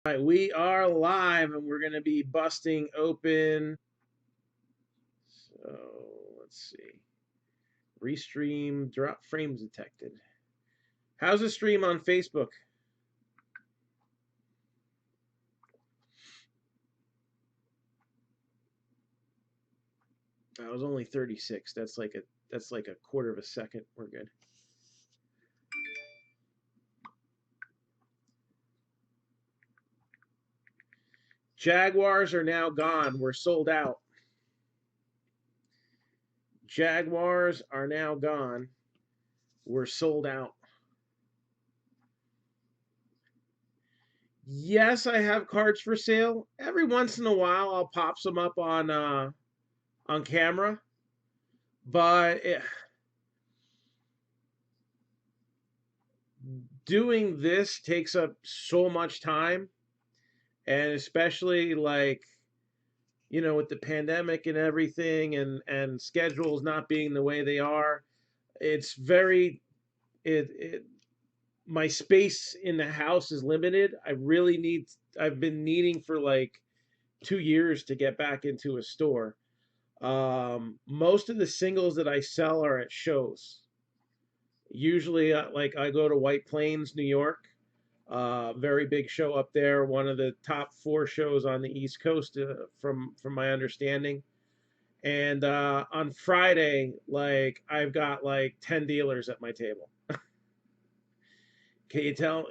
All right, we are live and we're going to be busting open. So let's see. Restream, drop frames detected. How's the stream on Facebook? That was only 36. That's like a quarter of a second. We're good. Jaguars are now gone. We're sold out. Jaguars are now gone. We're sold out. Yes, I have cards for sale. Every once in a while, I'll pop some up on camera, but doing this takes up so much time, and especially like with the pandemic and everything, and schedules not being the way they are, it's very it my space in the house is limited. I've been needing for like 2 years to get back into a store. Most of the singles that I sell are at shows. Usually, like I go to White Plains, New York. Very big show up there. One of the top four shows on the East Coast, from my understanding. And on Friday, like I've got like 10 dealers at my table. Can you tell?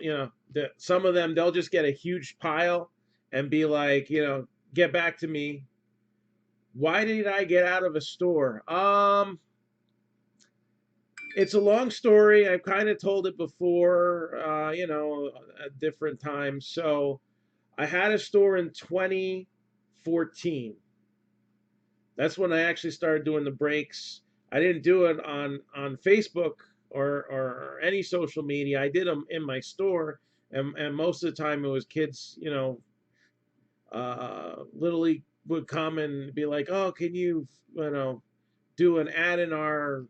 That some of them, they'll just get a huge pile and be like, get back to me. Why did I get out of a store? It's a long story. I've kind of told it before, at different times. So I had a store in 2014. That's when I actually started doing the breaks. I didn't do it on Facebook or any social media. I did them in my store, and most of the time it was kids. Little League would come and be like, "Oh, can you do an ad in our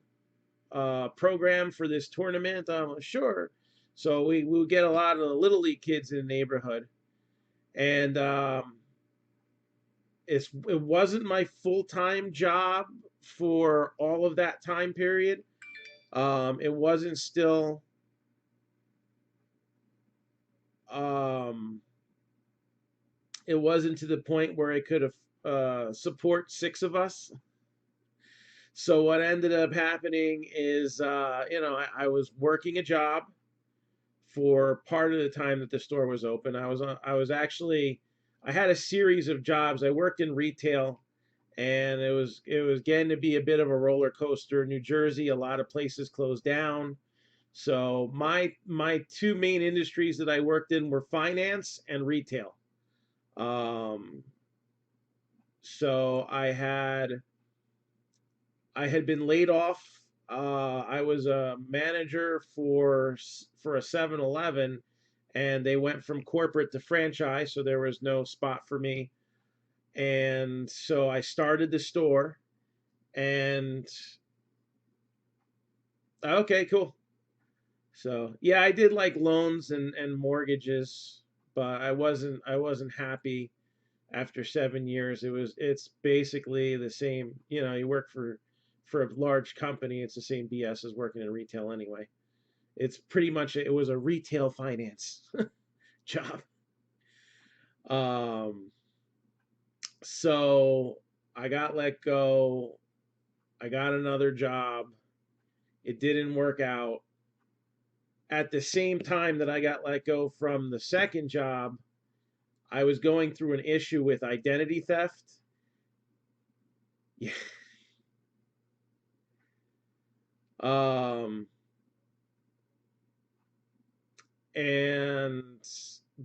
program for this tournament?" I'm like, "Sure." So we would get a lot of the Little League kids in the neighborhood, and it wasn't my full-time job for all of that time period. It wasn't still um, it wasn't to the point where I could have support six of us. So what ended up happening is, I was working a job for part of the time that the store was open. I had a series of jobs. I worked in retail, and it was getting to be a bit of a roller coaster. New Jersey, a lot of places closed down. So my two main industries that I worked in were finance and retail. Um, so I had been laid off. I was a manager for a 7-Eleven, and they went from corporate to franchise, so there was no spot for me. And so I started the store, and okay, cool. So yeah, I did like loans and mortgages, but I wasn't happy after 7 years. It's basically the same. You work for a large company, it's the same BS as working in retail anyway. It's pretty much, it was a retail finance job. Um, so I got let go. I got another job. It didn't work out. At the same time that I got let go from the second job, I was going through an issue with identity theft. Yeah. Um, and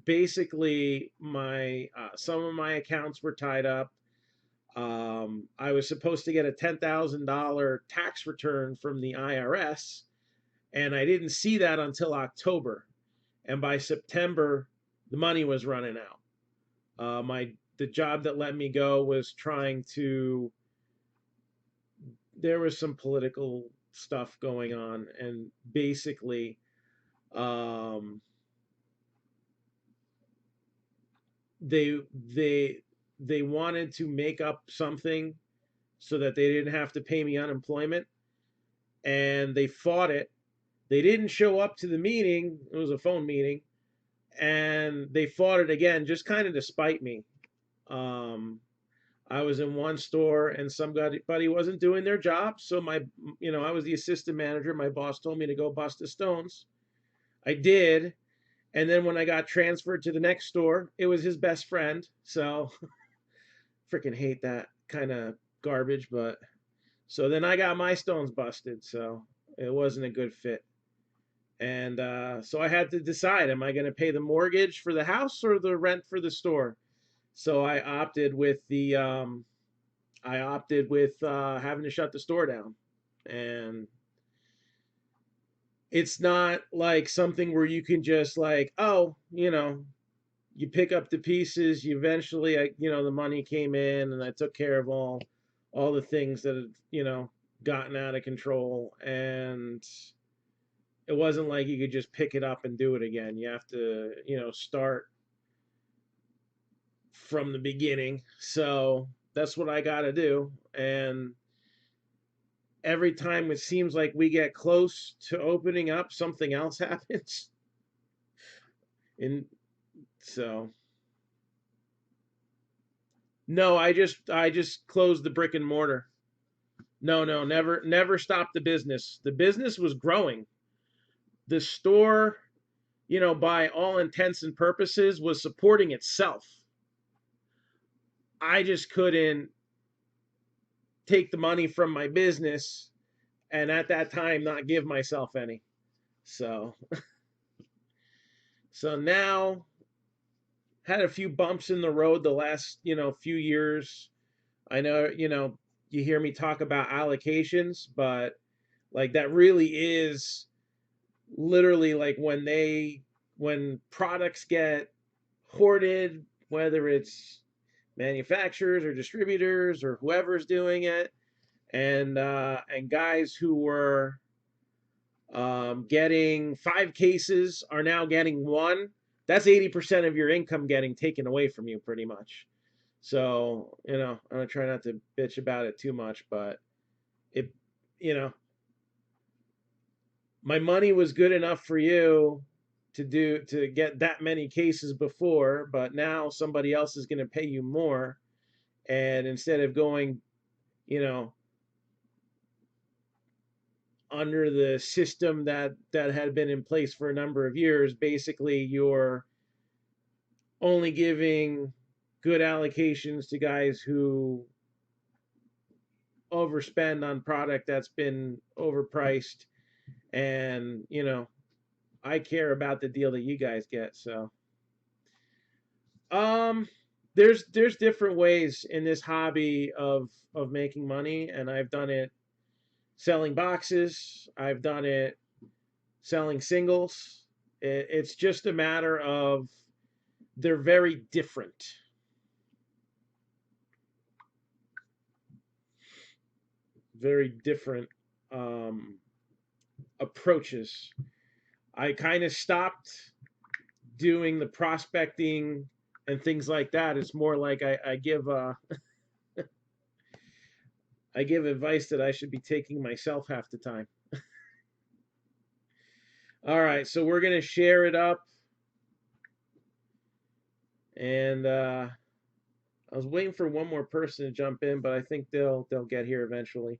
basically my some of my accounts were tied up. I was supposed to get a $10,000 tax return from the IRS, and I didn't see that until October. And by September, the money was running out. The job that let me go was trying to. There was some political stuff going on, and basically, um, they they they wanted to make up something so that they didn't have to pay me unemployment, and they fought it. They didn't show up to the meeting. It was a phone meeting, and they fought it again, just kind of to spite me. Um, I was in one store and somebody wasn't doing their job. So I was the assistant manager. My boss told me to go bust the stones. I did. And then when I got transferred to the next store, it was his best friend. So freaking hate that kind of garbage. But so then I got my stones busted. So it wasn't a good fit. And so I had to decide, am I going to pay the mortgage for the house or the rent for the store? So I opted with having to shut the store down. And it's not like something where you can just like, oh, you pick up the pieces. You eventually, the money came in, and I took care of all the things that had, gotten out of control. And it wasn't like you could just pick it up and do it again. You have to, start from the beginning. So that's what I got to do. And every time it seems like we get close to opening up, something else happens. And so no, I just closed the brick and mortar. No, no, never stopped the business. The business was growing. The store, by all intents and purposes, was supporting itself. I just couldn't take the money from my business and at that time not give myself any. So so now had a few bumps in the road the last, few years. I know, you hear me talk about allocations, but like that really is literally like when products get hoarded, whether it's manufacturers or distributors or whoever's doing it, and guys who were getting 5 cases are now getting one. That's 80% of your income getting taken away from you, pretty much. So I'm gonna try not to bitch about it too much, but it, you know, my money was good enough for you to get that many cases before, but now somebody else is going to pay you more, and instead of going, you know, under the system that had been in place for a number of years, basically you're only giving good allocations to guys who overspend on product that's been overpriced, and I care about the deal that you guys get. So um there's different ways in this hobby of making money, and I've done it selling boxes, I've done it selling singles. It's just a matter of they're very different. Very different approaches. I kind of stopped doing the prospecting and things like that. It's more like I give I give advice that I should be taking myself half the time. All right, so we're gonna share it up, and I was waiting for one more person to jump in, but I think they'll get here eventually.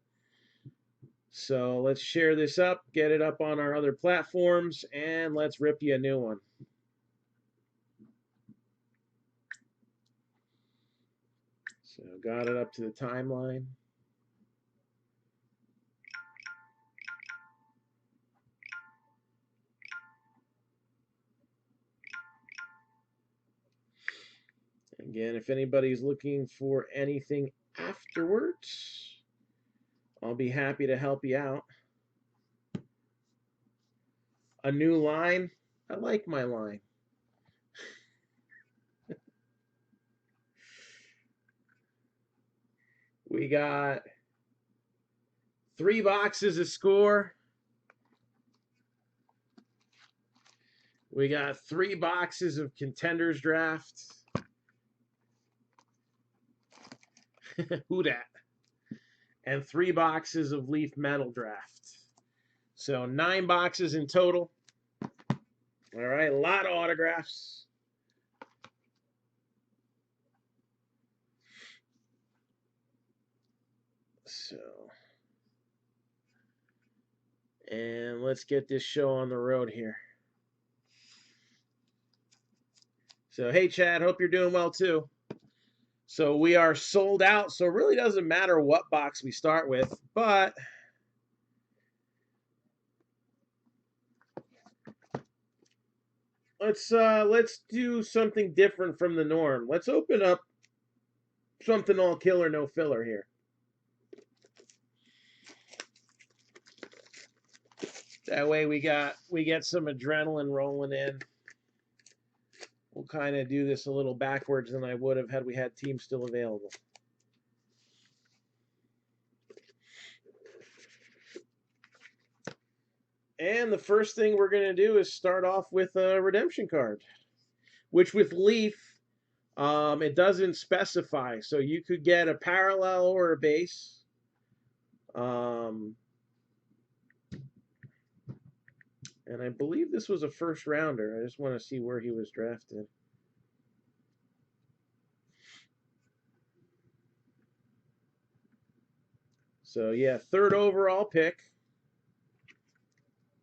So let's share this up, get it up on our other platforms, and let's rip you a new one. So got it up to the timeline. Again, if anybody's looking for anything afterwards, I'll be happy to help you out. A new line? I like my line. We got 3 boxes of score. We got 3 boxes of Contenders Draft. Who dat? And 3 boxes of Leaf Metal Draft. So 9 boxes in total. All right, a lot of autographs. So, and let's get this show on the road here. So, hey, Chad, hope you're doing well too. So, we are sold out, so it really doesn't matter what box we start with, but let's do something different from the norm. Let's open up something all killer, no filler here. That way we get some adrenaline rolling in. We'll kind of do this a little backwards than I would have had we had teams still available. And the first thing we're going to do is start off with a redemption card, which with Leaf, it doesn't specify. So you could get a parallel or a base. And I believe this was a first rounder. I just want to see where he was drafted. So yeah, 3rd overall pick.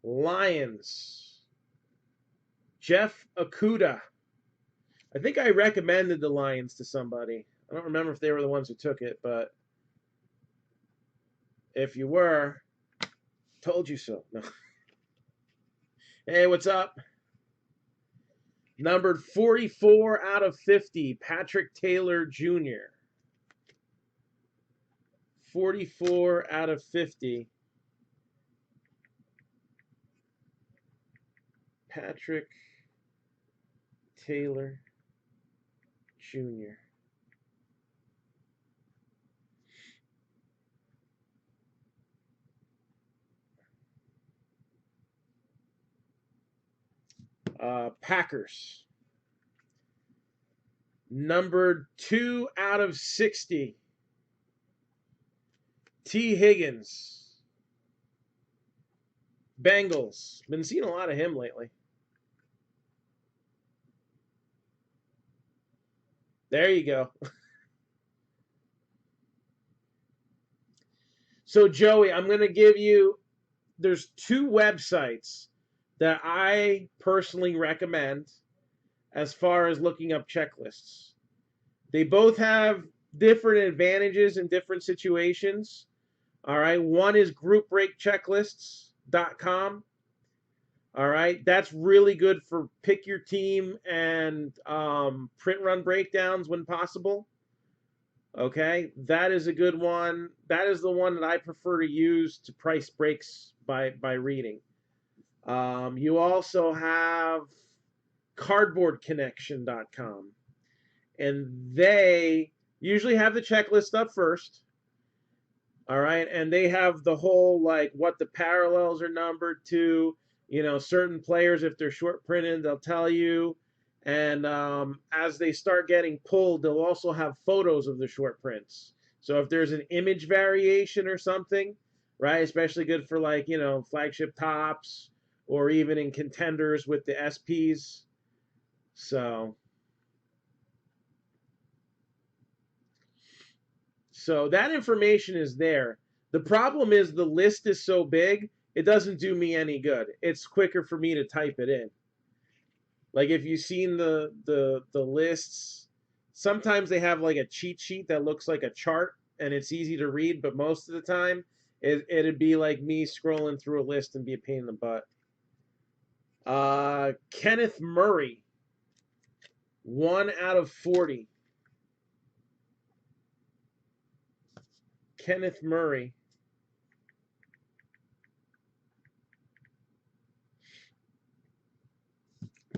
Lions. Jeff Okuda. I think I recommended the Lions to somebody. I don't remember if they were the ones who took it, but if you were, told you so. No. Hey, what's up? Numbered 44 out of 50, Patrick Taylor Jr. 44 out of 50. Patrick Taylor Jr. Packers. Numbered 2 out of 60. T. Higgins. Bengals. Been seeing a lot of him lately. There you go. So, Joey, I'm going to give you, there's 2 websites that I personally recommend as far as looking up checklists. They both have different advantages in different situations. All right. One is groupbreakchecklists.com. All right. That's really good for pick your team and print run breakdowns when possible. Okay. That is a good one. That is the one that I prefer to use to price breaks by reading. You also have cardboardconnection.com. And they usually have the checklist up first. All right. And they have the whole, like, what the parallels are numbered to, you know, certain players, if they're short printed, they'll tell you. And as they start getting pulled, they'll also have photos of the short prints. So if there's an image variation or something, right, especially good for, like, you know, flagship tops or even in contenders with the SPs. So that information is there. The problem is the list is so big, it doesn't do me any good. It's quicker for me to type it in. Like if you've seen the lists, sometimes they have like a cheat sheet that looks like a chart and it's easy to read, but most of the time it'd be like me scrolling through a list and be a pain in the butt. Kenneth Murray, 1 out of 40. Kenneth Murray.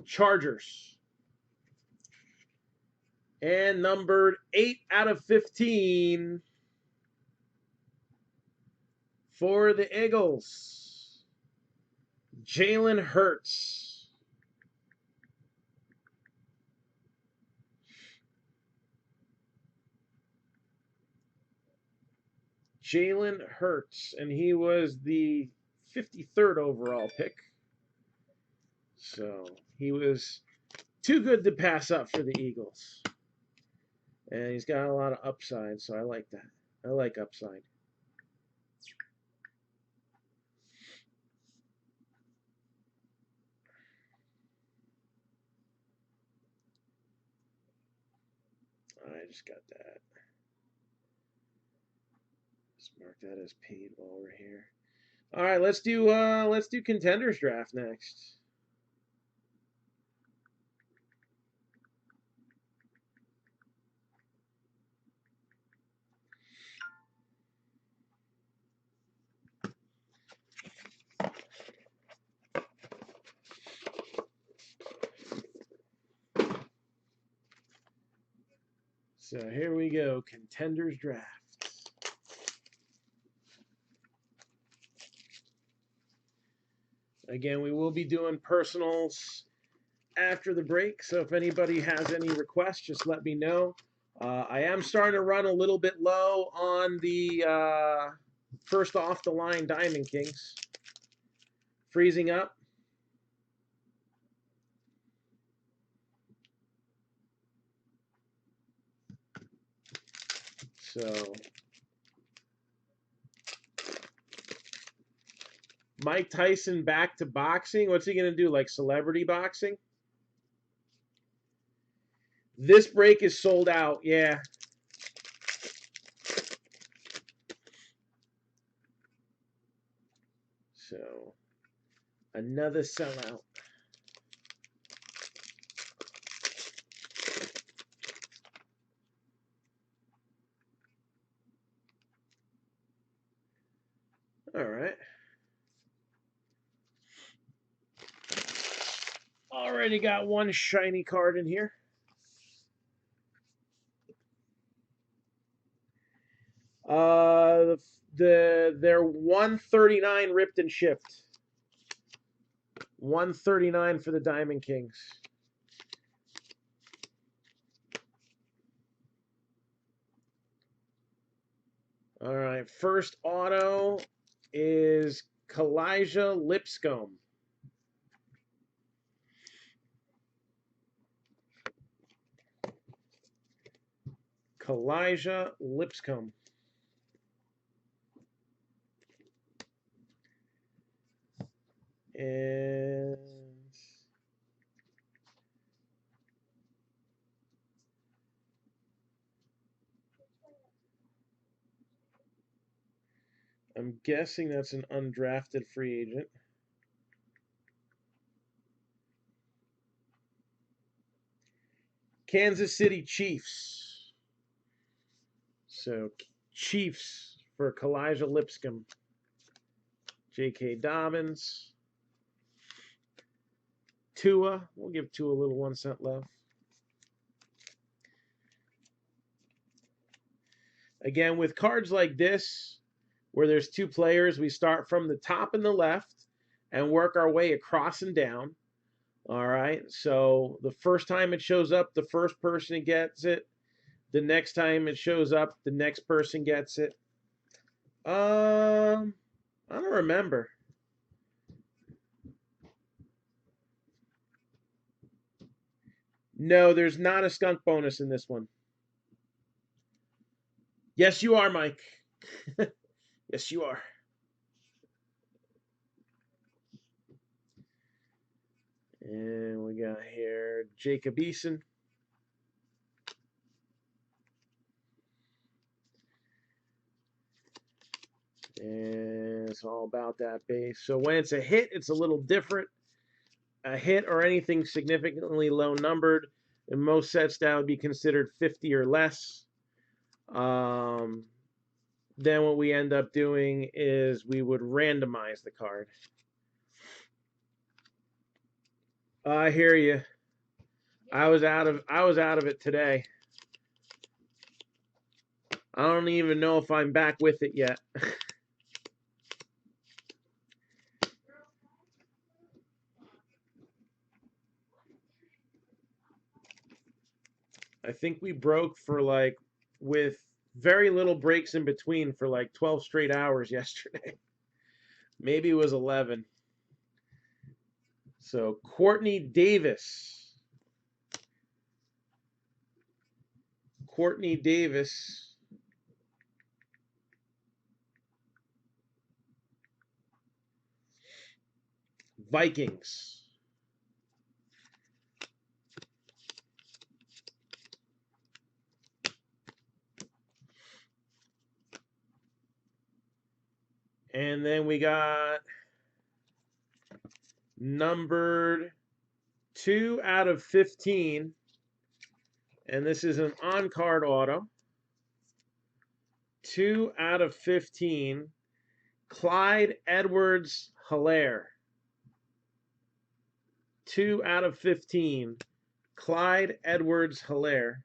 Chargers. And numbered 8 out of 15 for the Eagles, Jalen Hurts. Jalen Hurts, and he was the 53rd overall pick. So he was too good to pass up for the Eagles. And he's got a lot of upside, so I like that. I like upside. I just got that. Let's mark that as paid while we're here. All right, let's do Contenders Draft next. So here we go, Contenders Draft. Again, we will be doing personals after the break, so if anybody has any requests, just let me know. I am starting to run a little bit low on the first off the line Diamond Kings. Freezing up. So Mike Tyson back to boxing. What's he going to do, like celebrity boxing? This break is sold out, yeah. So, another sellout. All right. Already got one shiny card in here. They're 139 ripped and shipped. 139 for the Diamond Kings. All right, first auto is Kalijah Lipscomb. Kalijah Lipscomb. And I'm guessing that's an undrafted free agent. Kansas City Chiefs. So Chiefs for Kalijah Lipscomb. J.K. Dobbins. Tua. We'll give Tua a little 1 cent love. Again, with cards like this, where there's two players, we start from the top and the left and work our way across and down. All right, so the first time it shows up, the first person gets it. The next time it shows up, the next person gets it. I don't remember. No, there's not a skunk bonus in this one. Yes, you are, Mike. Yes, you are. And we got here Jacob Eason. And it's all about that base. So when it's a hit, it's a little different. A hit or anything significantly low numbered, in most sets that would be considered 50 or less. Then what we end up doing is we would randomize the card. I hear you. I was out of it today. I don't even know if I'm back with it yet. I think we broke for like with very little breaks in between for like 12 straight hours yesterday. Maybe it was 11. So Courtney Davis. Courtney Davis. Vikings. And then we got numbered 2 out of 15. And this is an on-card auto. 2 out of 15. Clyde Edwards Hilaire. 2 out of 15. Clyde Edwards Hilaire.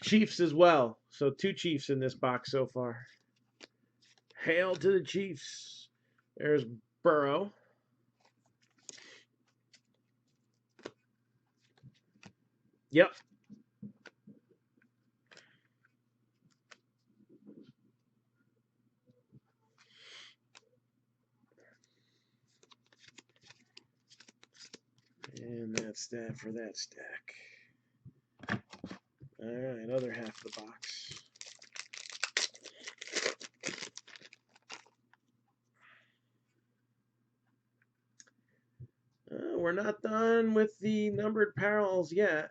Chiefs as well. So 2 Chiefs in this box so far. Hail to the Chiefs. There's Burrow. Yep. And that's that for that stack. All right, other half of the box. We're not done with the numbered parallels yet.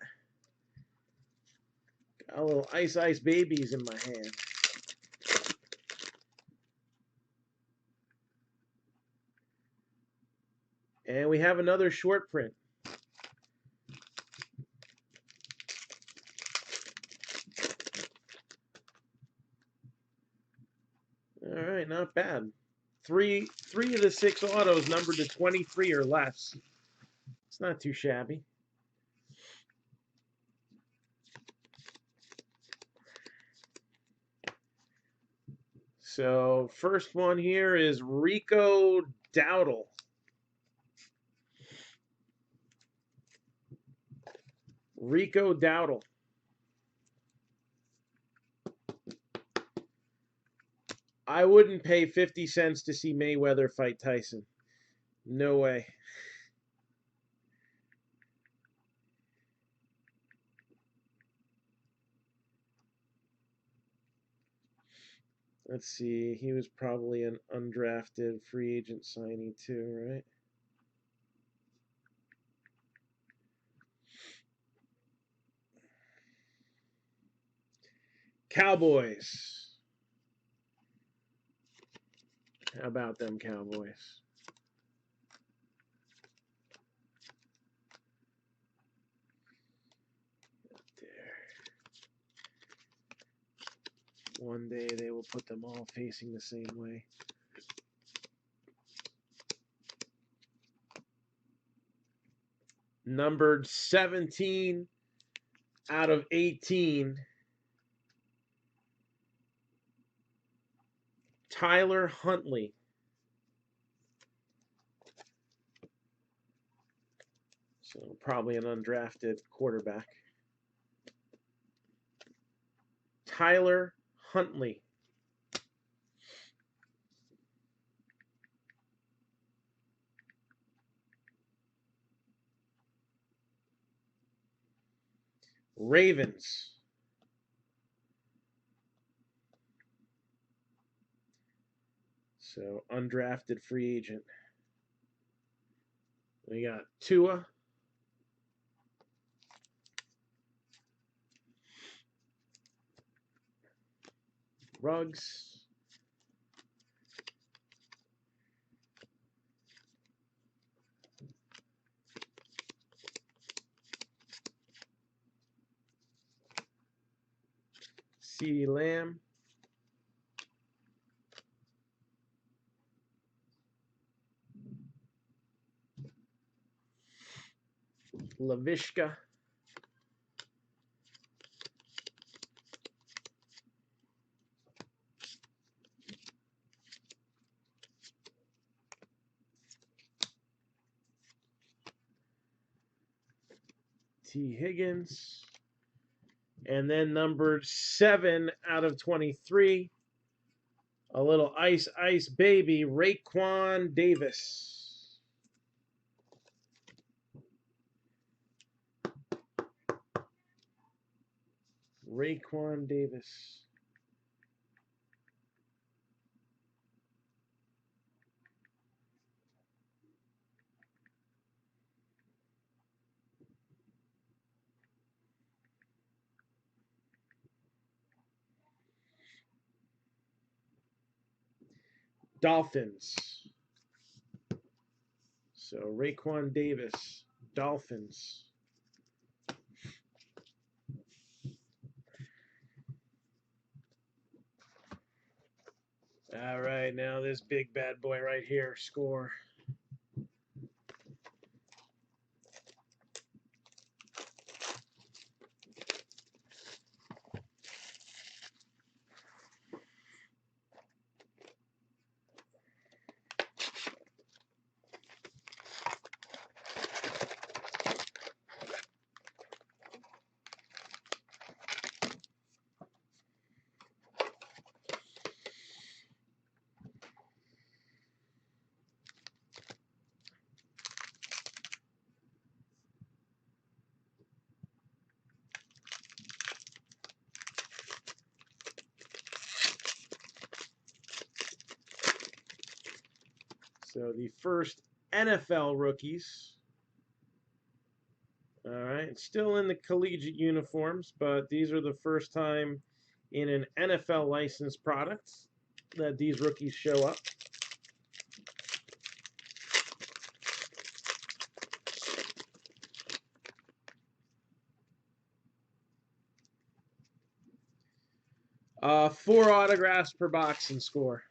Got a little Ice Babies in my hand. And we have another short print. All right, not bad. Three of the 6 autos numbered to 23 or less. It's not too shabby. So first one here is Rico Dowdle. Rico Dowdle. I wouldn't pay 50 cents to see Mayweather fight Tyson. No way. Let's see. He was probably an undrafted free agent signee too, right? Cowboys. How about them Cowboys? One day they will put them all facing the same way. Numbered 17 out of 18. Tyler Huntley. So probably an undrafted quarterback. Tyler Huntley. Ravens. So undrafted free agent. We got Tua. Ruggs. CeeDee Lamb. Lavishka. T. Higgins. And then numbered 7 out of 23. A little ice baby, Raekwon Davis. Raekwon Davis. Dolphins. So Raekwon Davis, Dolphins. All right, now this big bad boy right here, score. So the first NFL rookies. All right, still in the collegiate uniforms, but these are the first time in an NFL licensed product that these rookies show up. Four autographs per box and score.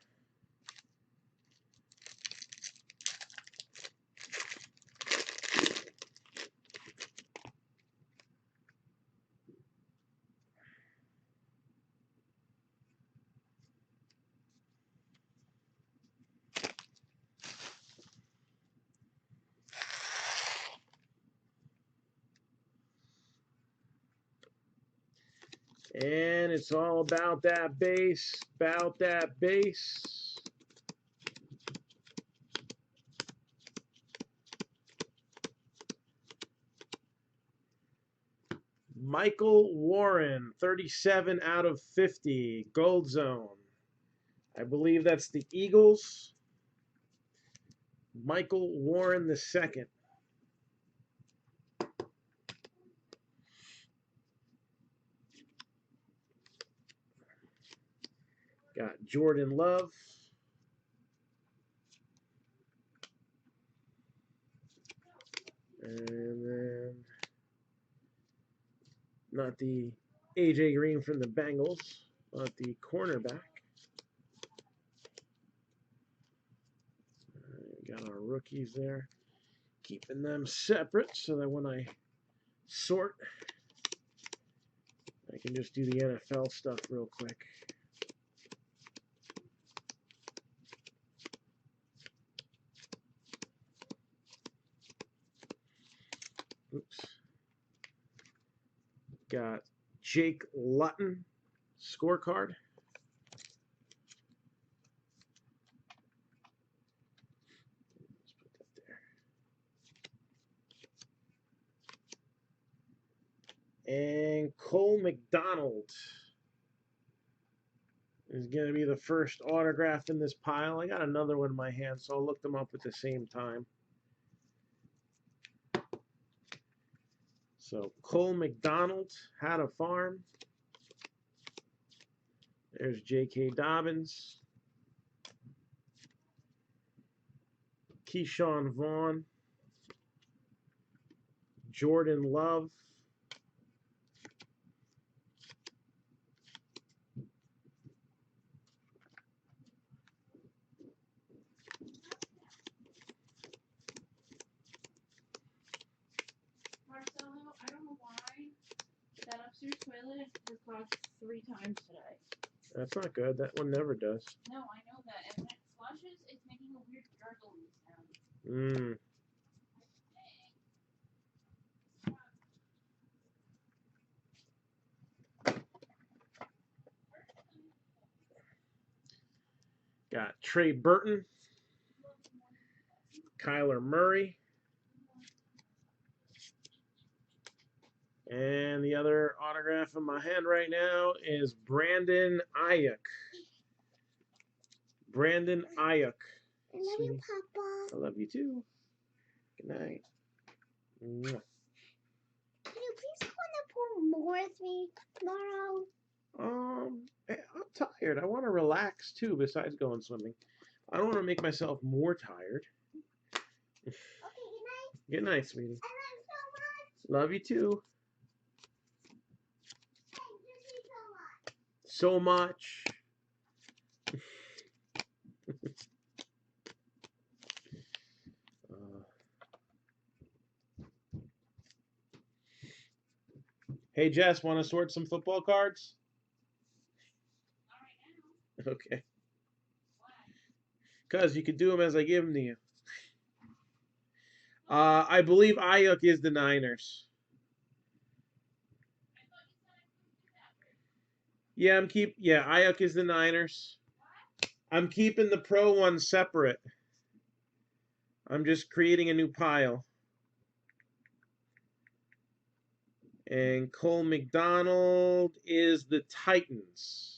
And it's all about that base, Michael Warren, 37 out of 50, Gold Zone. I believe that's the Eagles. Michael Warren II. Got Jordan Love. And then not the AJ Green from the Bengals, but the cornerback. Got our rookies there. Keeping them separate so that when I sort, I can just do the NFL stuff real quick. Oops. Got Jake Luton scorecard. Let's put that there. And Cole McDonald is going to be the first autograph in this pile. I got another one in my hand, so I'll look them up at the same time. So Cole McDonald had a farm. There's J.K. Dobbins. Keyshawn Vaughn. Jordan Love. I don't know why that upstairs toilet has flushed 3 times today. That's not good. That one never does. No, I know that. And when it flushes, it's making a weird gurgling sound. Got Trey Burton, Kyler Murray, and the other autograph in my hand right now is Brandon Ayuk. Brandon Ayuk. I love you, Papa. I love you too. Good night. Mwah. Can you please go in the pool more with me tomorrow? I'm tired. I want to relax too, besides going swimming. I don't want to make myself more tired. Okay, good night. Good night, sweetie. I love you so much. Love you too. Thank you So so much. much. Hey, Jess, want to sort some football cards? Not right now. Okay. Why? Because you could do them as I give them to you. I believe Ayuk is the Niners. I thought you said I couldn't do that. Yeah, Ayuk is the Niners. I'm keeping the pro one separate. I'm just creating a new pile. And Cole McDonald is the Titans.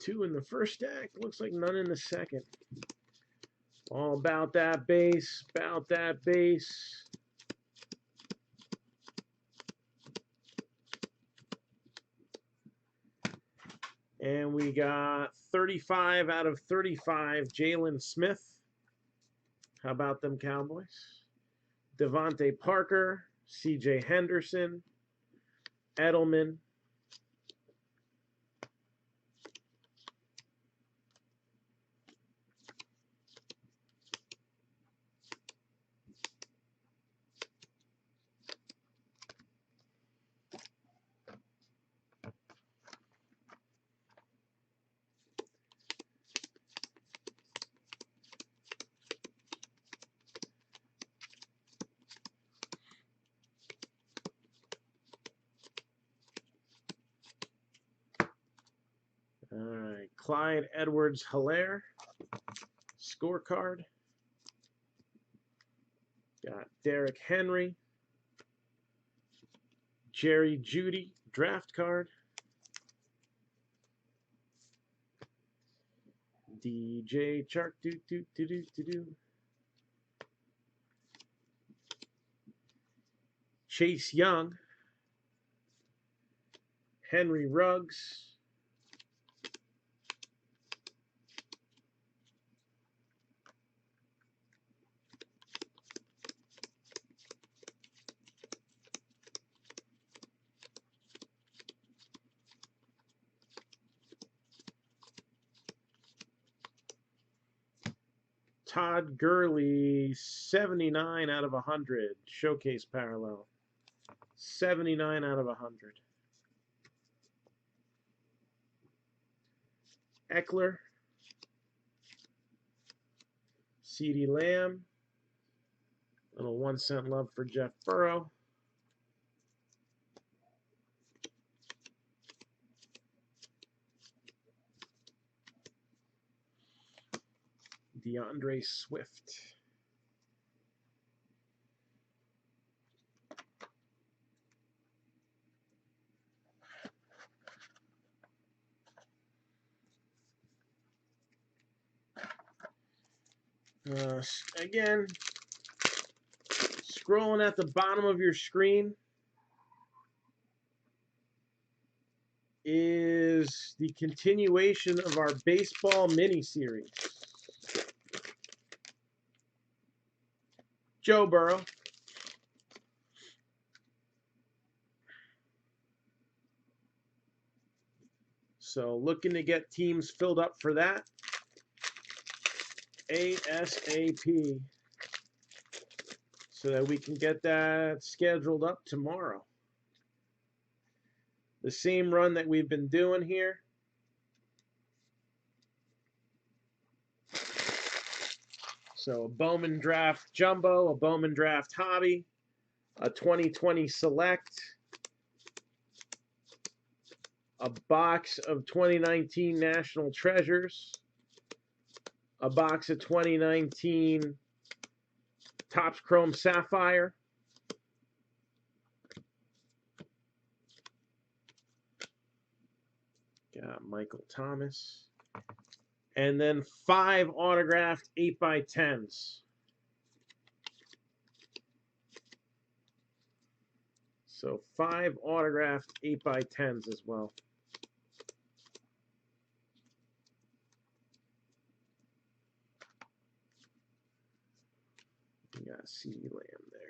Two in the first stack. Looks like none in the second. All about that base. About that base. And we got 35 out of 35, Jalen Smith. How about them Cowboys? Devontae Parker, C.J. Henderson, Edelman, all right, Clyde Edwards-Helaire, scorecard. Got Derrick Henry, Jerry Judy, draft card. DJ Chark, Chase Young, Henry Ruggs, Todd Gurley, 79 out of 100. Showcase parallel. 79 out of 100. Eckler. CeeDee Lamb. Little 1 cent love for Jeff Burrow. DeAndre Swift. Again, scrolling at the bottom of your screen is the continuation of our baseball mini-series. Joe Burrow. So looking to get teams filled up for that ASAP so that we can get that scheduled up tomorrow. The same run that we've been doing here. So a Bowman Draft Jumbo, a Bowman Draft Hobby, a 2020 Select, a box of 2019 National Treasures, a box of 2019 Topps Chrome Sapphire, got Michael Thomas, and then 5 autographed 8x10s. So 5 autographed 8x10s as well. You got CeeDee Lamb there.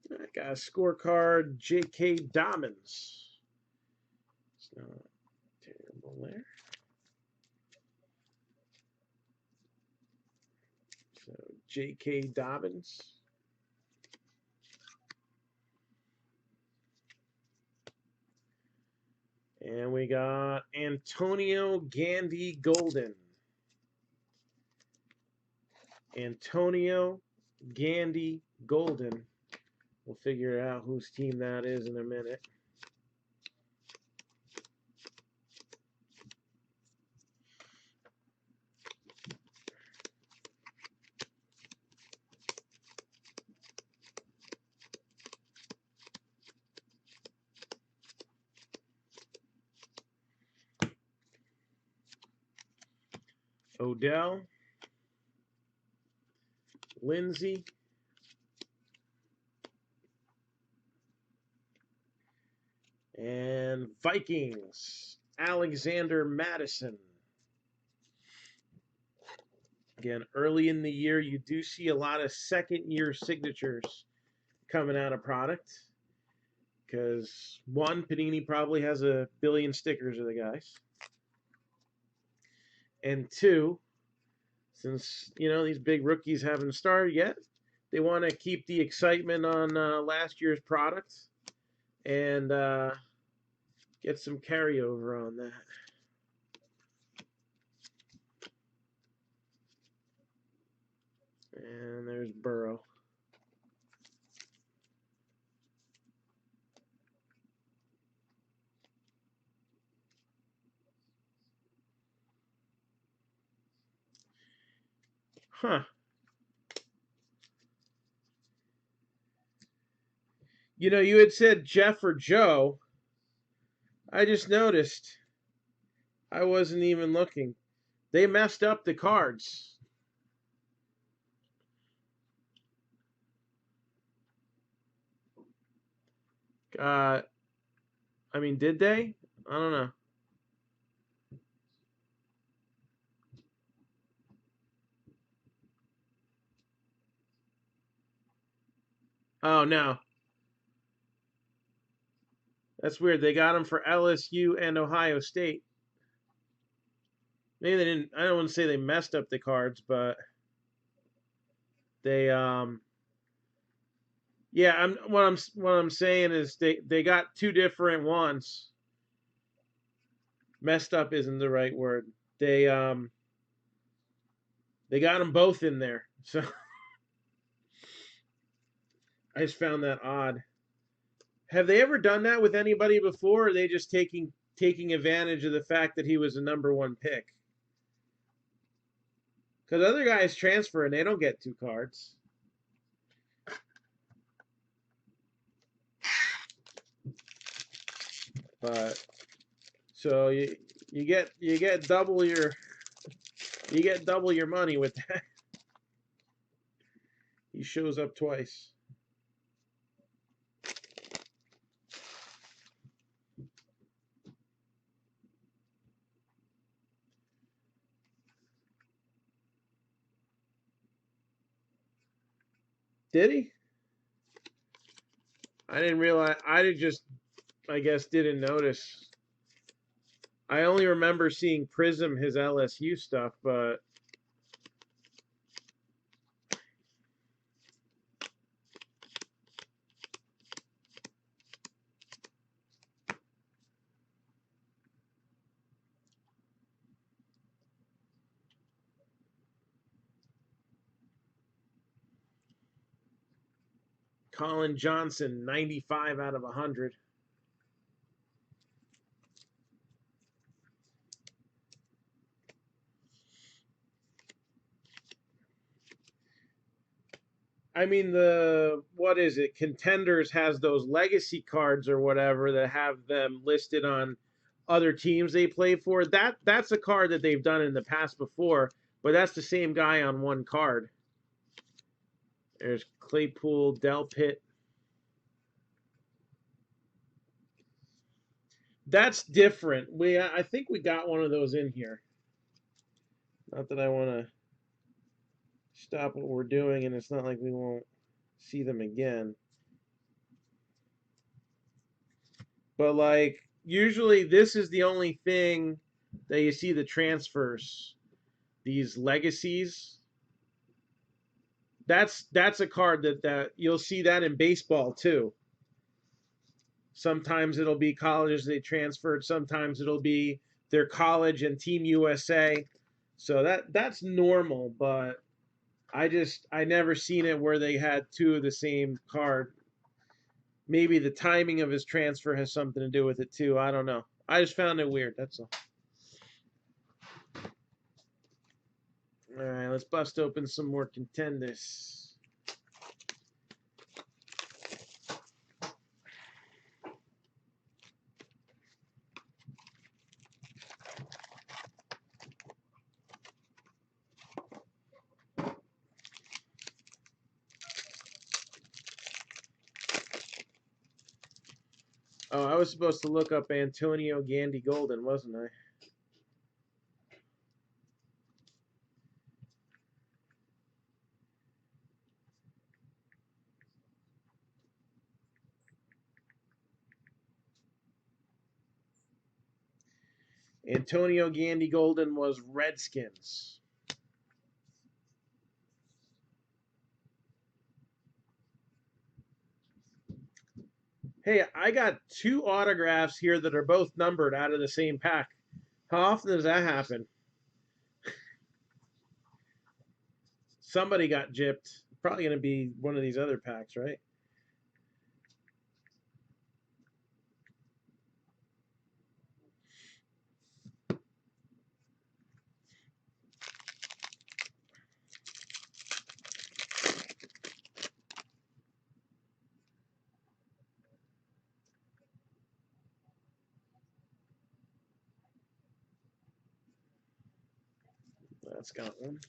I got a scorecard, J.K. Dobbins. It's not terrible there. So J.K. Dobbins. And we got Antonio Gandy Golden. Antonio Gandy Golden. We'll figure out whose team that is in a minute. Odell, Lindsey, and Vikings, Alexander Madison. Again, early in the year, you do see a lot of second-year signatures coming out of product because, one, Panini probably has a billion stickers of the guys. And two, since, you know, these big rookies haven't started yet, they want to keep the excitement on last year's products and get some carryover on that. And there's Burrow. Huh. You know, you had said Jeff or Joe. I just noticed. I wasn't even looking. They messed up the cards. I mean, did they? I don't know. Oh, no. That's weird. They got them for LSU and Ohio State. Maybe they didn't. I don't want to say they messed up the cards, but they yeah, what I'm saying is they got two different ones. Messed up isn't the right word. They got them both in there. So I just found that odd. Have they ever done that with anybody before, or are they just taking advantage of the fact that he was a #1 pick? Because other guys transfer and they don't get 2 cards. But so you get double your money with that. He shows up twice. Did he? I didn't realize. I guess, didn't notice. I only remember seeing Prism his LSU stuff, but Colin Johnson, 95 out of 100. I mean, what is it? Contenders has those legacy cards or whatever that have them listed on other teams they play for. That's a card that they've done in the past before, but that's the same guy on one card. There's Claypool, Delpit. That's different. I think we got one of those in here. Not that I want to stop what we're doing, and it's not like we won't see them again. But like usually this is the only thing that you see the transfers. These legacies. That's a card that you'll see that in baseball too. Sometimes it'll be colleges they transferred, sometimes it'll be their college and Team USA. So that's normal, but I never seen it where they had 2 of the same card. Maybe the timing of his transfer has something to do with it too. I don't know. I just found it weird, that's all. All right, let's bust open some more contenders. Oh, I was supposed to look up Antonio Gandy Golden, wasn't I? Antonio Gandy Golden was Redskins. Hey, I got 2 autographs here that are both numbered out of the same pack. How often does that happen? Somebody got gypped. Probably going to be one of these other packs, right? That's got one.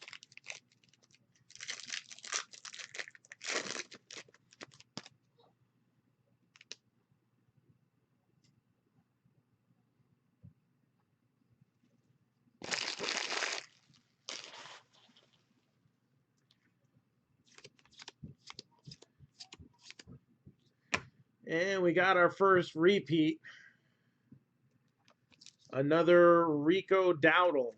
And we got our first repeat. Another Rico Dowdle.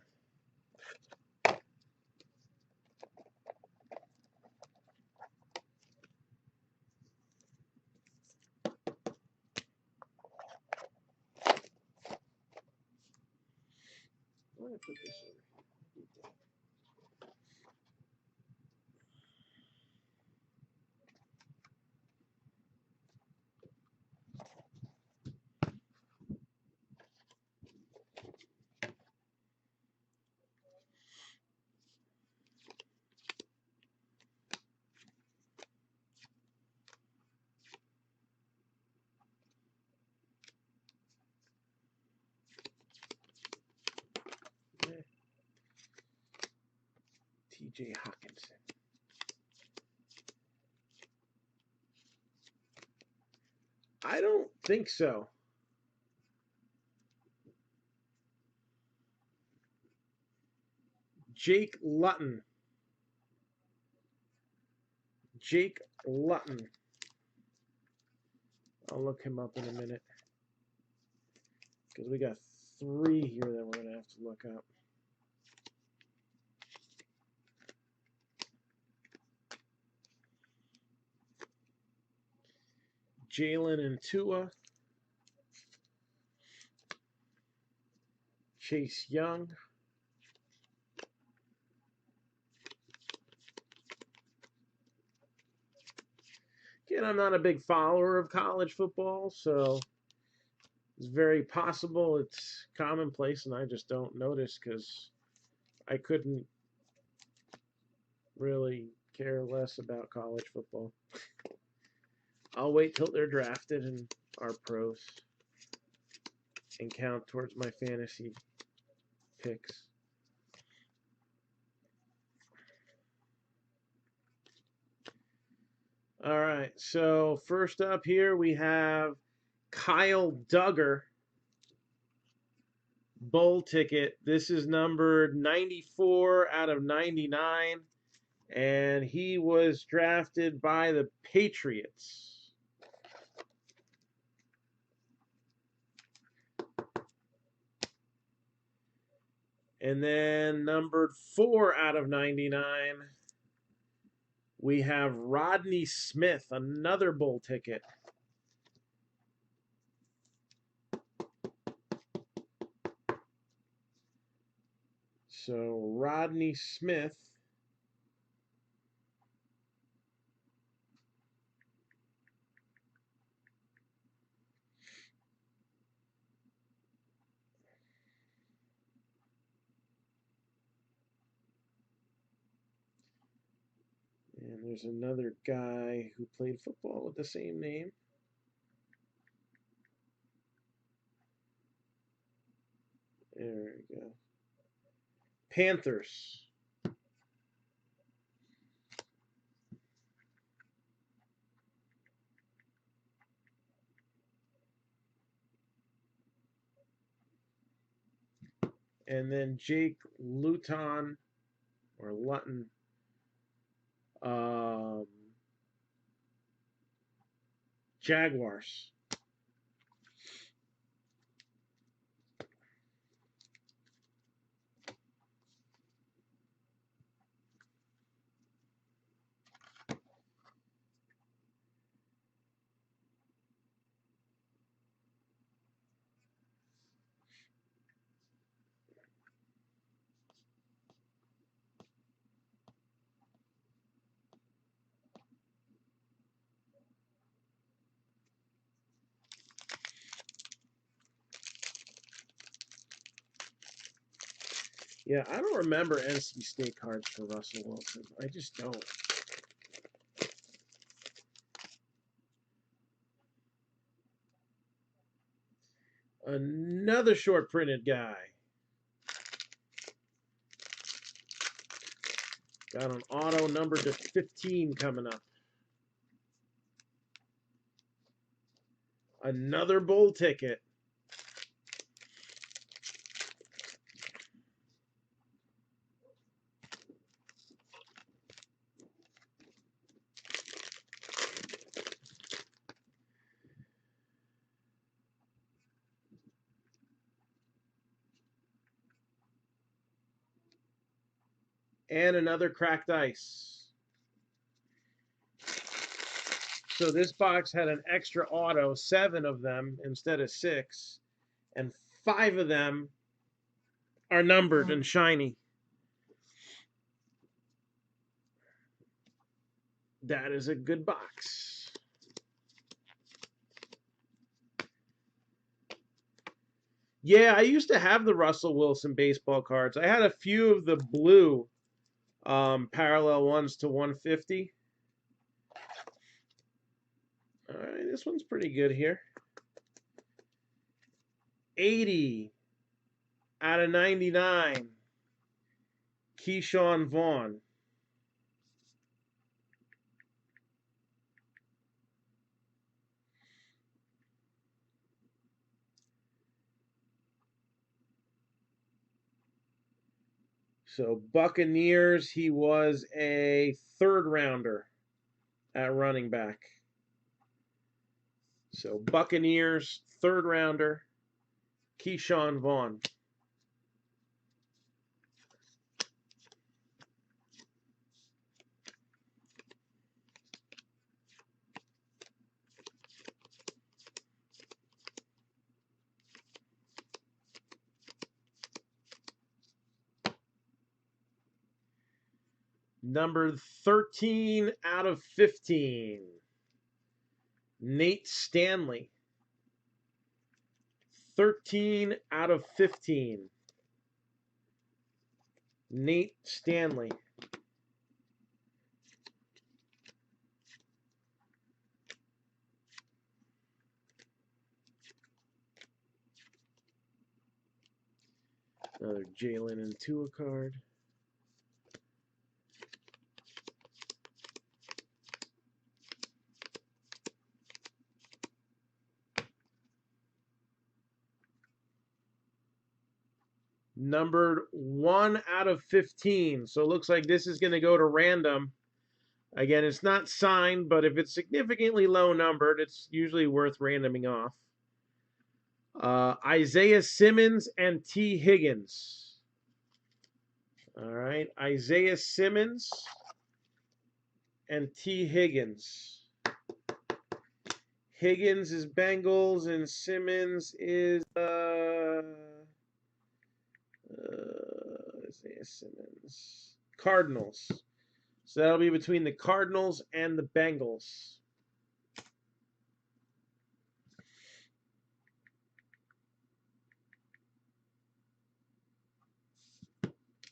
I'm going to put this over. T.J. Hawkinson. I don't think so. Jake Luton. Jake Luton. I'll look him up in a minute. Because we got 3 here that we're going to have to look up. Jalen and Tua. Chase Young. Again, I'm not a big follower of college football, so it's very possible it's commonplace and I just don't notice because I couldn't really care less about college football. I'll wait till they're drafted and are pros and count towards my fantasy picks. All right, so first up here we have Kyle Duggar, Bull ticket. This is numbered 94 out of 99, and he was drafted by the Patriots. And then numbered 4 out of 99, we have Rodney Smith, another Bull ticket. So Rodney Smith. And there's another guy who played football with the same name. There we go. Panthers. And then Jake Luton or Luton. Jaguars. Yeah, I don't remember NC State cards for Russell Wilson. I just don't. Another short printed guy. Got an auto number to 15 coming up. Another Bull ticket. And another cracked ice. So this box had an extra auto, 7 of them instead of 6. And 5 of them are numbered and shiny. That is a good box. Yeah, I used to have the Russell Wilson baseball cards. I had a few of the blue parallel ones to 150. All right, this one's pretty good here. 80 out of 99. Keyshawn Vaughn. So Buccaneers, he was a third rounder at running back. So Buccaneers, third rounder, Keyshawn Vaughn. Number 13 out of 15, Nate Stanley. 13 out of 15, Nate Stanley. Another Jalen and Tua card. Numbered 1 out of 15. So it looks like this is going to go to random. Again, it's not signed, but if it's significantly low numbered, it's usually worth randoming off. Isaiah Simmons and T. Higgins. All right, Isaiah Simmons and T. Higgins. Higgins is Bengals and Simmons is Isaiah Simmons, Cardinals. So that'll be between the Cardinals and the Bengals.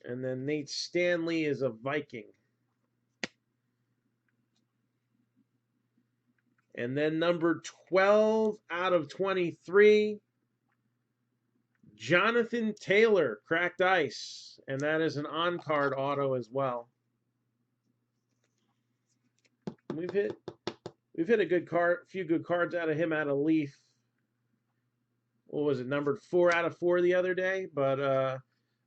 And then Nate Stanley is a Viking. And then number 12 out of 23, Jonathan Taylor, cracked ice. And that is an on-card auto as well. We've hit a good card, few good cards out of him out of Leaf. What was it, numbered 4 out of 4 the other day? But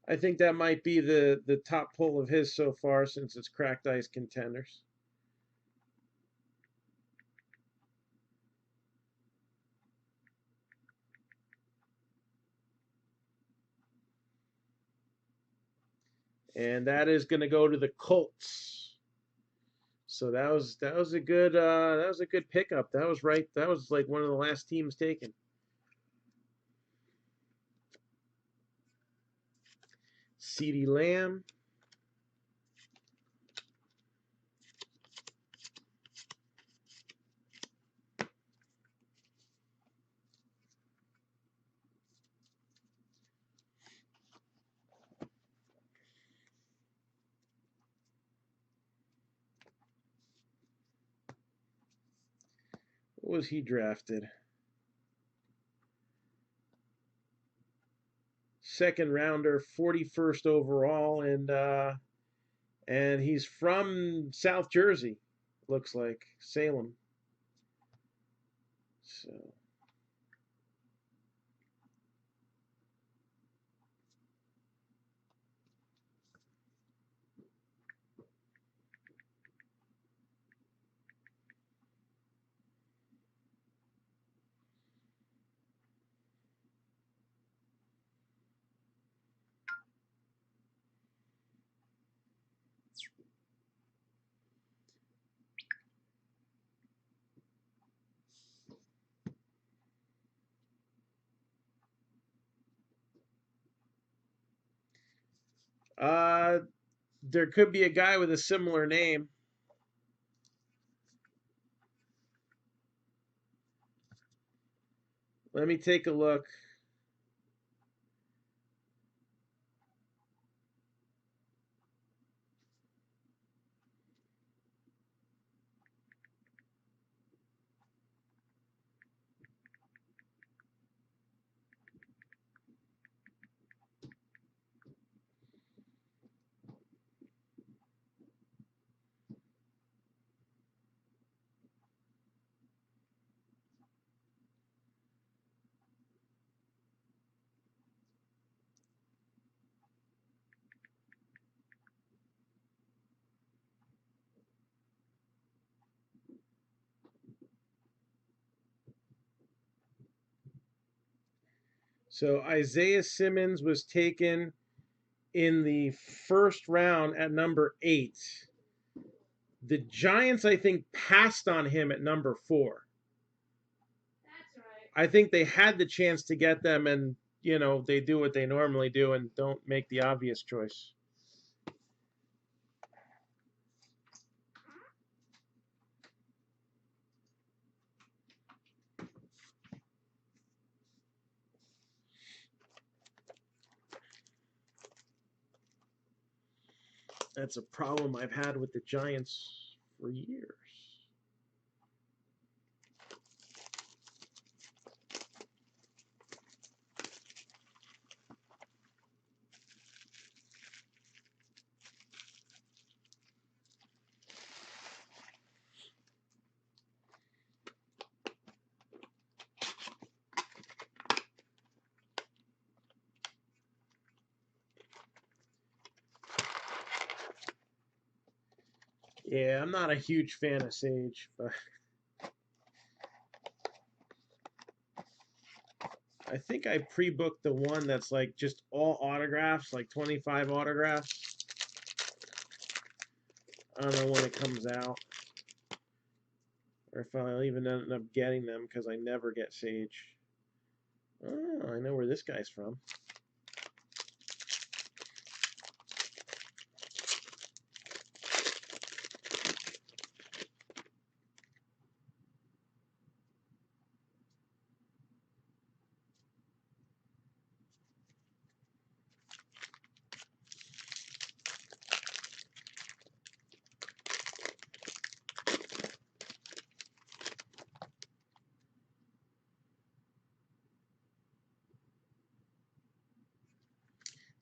I think that might be the top pull of his so far since it's cracked ice contenders. And that is going to go to the Colts. So that was a good pickup. That was right. That was like one of the last teams taken. CeeDee Lamb. What was he drafted? Second rounder, 41st overall, and he's from South Jersey, looks like, Salem. So there could be a guy with a similar name. Let me take a look. So Isaiah Simmons was taken in the first round at number 8. The Giants, I think, passed on him at number 4. That's right. I think they had the chance to get them, and, you know, they do what they normally do and don't make the obvious choice. That's a problem I've had with the Giants for years. Yeah, I'm not a huge fan of Sage, but I think I pre-booked the one that's like just all autographs, like 25 autographs. I don't know when it comes out, or if I'll even end up getting them because I never get Sage. Oh, I know where this guy's from.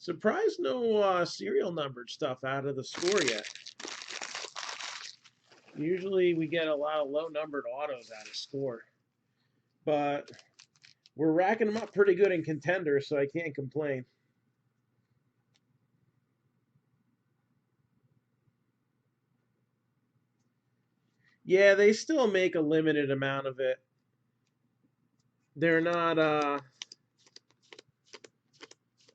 Surprised no serial numbered stuff out of the score yet. Usually we get a lot of low numbered autos out of score. But we're racking them up pretty good in Contenders, so I can't complain. Yeah, they still make a limited amount of it. They're not,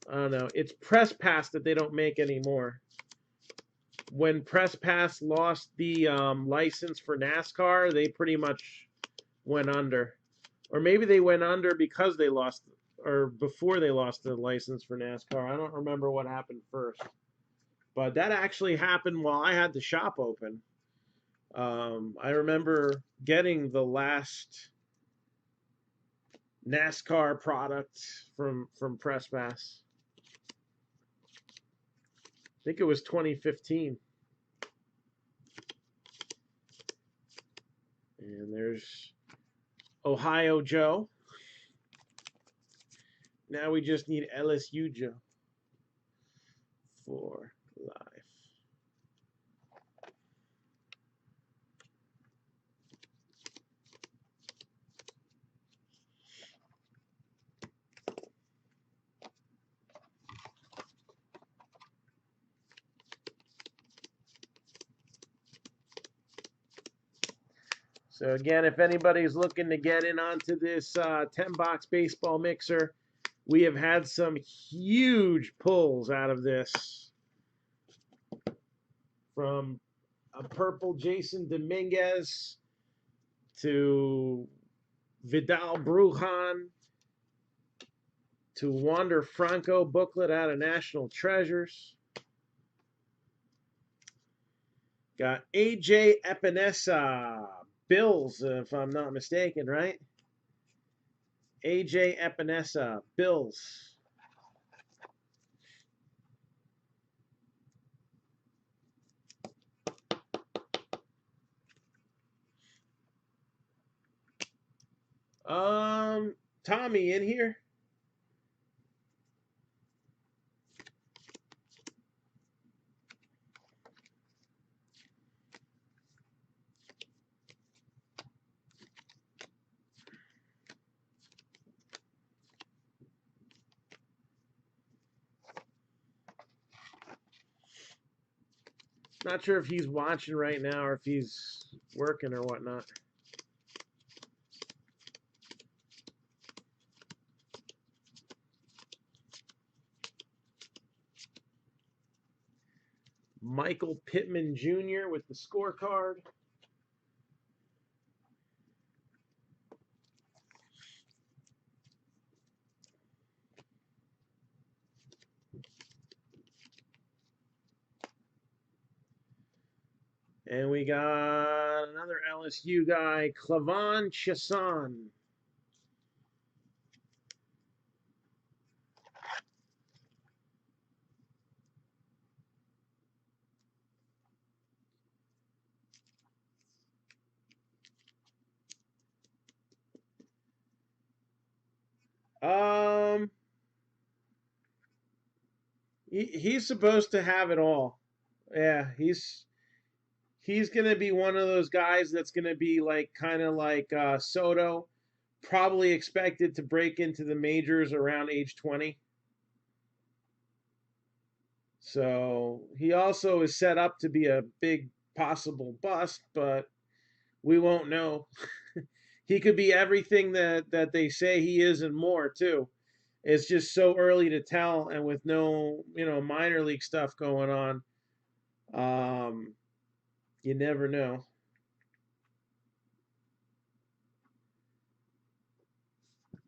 I don't know. It's Press Pass that they don't make anymore. When Press Pass lost the license for NASCAR, they pretty much went under. Or maybe they went under because they lost, or before they lost the license for NASCAR. I don't remember what happened first. But that actually happened while I had the shop open. I remember getting the last NASCAR product from Press Pass. I think it was 2015. And there's Ohio Joe. Now we just need LSU Joe for life. So again, if anybody's looking to get in onto this 10-box baseball mixer, we have had some huge pulls out of this. From a purple Jason Dominguez to Vidal Brujan to Wander Franco booklet out of National Treasures. Got AJ Epinesa, Bills, if I'm not mistaken, right? AJ Epinesa, Bills. Tommy in here? Not sure if he's watching right now or if he's working or whatnot. Michael Pittman Jr. with the scorecard. And we got another LSU guy, Clavon Chasson. He's supposed to have it all. Yeah, he's gonna be one of those guys that's gonna be like kind of like Soto, probably expected to break into the majors around age 20. So he also is set up to be a big possible bust, but we won't know. He could be everything that they say he is and more too. It's just so early to tell, and with no minor league stuff going on, you never know.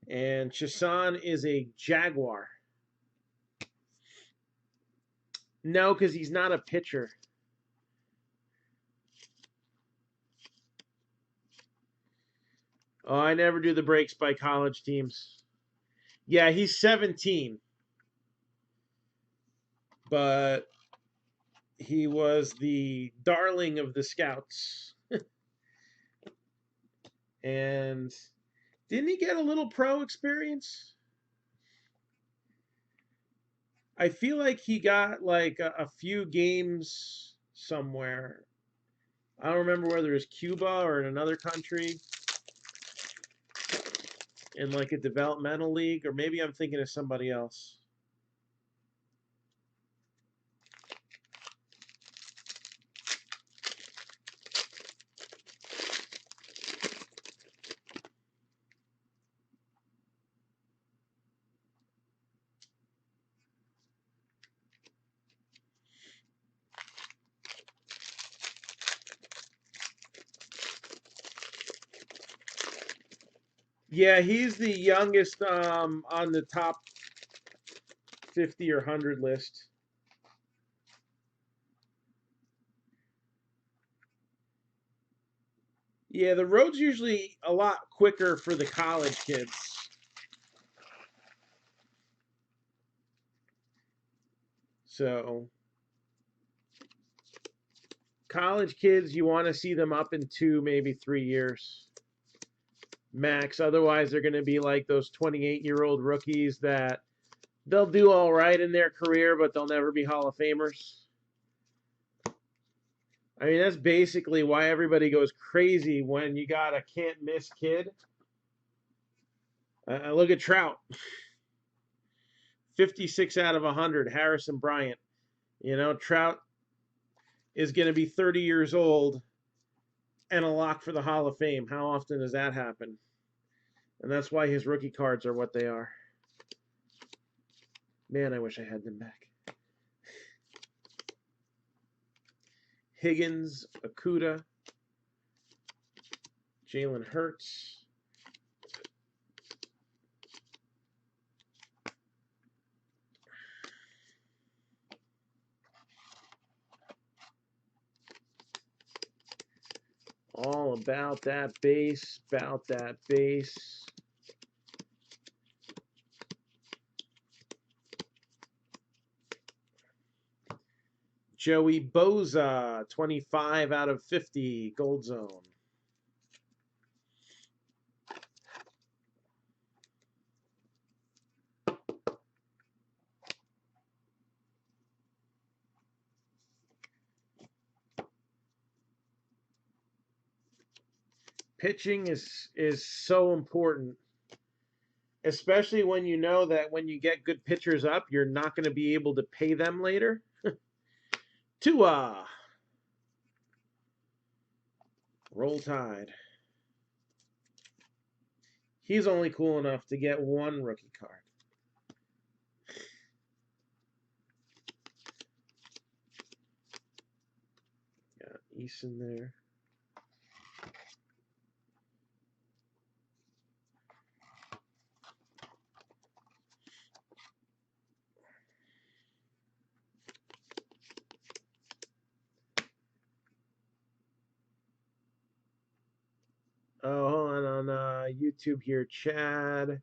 And Chasson is a Jaguar. No, because he's not a pitcher. Oh, I never do the breaks by college teams. Yeah, he's 17. But he was the darling of the scouts. And didn't he get a little pro experience? I feel like he got like a few games somewhere. I don't remember whether it was Cuba or in another country. In like a developmental league, or maybe I'm thinking of somebody else. Yeah, he's the youngest on the top 50 or 100 list. Yeah, the road's usually a lot quicker for the college kids. So, college kids, you want to see them up in 2, maybe 3 years max. Otherwise, they're going to be like those 28-year-old rookies that they'll do all right in their career, but they'll never be Hall of Famers. I mean, that's basically why everybody goes crazy when you got a can't-miss kid. Look at Trout. 56 out of 100, Harrison Bryant. Trout is going to be 30 years old and a lock for the Hall of Fame. How often does that happen? And that's why his rookie cards are what they are. Man, I wish I had them back. Higgins, Akuta, Jalen Hurts. All about that base, Joey Boza, 25 out of 50, Gold Zone. Pitching is so important, especially when you know that when you get good pitchers up, you're not going to be able to pay them later. Tua. Roll Tide. He's only cool enough to get one rookie card. Eason there. Oh, hold on YouTube here, Chad.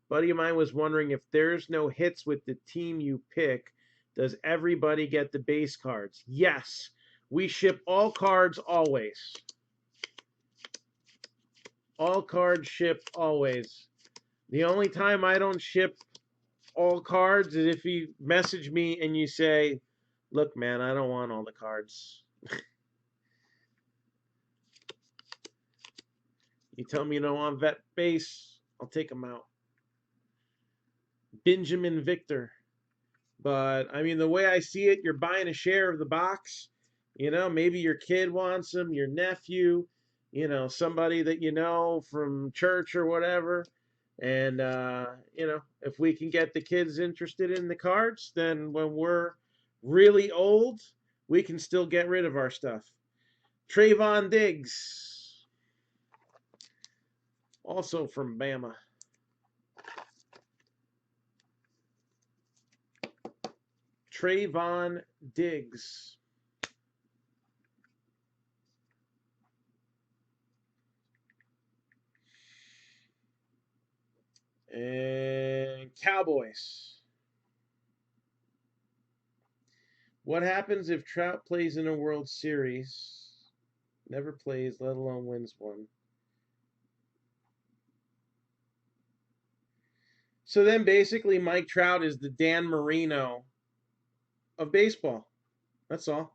Buddy of mine was wondering if there's no hits with the team you pick, does everybody get the base cards? Yes. We ship all cards always. All cards ship always. The only time I don't ship all cards is if you message me and you say, look, man, I don't want all the cards. You tell me you don't want vet base, I'll take them out. Benjamin Victor. But, I mean, the way I see it, you're buying a share of the box. You know, maybe your kid wants them, your nephew, you know, somebody that you know from church or whatever. And, you know, if we can get the kids interested in the cards, then when we're really old, we can still get rid of our stuff. Trayvon Diggs, also from Bama. Trayvon Diggs. And Cowboys. What happens if Trout plays in a World Series? Never plays, let alone wins one. So then basically Mike Trout is the Dan Marino of baseball. That's all.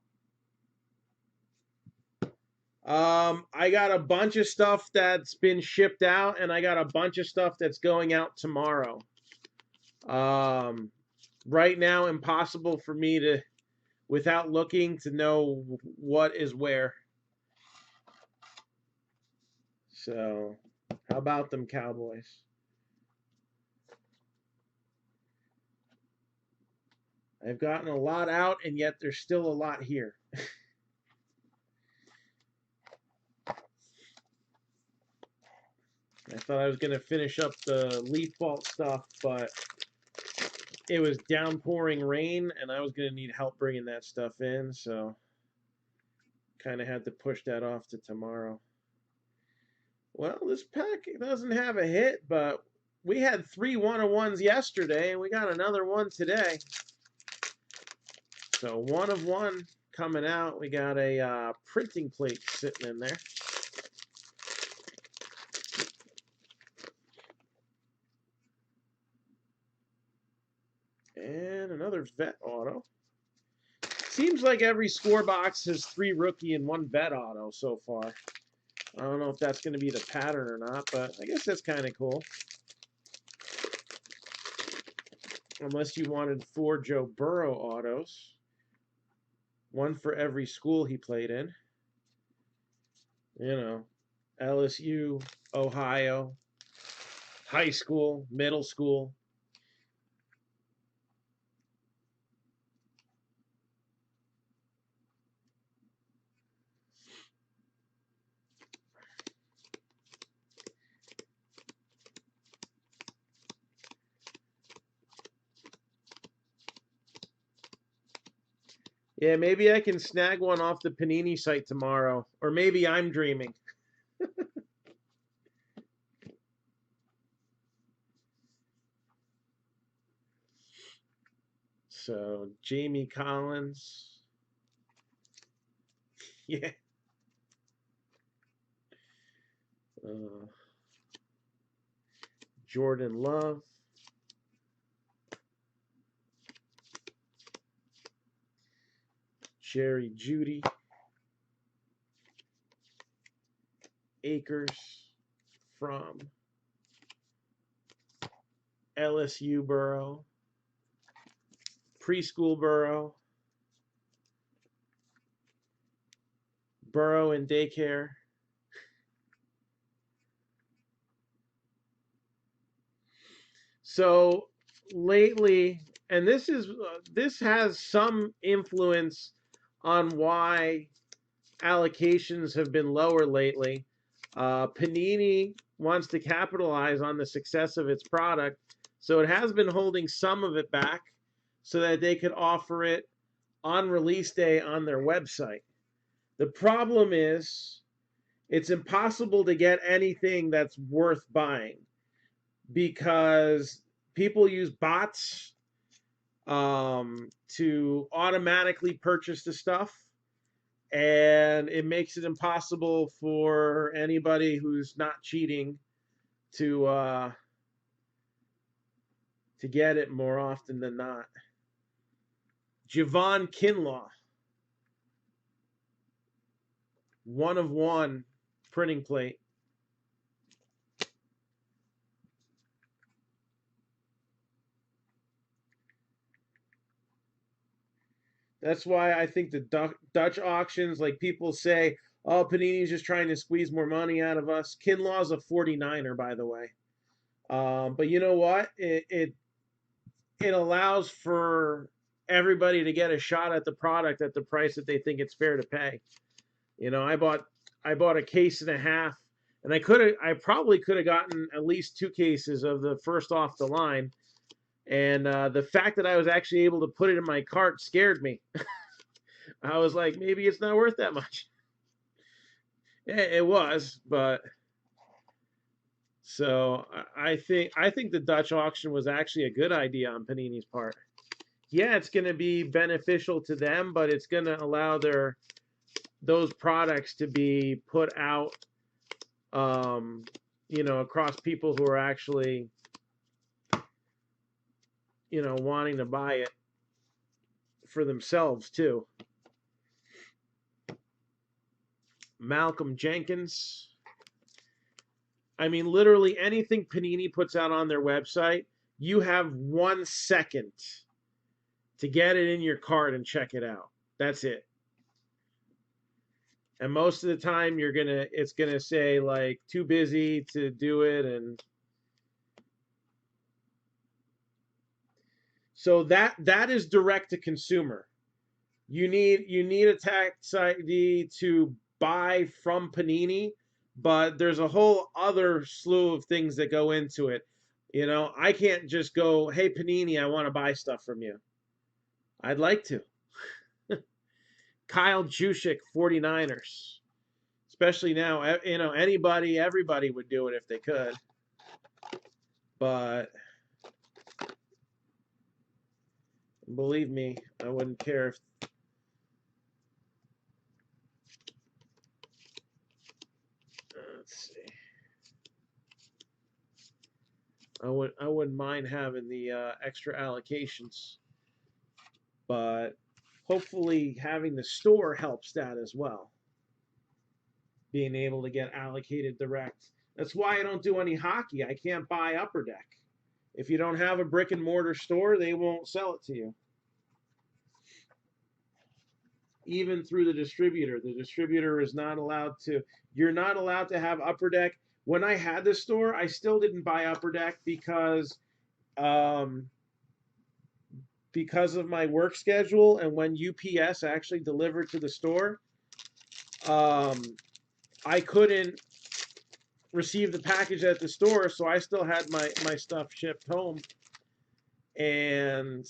I got a bunch of stuff that's been shipped out, and I got a bunch of stuff that's going out tomorrow. Right now, impossible for me to, without looking, to know what is where. So, how about them Cowboys? I've gotten a lot out, and yet there's still a lot here. I thought I was going to finish up the leaf vault stuff, but it was downpouring rain, and I was going to need help bringing that stuff in, so kind of had to push that off to tomorrow. Well, this pack doesn't have a hit, but we had 3 1-of-1s yesterday, and we got another one today. So 1 of 1 coming out. We got a printing plate sitting in there. And another vet auto. Seems like every score box has 3 rookie and 1 vet auto so far. I don't know if that's going to be the pattern or not, but I guess that's kind of cool. Unless you wanted 4 Joe Burrow autos. 1 for every school he played in. You know, LSU, Ohio, high school, middle school. Yeah, maybe I can snag one off the Panini site tomorrow. Or maybe I'm dreaming. So, Jamie Collins. Yeah. Jordan Love. Jerry Judy. Akers from LSU Burrow. Preschool Burrow. Burrow in daycare. So lately, and this has some influence on why allocations have been lower lately. Panini wants to capitalize on the success of its product, so it has been holding some of it back so that they could offer it on release day on their website. The problem is it's impossible to get anything that's worth buying because people use bots to automatically purchase the stuff, and it makes it impossible for anybody who's not cheating to get it more often than not. Javon Kinlaw, 1/1 printing plate. That's why I think the Dutch auctions, like people say, oh, Panini's just trying to squeeze more money out of us. Kinlaw's a 49er, by the way. But you know what? It allows for everybody to get a shot at the product at the price that they think it's fair to pay. You know, I bought a case and a half, and I probably could have gotten at least 2 cases of the first off the line. And the fact that I was actually able to put it in my cart scared me. I was like, maybe it's not worth that much. It was, but so I think the Dutch auction was actually a good idea on Panini's part. Yeah, it's going to be beneficial to them, but it's going to allow those products to be put out, you know, across people who are actually, you know, wanting to buy it for themselves too. Malcolm Jenkins. I mean, literally anything Panini puts out on their website, you have 1 second to get it in your cart and check it out. That's it. And most of the time it's gonna say like too busy to do it, and so that is direct to consumer. You need a tax ID to buy from Panini, but there's a whole other slew of things that go into it. You know, I can't just go, hey Panini, I want to buy stuff from you. I'd like to. Kyle Juszczyk, 49ers. Especially now, you know, everybody would do it if they could. But believe me, I wouldn't care if let's see. I wouldn't mind having the extra allocations, but hopefully having the store helps that as well. Being able to get allocated direct. That's why I don't do any hockey. I can't buy Upper Deck. If you don't have a brick and mortar store, they won't sell it to you. Even through the distributor. The distributor is not allowed to. You're not allowed to have Upper Deck. When I had the store, I still didn't buy Upper Deck because of my work schedule, and when UPS actually delivered to the store, I couldn't receive the package at the store, so I still had my stuff shipped home, and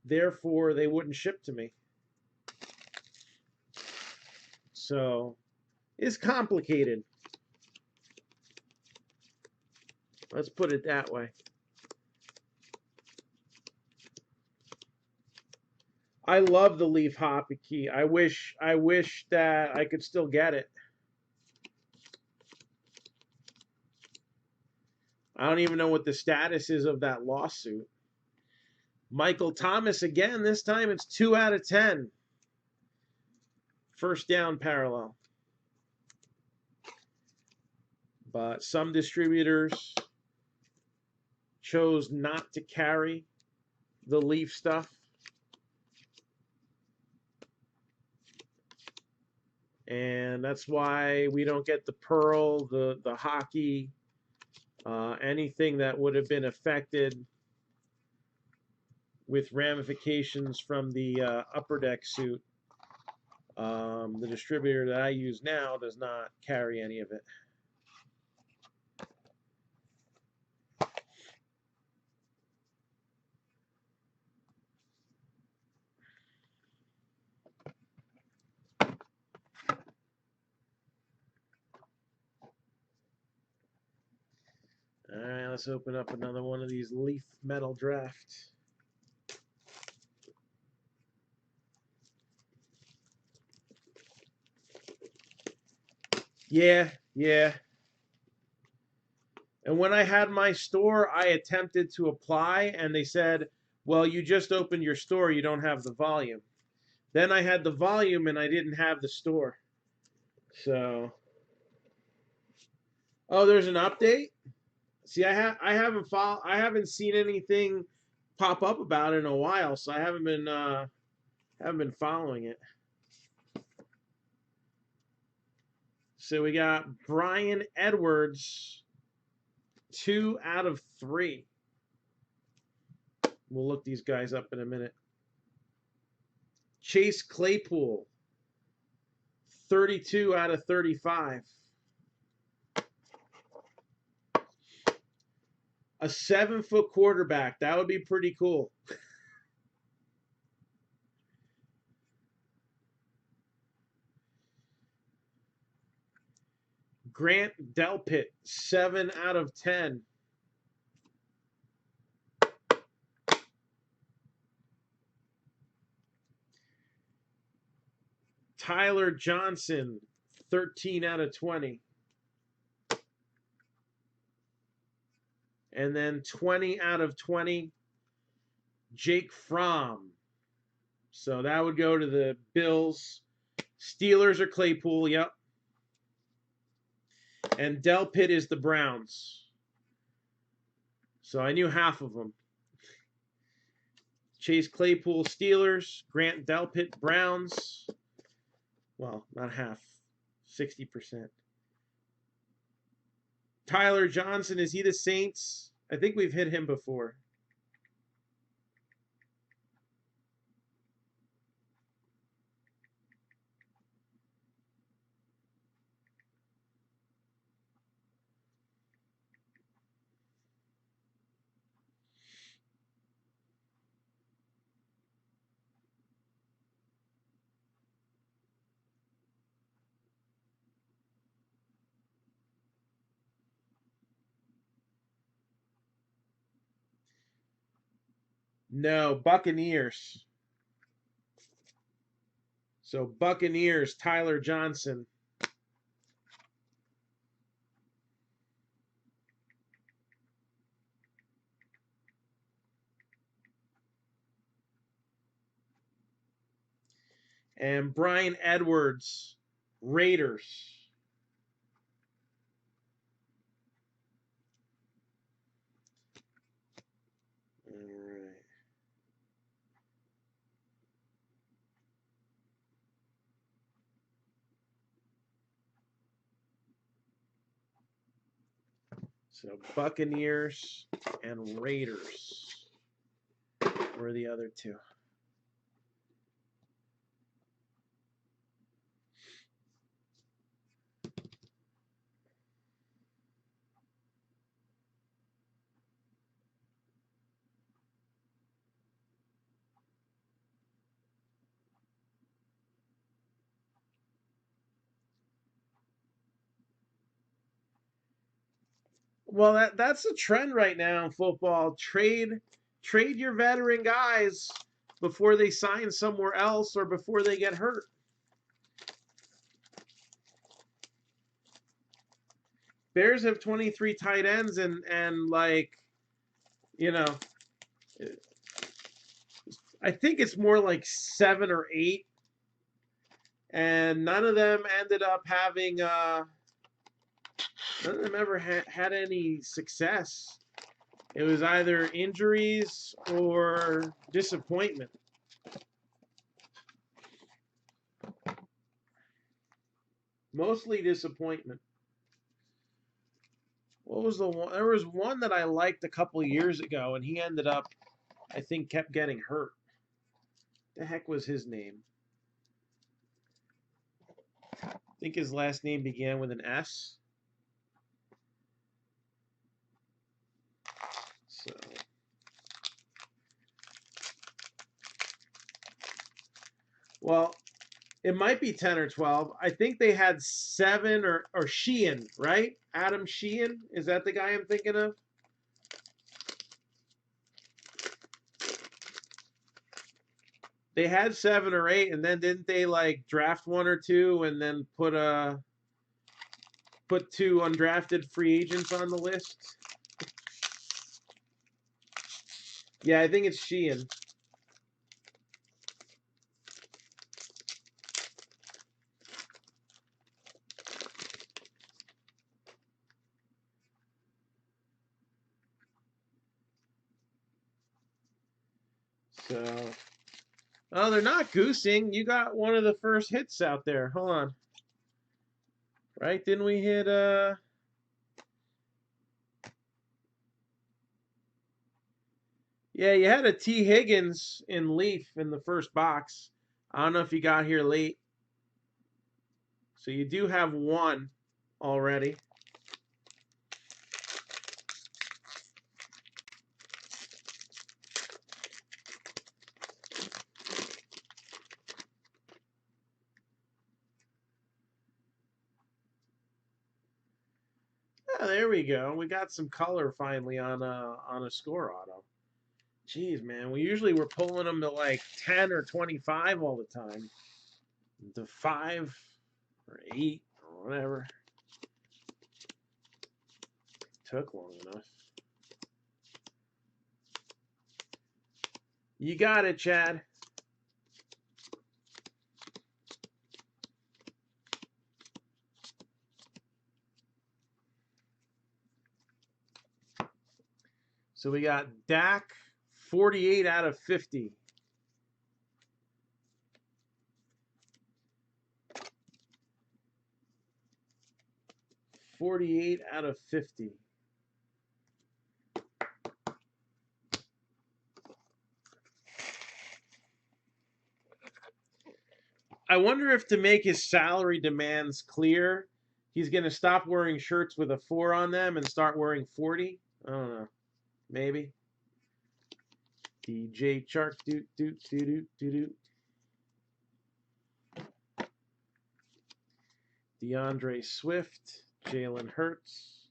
therefore they wouldn't ship to me. So it's complicated. Let's put it that way. I love the Leaf Hockey. I wish that I could still get it. I don't even know what the status is of that lawsuit. Michael Thomas again. This time it's 2 out of 10. First down parallel. But some distributors chose not to carry the Leaf stuff. And that's why we don't get the Pearl, the hockey, anything that would have been affected with ramifications from the Upper Deck suit The distributor that I use now does not carry any of it. All right, let's open up another one of these Leaf Metal Draft. Yeah. And when I had my store, I attempted to apply, and they said, well, you just opened your store, you don't have the volume. Then I had the volume, and I didn't have the store. So, oh, there's an update? See, I haven't seen anything pop up about it in a while, so I haven't been following it. So we got Brian Edwards, 2 out of 3. We'll look these guys up in a minute. Chase Claypool, 32 out of 35. A 7-foot quarterback. That would be pretty cool. Grant Delpit, 7 out of 10. Tyler Johnson, 13 out of 20. And then 20 out of 20, Jake Fromm. So that would go to the Bills. Steelers or Claypool, yep. And Delpit is the Browns. So I knew half of them. Chase Claypool, Steelers. Grant Delpit, Browns. Well, not half. 60%. Tyler Johnson, is he the Saints? I think we've hit him before. No, Buccaneers. So Buccaneers, Tyler Johnson. And Brian Edwards, Raiders. All right. So Buccaneers and Raiders were the other two. Well, that's a trend right now in football. Trade your veteran guys before they sign somewhere else or before they get hurt. Bears have 23 tight ends and like, you know, I think it's more like 7 or 8, and none of them ended up having none of them ever had any success. It was either injuries or disappointment. Mostly disappointment. What was the one? There was one that I liked a couple of years ago, and he ended up, I think, kept getting hurt. The heck was his name? I think his last name began with an S. So, well, it might be 10 or 12. I think they had 7 or Sheehan, right? Adam Sheehan, is that the guy I'm thinking of? They had 7 or 8, and then didn't they like draft 1 or 2 and then put 2 undrafted free agents on the list? Yeah, I think it's Sheehan. So, oh, they're not goosing. You got one of the first hits out there. Hold on. Right? Didn't we hit yeah, you had a T. Higgins in Leaf in the first box. I don't know if you got here late. So you do have 1 already. Oh, there we go. We got some color finally on a score auto. Jeez, man. We're pulling them to like 10 or 25 all the time. To 5 or 8 or whatever. Took long enough. You got it, Chad. So we got Dak, 48 out of 50. $48 out of 50. I wonder if to make his salary demands clear, he's going to stop wearing shirts with a 4 on them and start wearing 40. I don't know. Maybe. DJ Chark, doot, doot, doot, doot, doot, doot. DeAndre Swift, Jalen Hurts.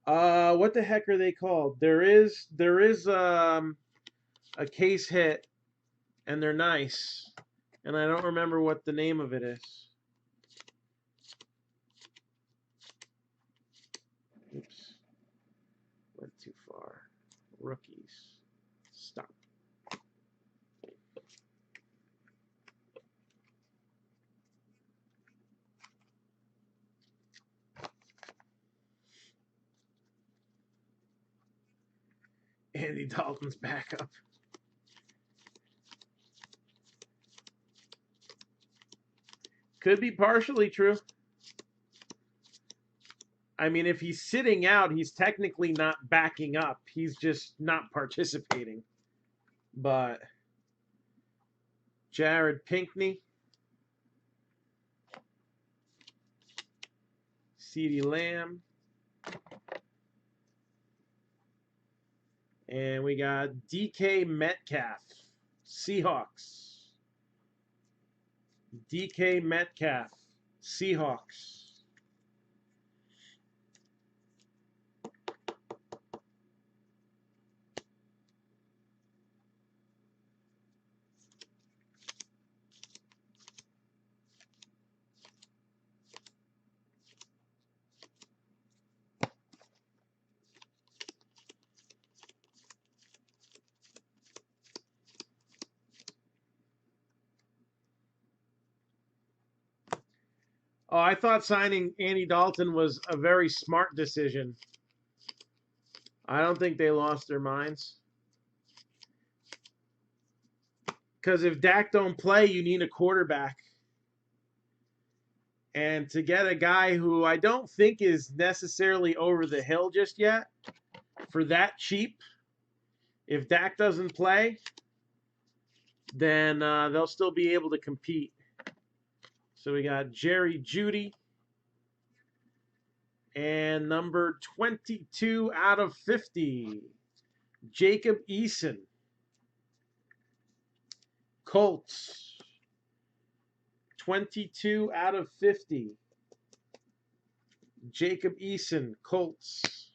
What the heck are they called? There is a case hit, and they're nice, and I don't remember what the name of it is. Oops, went too far. Rookies, stop. Andy Dalton's backup. Could be partially true. I mean, if he's sitting out, he's technically not backing up. He's just not participating. But Jared Pinkney, CeeDee Lamb, and we got DK Metcalf, Seahawks. DK Metcalf, Seahawks. Oh, I thought signing Andy Dalton was a very smart decision. I don't think they lost their minds. Because if Dak don't play, you need a quarterback. And to get a guy who I don't think is necessarily over the hill just yet, for that cheap, if Dak doesn't play, then they'll still be able to compete. So we got Jerry Judy. And number 22 out of 50, Jacob Eason. Colts. 22 out of 50. Jacob Eason, Colts.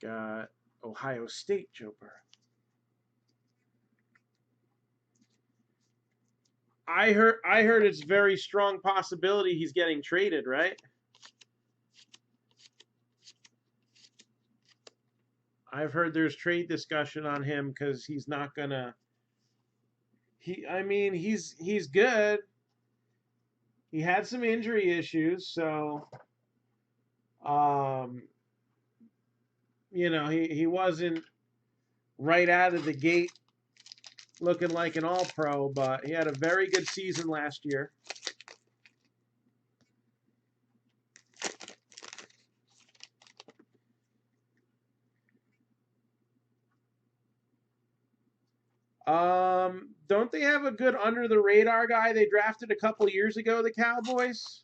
Got Ohio State, Joe Burrow. I heard it's very strong possibility he's getting traded, right? I've heard there's trade discussion on him because he's not gonna. He's good. He had some injury issues, so he wasn't right out of the gate looking like an all-pro, but he had a very good season last year. Don't they have a good under-the-radar guy they drafted a couple years ago, the Cowboys?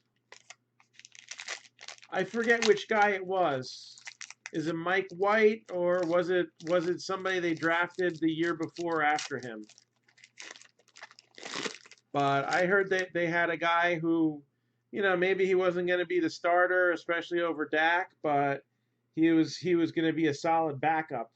I forget which guy it was. Is it Mike White, or was it somebody they drafted the year before or after him? But I heard that they had a guy who, maybe he wasn't going to be the starter, especially over Dak, but he was going to be a solid backup.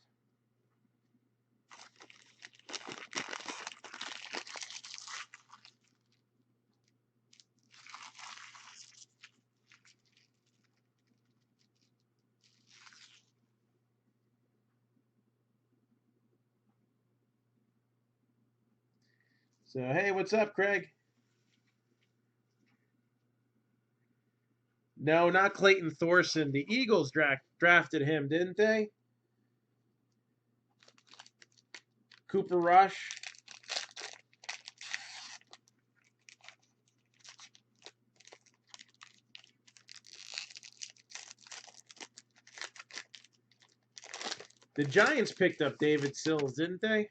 So, hey, what's up, Craig? No, not Clayton Thorson. The Eagles drafted him, didn't they? Cooper Rush. The Giants picked up David Sills, didn't they?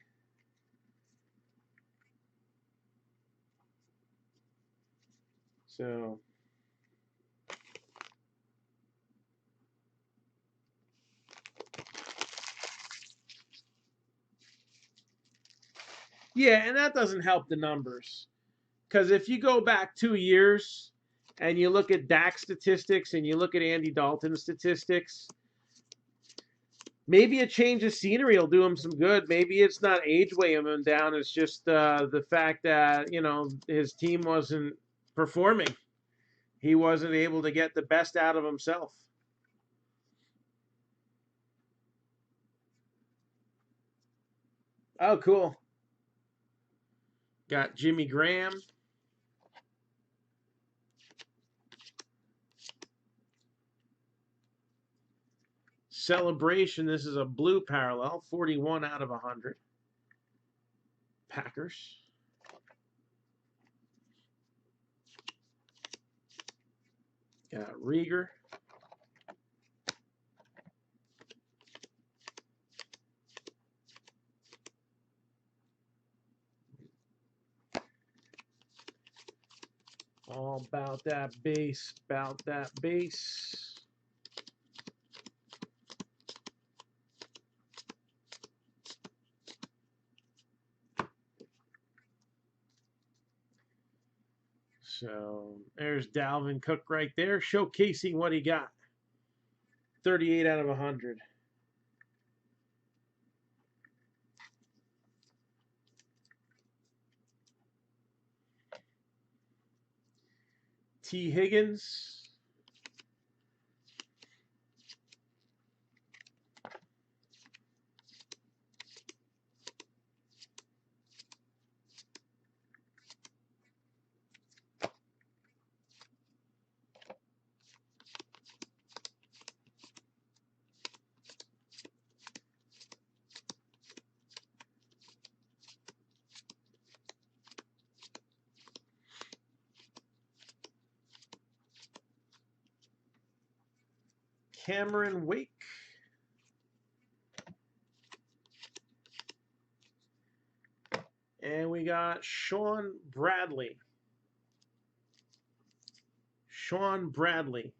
So, yeah, and that doesn't help the numbers. Because if you go back 2 years and you look at Dak's statistics and you look at Andy Dalton's statistics, maybe a change of scenery will do him some good. Maybe it's not age weighing him down. It's just the fact that, his team wasn't performing. He wasn't able to get the best out of himself. Oh, cool. Got Jimmy Graham. Celebration. This is a blue parallel. 41 out of 100. Packers. Got Rieger. All about that base, about that base. So there's Dalvin Cook right there, showcasing what he got. 38 out of 100. T. Higgins. Cameron Wake. And we got Sean Bradley. Sean Bradley.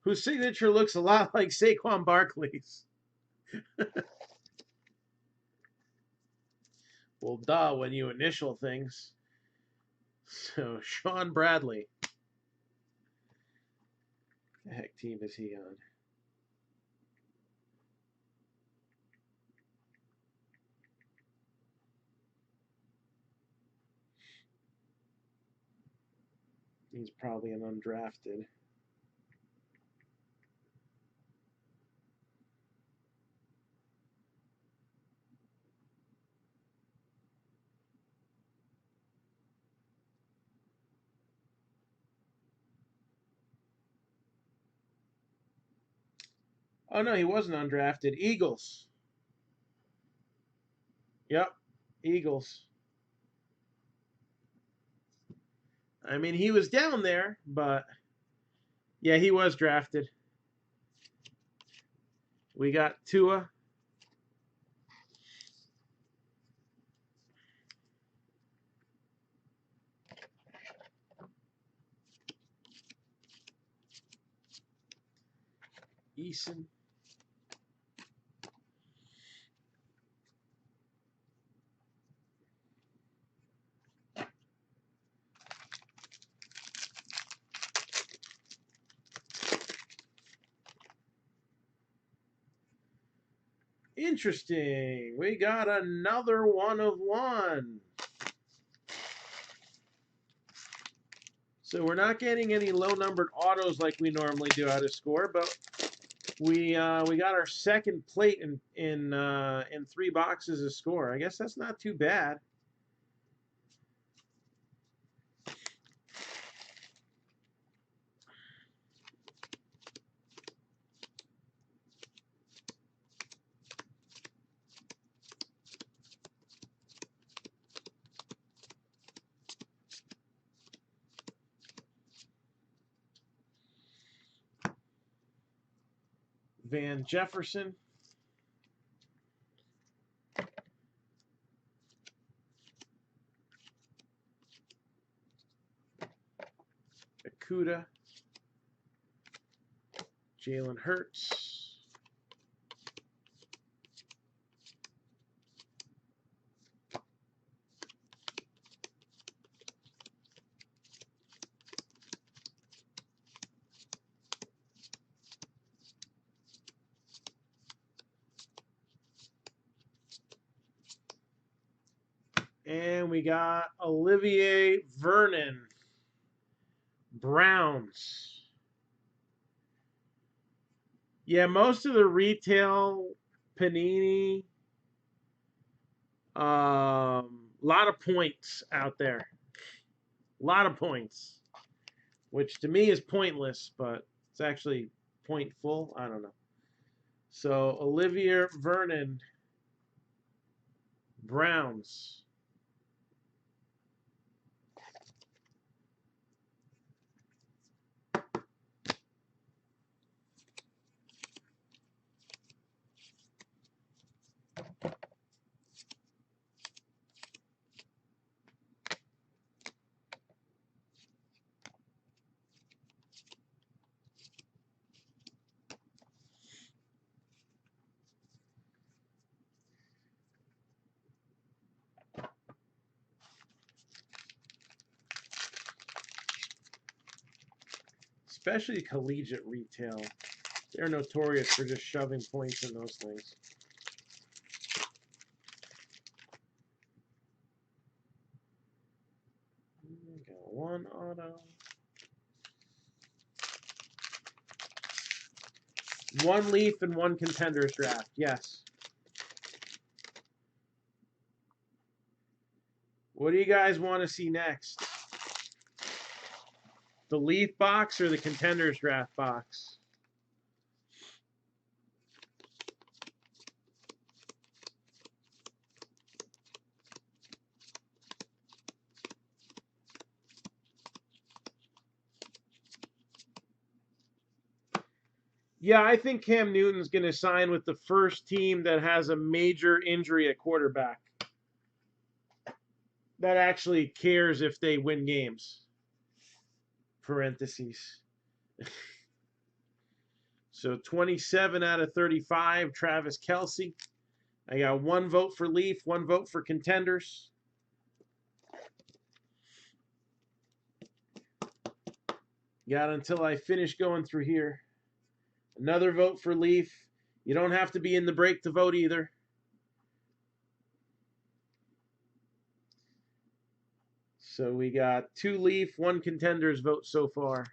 Whose signature looks a lot like Saquon Barkley's. Well, duh, when you initial things. So, Sean Bradley. The heck team is he on? He's probably an undrafted. Oh, no, he wasn't undrafted. Eagles. Yep, Eagles. I mean, he was down there, but yeah, he was drafted. We got Tua. Eason. Interesting. We got another 1 of 1. So we're not getting any low-numbered autos like we normally do out of score, but we got our second plate in 3 boxes of score. I guess that's not too bad. Van Jefferson. Akuda. Jalen Hurts. And we got Olivier Vernon. Browns. Yeah, most of the retail Panini, lot of points out there. A lot of points, which to me is pointless, but it's actually pointful. I don't know. So Olivier Vernon, Browns. Especially collegiate retail. They're notorious for just shoving points in those things. Got 1 auto. 1 Leaf and 1 Contenders Draft. Yes. What do you guys want to see next? The Leaf box or the Contenders Draft box? Yeah, I think Cam Newton's going to sign with the first team that has a major injury at quarterback. that actually cares if they win games. Parentheses. So 27 out of 35, Travis Kelce. I got 1 vote for Leaf, 1 vote for Contenders. Got until I finish going through here. Another vote for Leaf. You don't have to be in the break to vote either. So we got 2 Leaf, 1 Contenders vote so far.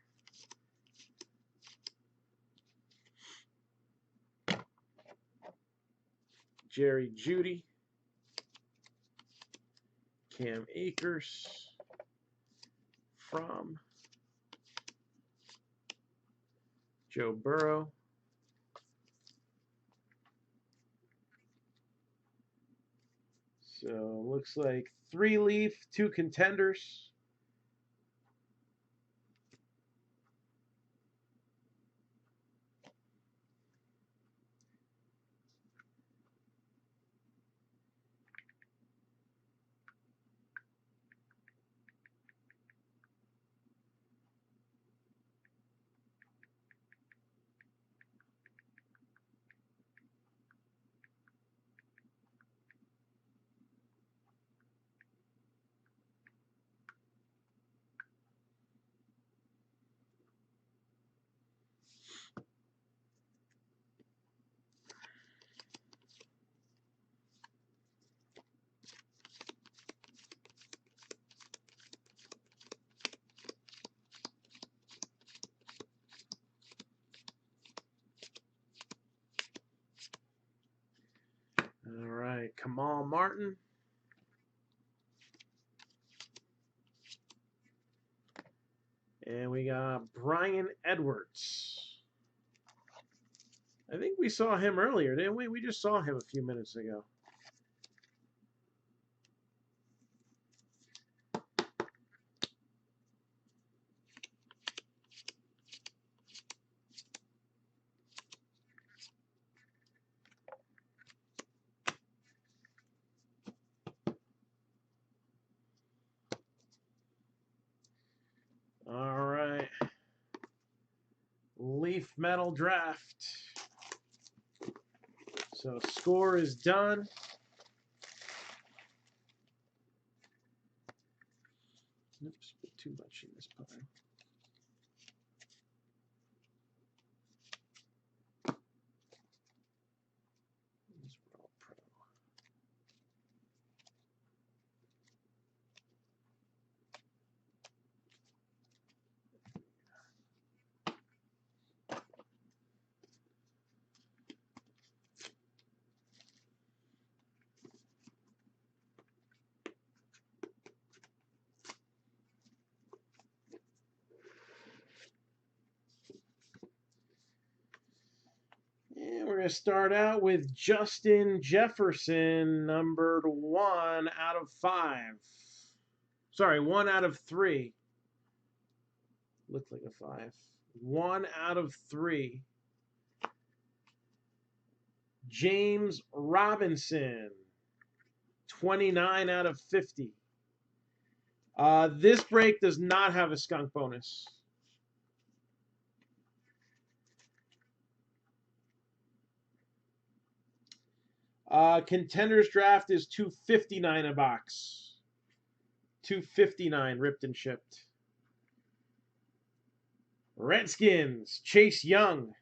Jerry Judy. Cam Akers. From Joe Burrow. So looks like 3 Leaf, 2 Contenders. All right, Kamal Martin. And we got Brian Edwards. I think we saw him earlier, didn't we? We just saw him a few minutes ago. All right. Leaf Metal Draft. So score is done. Oops, put too much in this pile. These were all pro. And we're going to start out with Justin Jefferson, numbered 1 out of 5. Sorry, 1 out of 3. Looked like a 5. 1 out of 3. James Robinson, 29 out of 50. This break does not have a skunk bonus. Contenders Draft is 259 a box. 259 ripped and shipped. Redskins, Chase Young.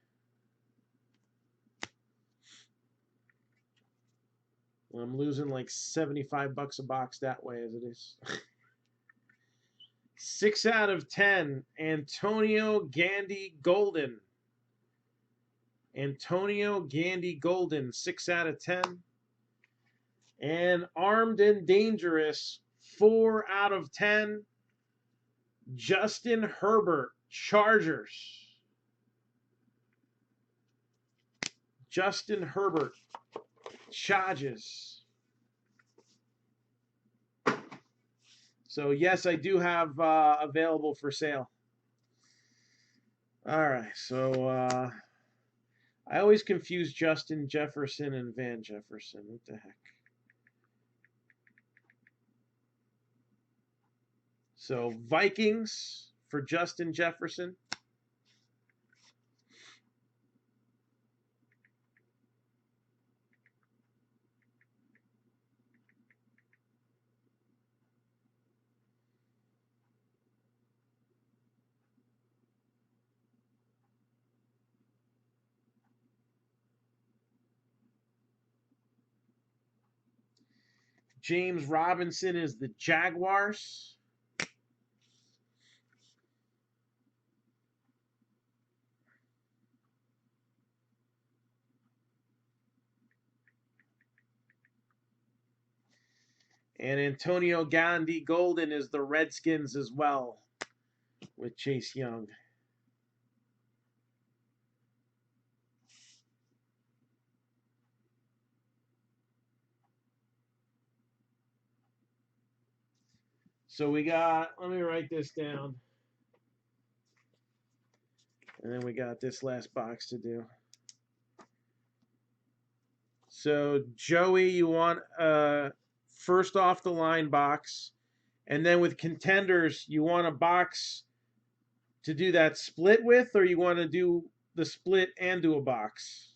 I'm losing like $75 a box that way as it is. 6 out of 10, Antonio Gandy Golden. Antonio Gandy Golden, 6 out of 10. And Armed and Dangerous, 4 out of 10, Justin Herbert, Chargers. Justin Herbert, Chargers. So, yes, I do have available for sale. All right, so I always confuse Justin Jefferson and Van Jefferson. What the heck? So Vikings for Justin Jefferson. James Robinson is the Jaguars. And Antonio Gandy Golden is the Redskins as well with Chase Young. So we got, let me write this down. And then we got this last box to do. So Joey, you want a first off the line box. And then with Contenders, you want a box to do that split with, or you want to do the split and do a box?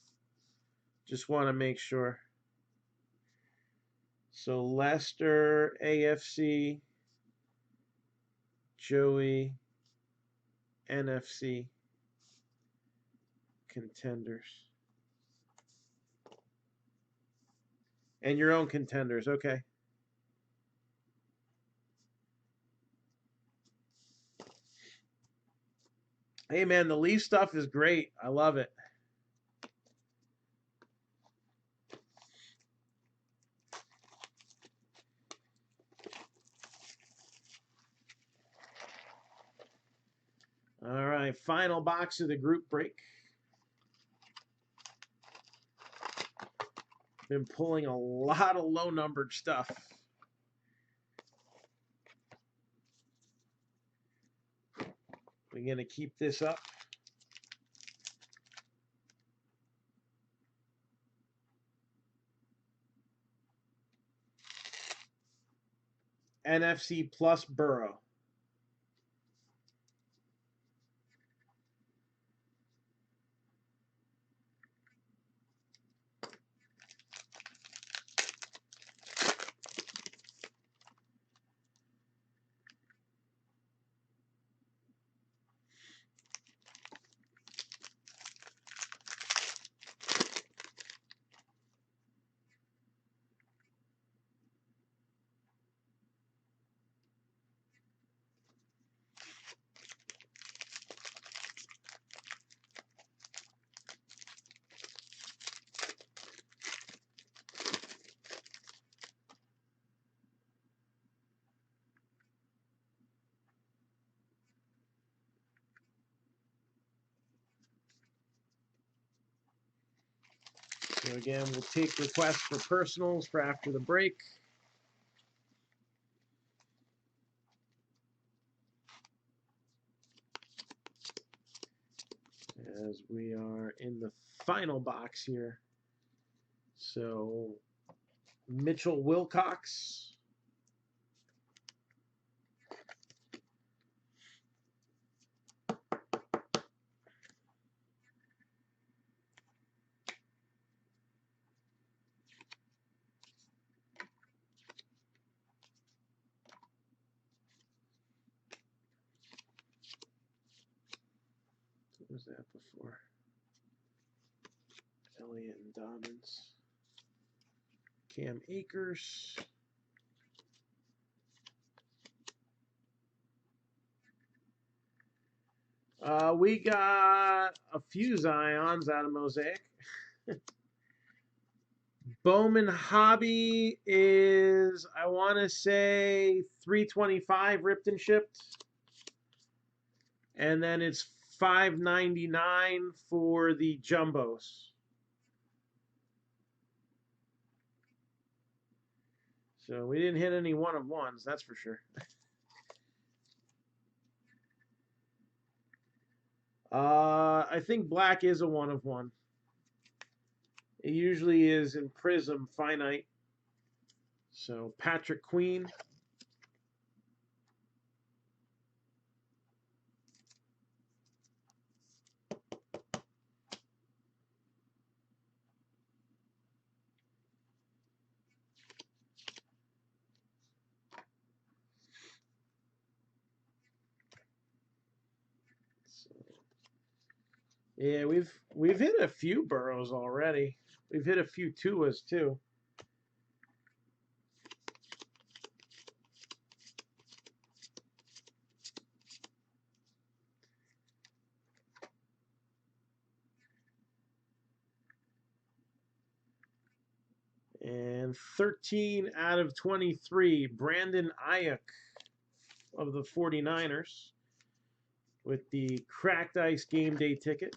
Just want to make sure. So Lester, AFC, Joey, NFC, Contenders. And your own Contenders, okay. Hey man, the Leaf stuff is great. I love it. All right, final box of the group break. Been pulling a lot of low-numbered stuff. We're going to keep this up. NFC plus Burrow. So again, we'll take requests for personals for after the break. As we are in the final box here. So Mitchell Wilcox. What was that before? Elliott and Dobbins. Cam Akers. We got a few Zions out of Mosaic. Bowman Hobby is, I want to say, 325 ripped and shipped. And then it's $5.99 for the jumbos. So we didn't hit any one of ones, that's for sure. I think black is a one of one. It usually is in Prism finite. So Patrick Queen. Yeah, we've hit a few Burrows already. We've hit a few Tuas too. And 13 out of 23, Brandon Ayuk of the 49ers with the Cracked Ice Game Day ticket.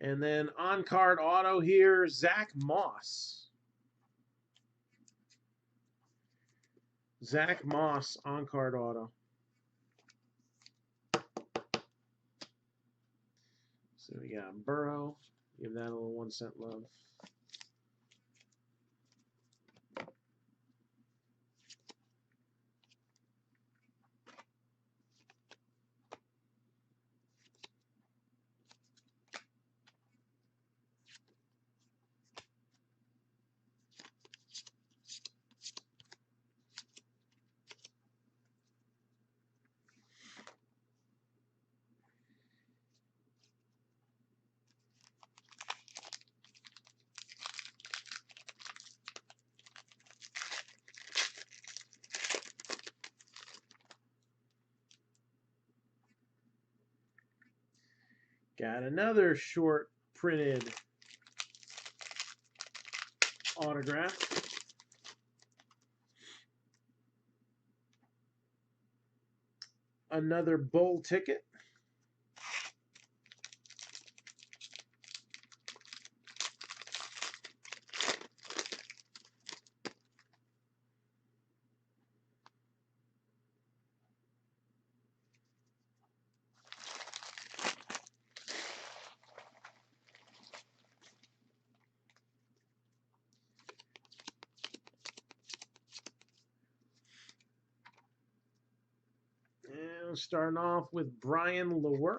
And then on-card auto here, Zach Moss. Zach Moss on-card auto. So we got Burrow. Give that a little 1 cent love. Got another short printed autograph. Another bowl ticket. And starting off with Brian Lewerke.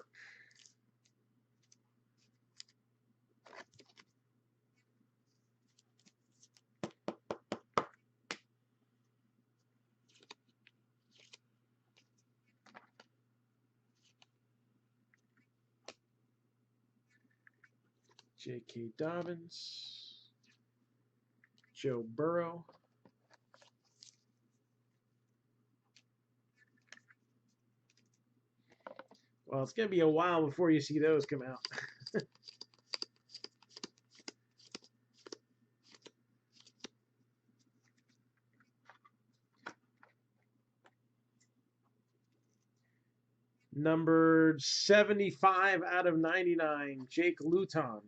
J.K. Dobbins. Joe Burrow. Well, it's going to be a while before you see those come out. Numbered 75 out of 99, Jake Luton.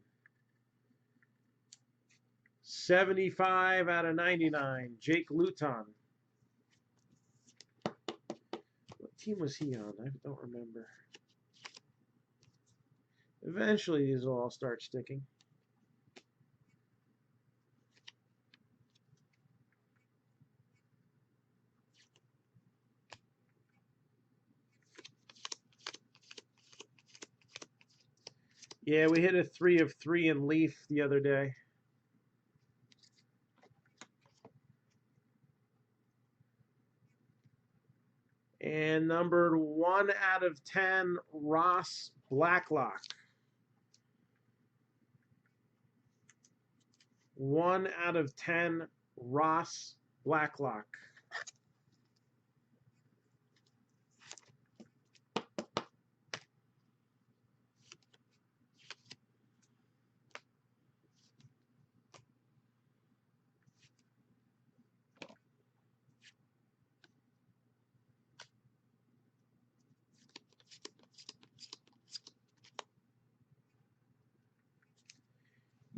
75 out of 99, Jake Luton. What team was he on? I don't remember. Eventually, these will all start sticking. Yeah, we hit a 3 of 3 in Leaf the other day. And numbered 1 out of 10, Ross Blacklock. 1 out of 10, Ross Blacklock.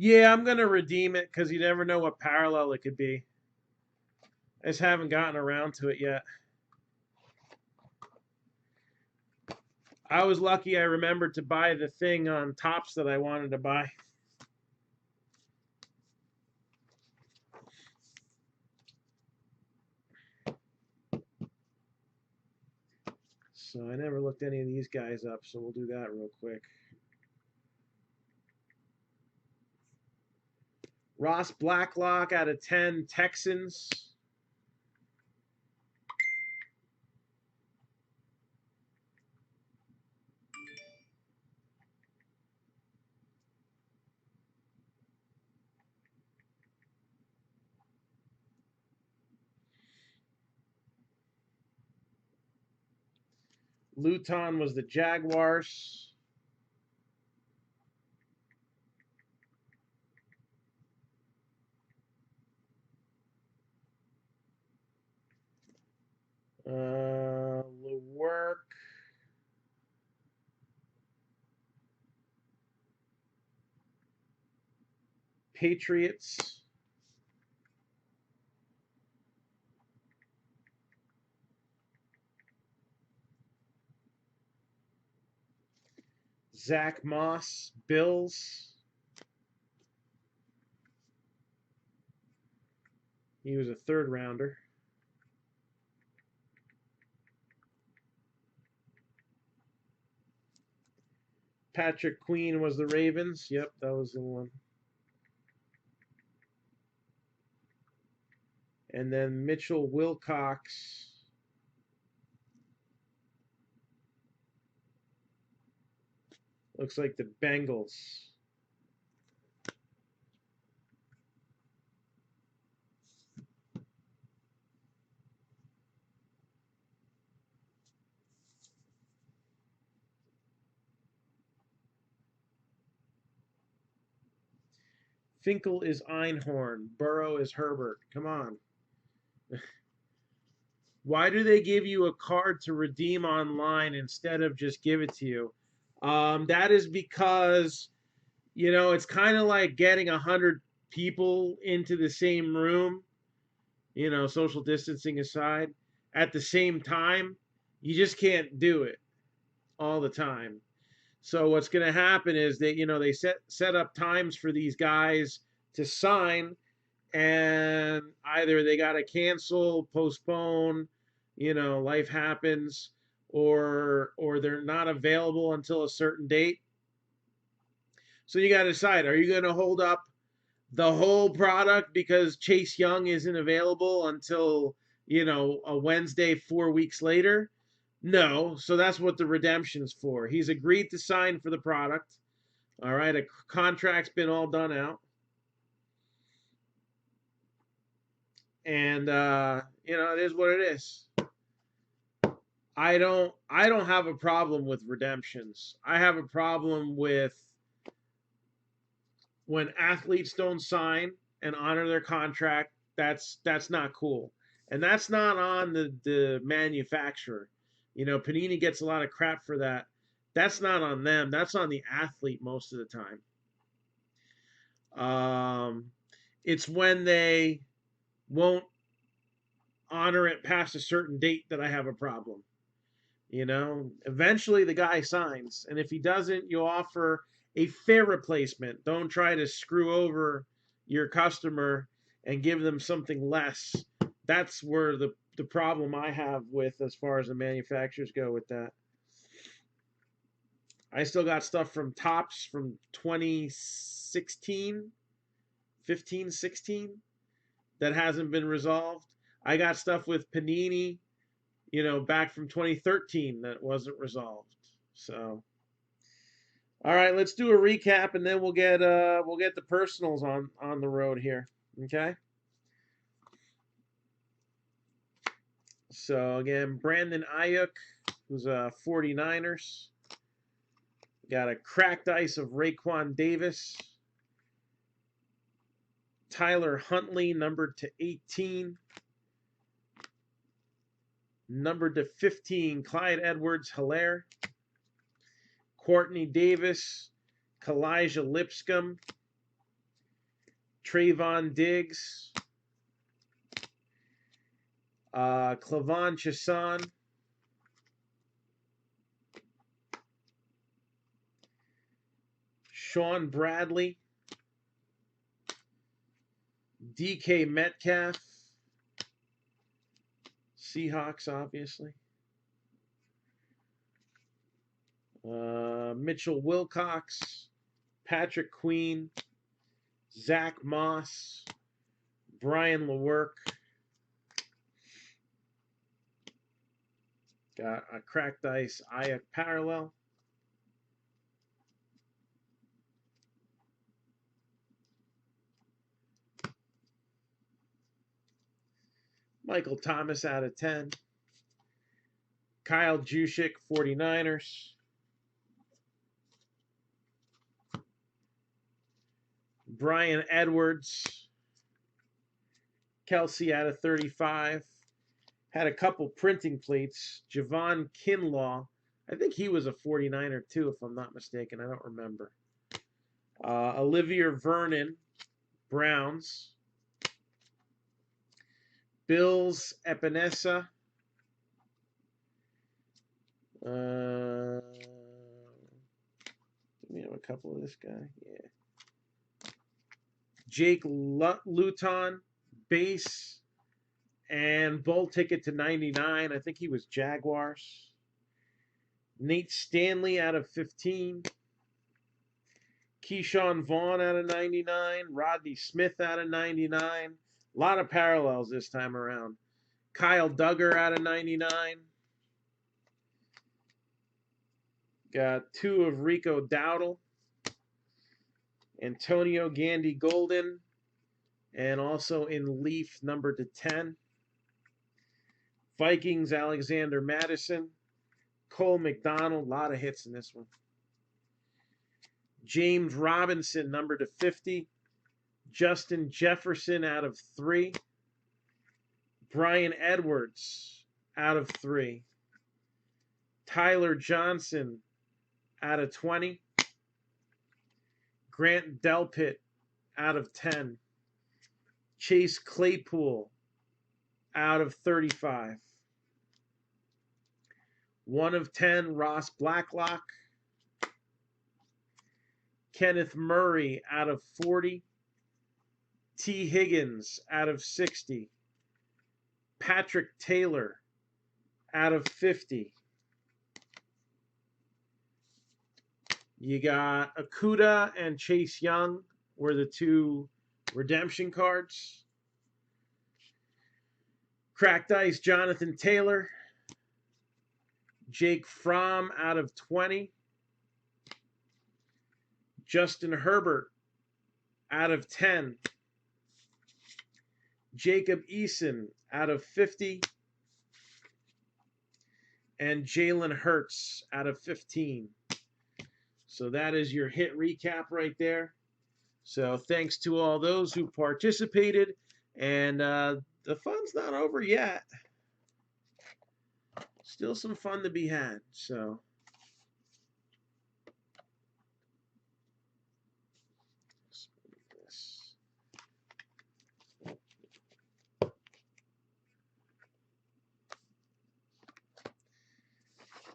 Yeah, I'm going to redeem it because you never know what parallel it could be. I just haven't gotten around to it yet. I was lucky I remembered to buy the thing on Topps that I wanted to buy. So I never looked any of these guys up, so we'll do that real quick. Ross Blacklock out of 10, Texans. Luton was the Jaguars. Lewerk. Patriots. Zach Moss, Bills. He was a third rounder. Patrick Queen was the Ravens. Yep, that was the one. And then Mitchell Wilcox. Looks like the Bengals. Finkel is Einhorn. Burrow is Herbert. Come on. Why do they give you a card to redeem online instead of just give it to you? That is because, you know, it's kind of like getting 100 people into the same room, you know, social distancing aside, at the same time. You just can't do it all the time. So what's going to happen is that, you know, they set up times for these guys to sign, and either they got to cancel, postpone, you know, life happens, or they're not available until a certain date. So you got to decide, are you going to hold up the whole product because Chase Young isn't available until, you know, a Wednesday 4 weeks later? No, so that's what the redemption's for. He's agreed to sign for the product. All right, a contract's been all done out. And you know, it is what it is. I don't have a problem with redemptions. I have a problem with when athletes don't sign and honor their contract. That's not cool. And that's not on the manufacturer. You know, Panini gets a lot of crap for that. That's not on them. That's on the athlete most of the time. It's when they won't honor it past a certain date that I have a problem. You know, eventually the guy signs, and if he doesn't, you offer a fair replacement. Don't try to screw over your customer and give them something less. That's where the problem I have with, as far as the manufacturers go with that. I still got stuff from Topps from 2016, 15, 16 that hasn't been resolved. I got stuff with Panini, you know, back from 2013 that wasn't resolved. So, all right, let's do a recap, and then we'll get the personals on the road here. Okay. So again, Brandon Ayuk, who's a 49ers. Got a cracked ice of Raekwon Davis. Tyler Huntley, numbered to 18. Numbered to 15, Clyde Edwards-Helaire. Courtney Davis, Kalijah Lipscomb. Trayvon Diggs. Clavon Chason. Sean Bradley. DK Metcalf. Seahawks, obviously. Mitchell Wilcox. Patrick Queen. Zach Moss. Brian Lewerk. Got a cracked ice Ayuk parallel. Michael Thomas out of 10. Kyle Juszczyk, 49ers. Brian Edwards, Kelsey out of 35. Had a couple printing plates. Javon Kinlaw, I think he was a 49er too, if I'm not mistaken. I don't remember. Olivia Vernon, Browns. Bills, Epinesa. We have a couple of this guy. Yeah. Jake Luton, base. And bowl ticket to 99. I think he was Jaguars. Nate Stanley out of 15. Keyshawn Vaughn out of 99. Rodney Smith out of 99. A lot of parallels this time around. Kyle Duggar out of 99. Got 2 of Rico Dowdle. Antonio Gandy Golden. And also in Leaf, number to 10. Vikings, Alexander Madison. Cole McDonald, a lot of hits in this one. James Robinson, number to 50. Justin Jefferson out of 3. Brian Edwards out of 3. Tyler Johnson out of 20. Grant Delpit out of 10. Chase Claypool out of 35. 1 of 10, Ross Blacklock. Kenneth Murray out of 40. T. Higgins out of 60. Patrick Taylor out of 50. You got Okuda and Chase Young were the 2 redemption cards. Cracked Ice, Jonathan Taylor. Jake Fromm out of 20. Justin Herbert out of 10. Jacob Eason out of 50. And Jalen Hurts out of 15. So that is your hit recap right there. So thanks to all those who participated. And the fun's not over yet. Still some fun to be had. So let's move this.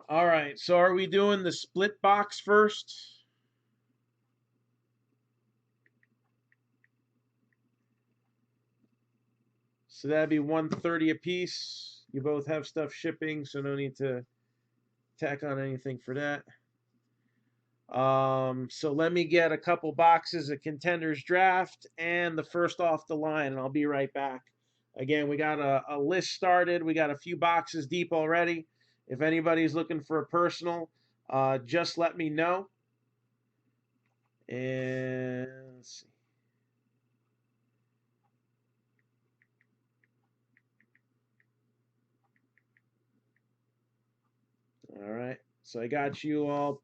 All right, so are we doing the split box first? So that'd be $130 a piece. You both have stuff shipping, so no need to tack on anything for that. So let me get a couple boxes of Contenders Draft and the first off the line, and I'll be right back. Again, we got a list started. We got a few boxes deep already. If anybody's looking for a personal, just let me know. And let's see. All right, so I got you all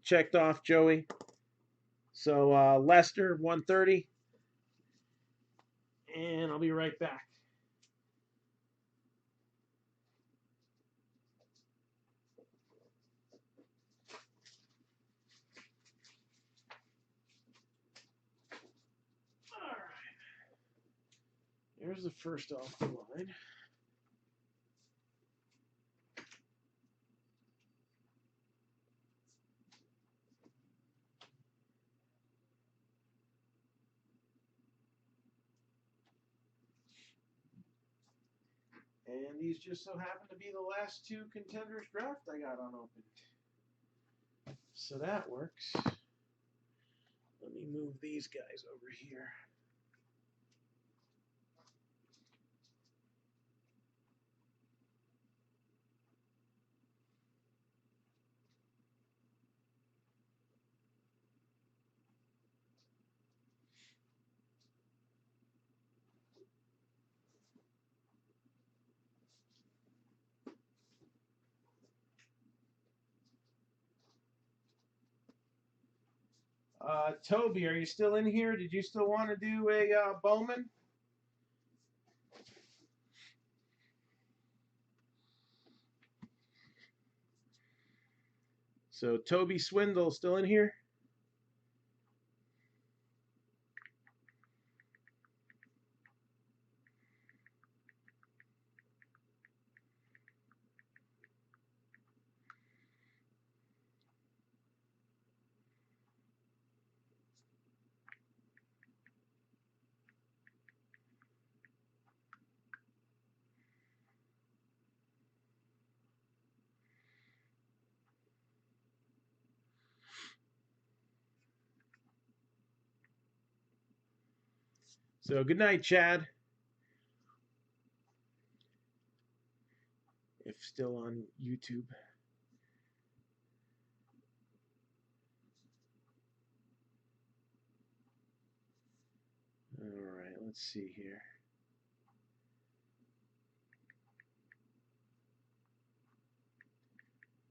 checked off, Joey. So Lester, 130. And I'll be right back. All right. There's the first off the line. And these just so happen to be the last 2 Contenders Draft I got unopened. So that works. Let me move these guys over here. Toby, are you still in here? Did you still want to do a Bowman? So Toby Swindle still in here? So good night, Chad. If still on YouTube. All right, let's see here.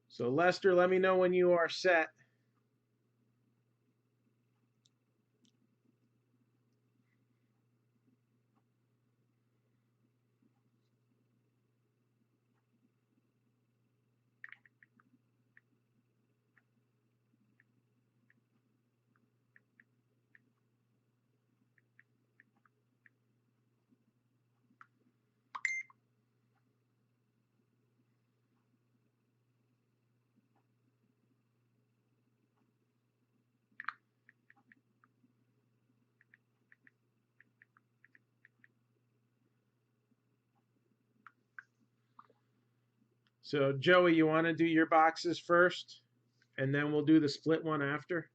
So Lester, let me know when you are set. So Joey, you want to do your boxes first, and then we'll do the split one after?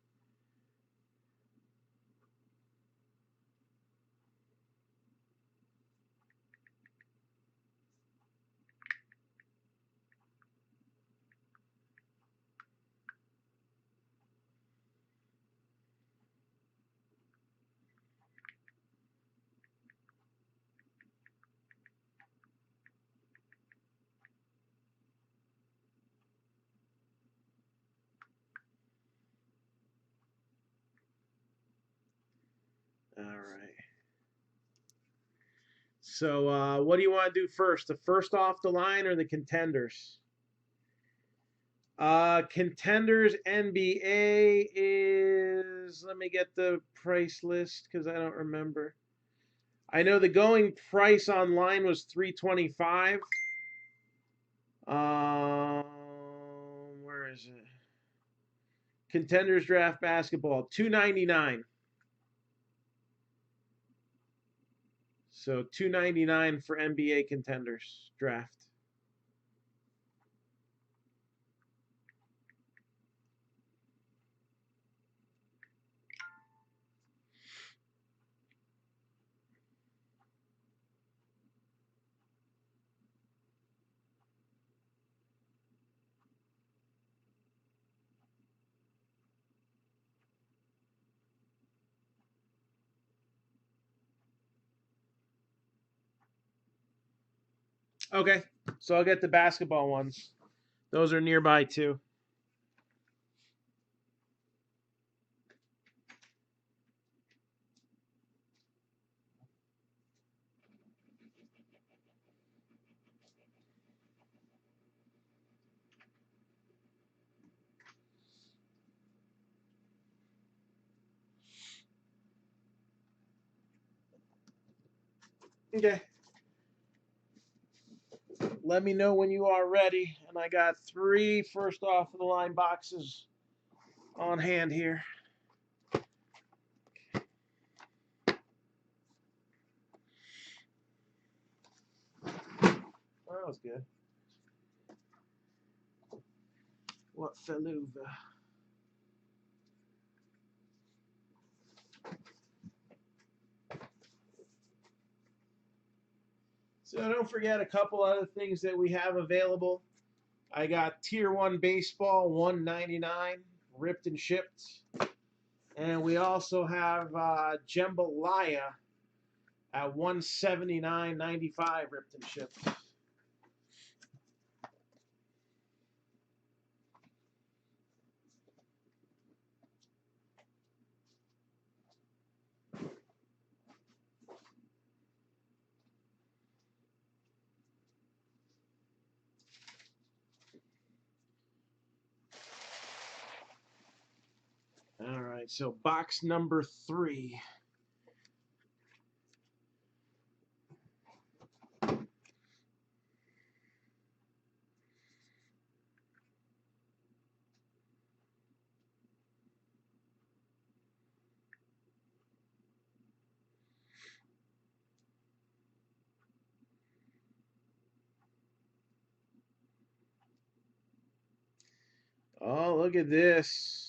All right. So what do you want to do first? The first off the line or the contenders? Contenders NBA is, let me get the price list because I don't remember. I know the going price online was $325. Where is it? Contenders Draft Basketball, $299. So $299 for NBA Contenders Draft. Okay, so I'll get the basketball ones. Those are nearby too. Okay. Let me know when you are ready. And I got 3 first off of the line boxes on hand here. Oh, that was good. What Feluva? So don't forget a couple other things that we have available. I got Tier 1 Baseball, $199, ripped and shipped. And we also have Jambalaya at $179.95, ripped and shipped. right, so box number 3. Oh, look at this.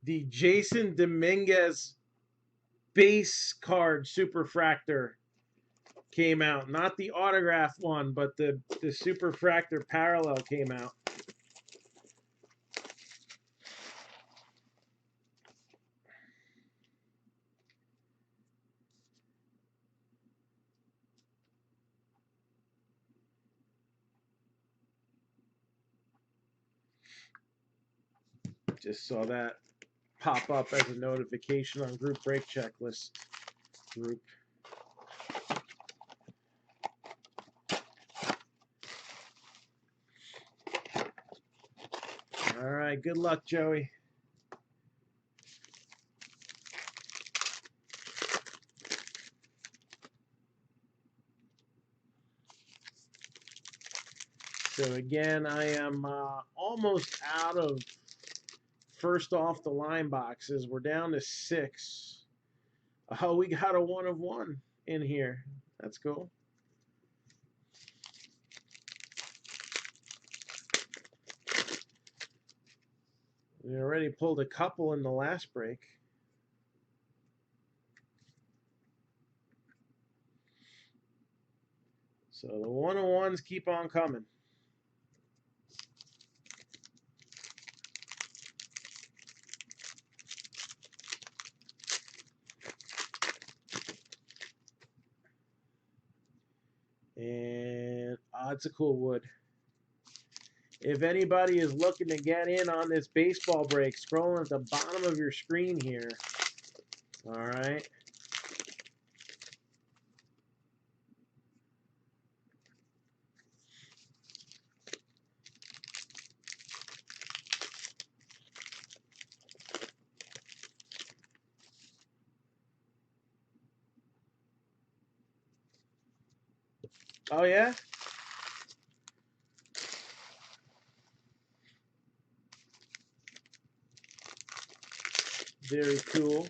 The Jason Dominguez base card superfractor came out. Not the autograph one, but the superfractor parallel came out. Just saw that pop up as a notification on group break checklist group. All right, good luck, Joey. So again, I am almost out of first off the line boxes. We're down to 6. Oh, we got a 1 of 1 in here. That's cool. We already pulled a couple in the last break. So the 1 of 1s keep on coming. And it's a cool wood. If anybody is looking to get in on this baseball break, scrolling at the bottom of your screen here. All right. Oh, yeah? Very cool.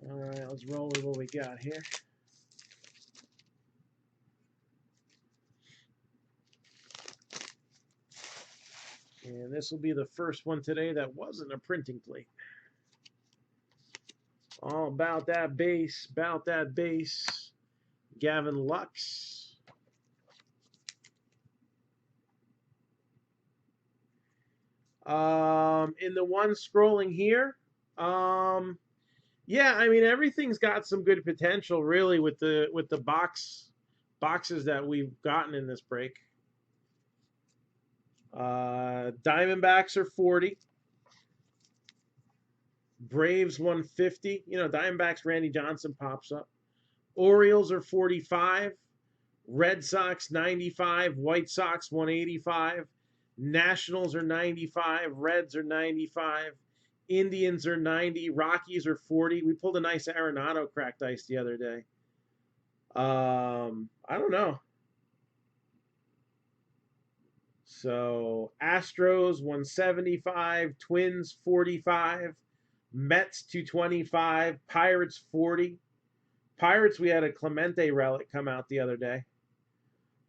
All right, let's roll with what we got here. And this will be the first one today that wasn't a printing plate. All about that base, Gavin Lux. In the one scrolling here, yeah, I mean everything's got some good potential really with the boxes that we've gotten in this break. Diamondbacks are 40. Braves 150. You know, Diamondbacks Randy Johnson pops up. Orioles are 45. Red Sox 95. White Sox 185. Nationals are 95. Reds are 95. Indians are 90. Rockies are 40. We pulled a nice Arenado cracked ice the other day. I don't know. So Astros 175. Twins 45. Mets 225. Pirates 40. Pirates, we had a Clemente relic come out the other day.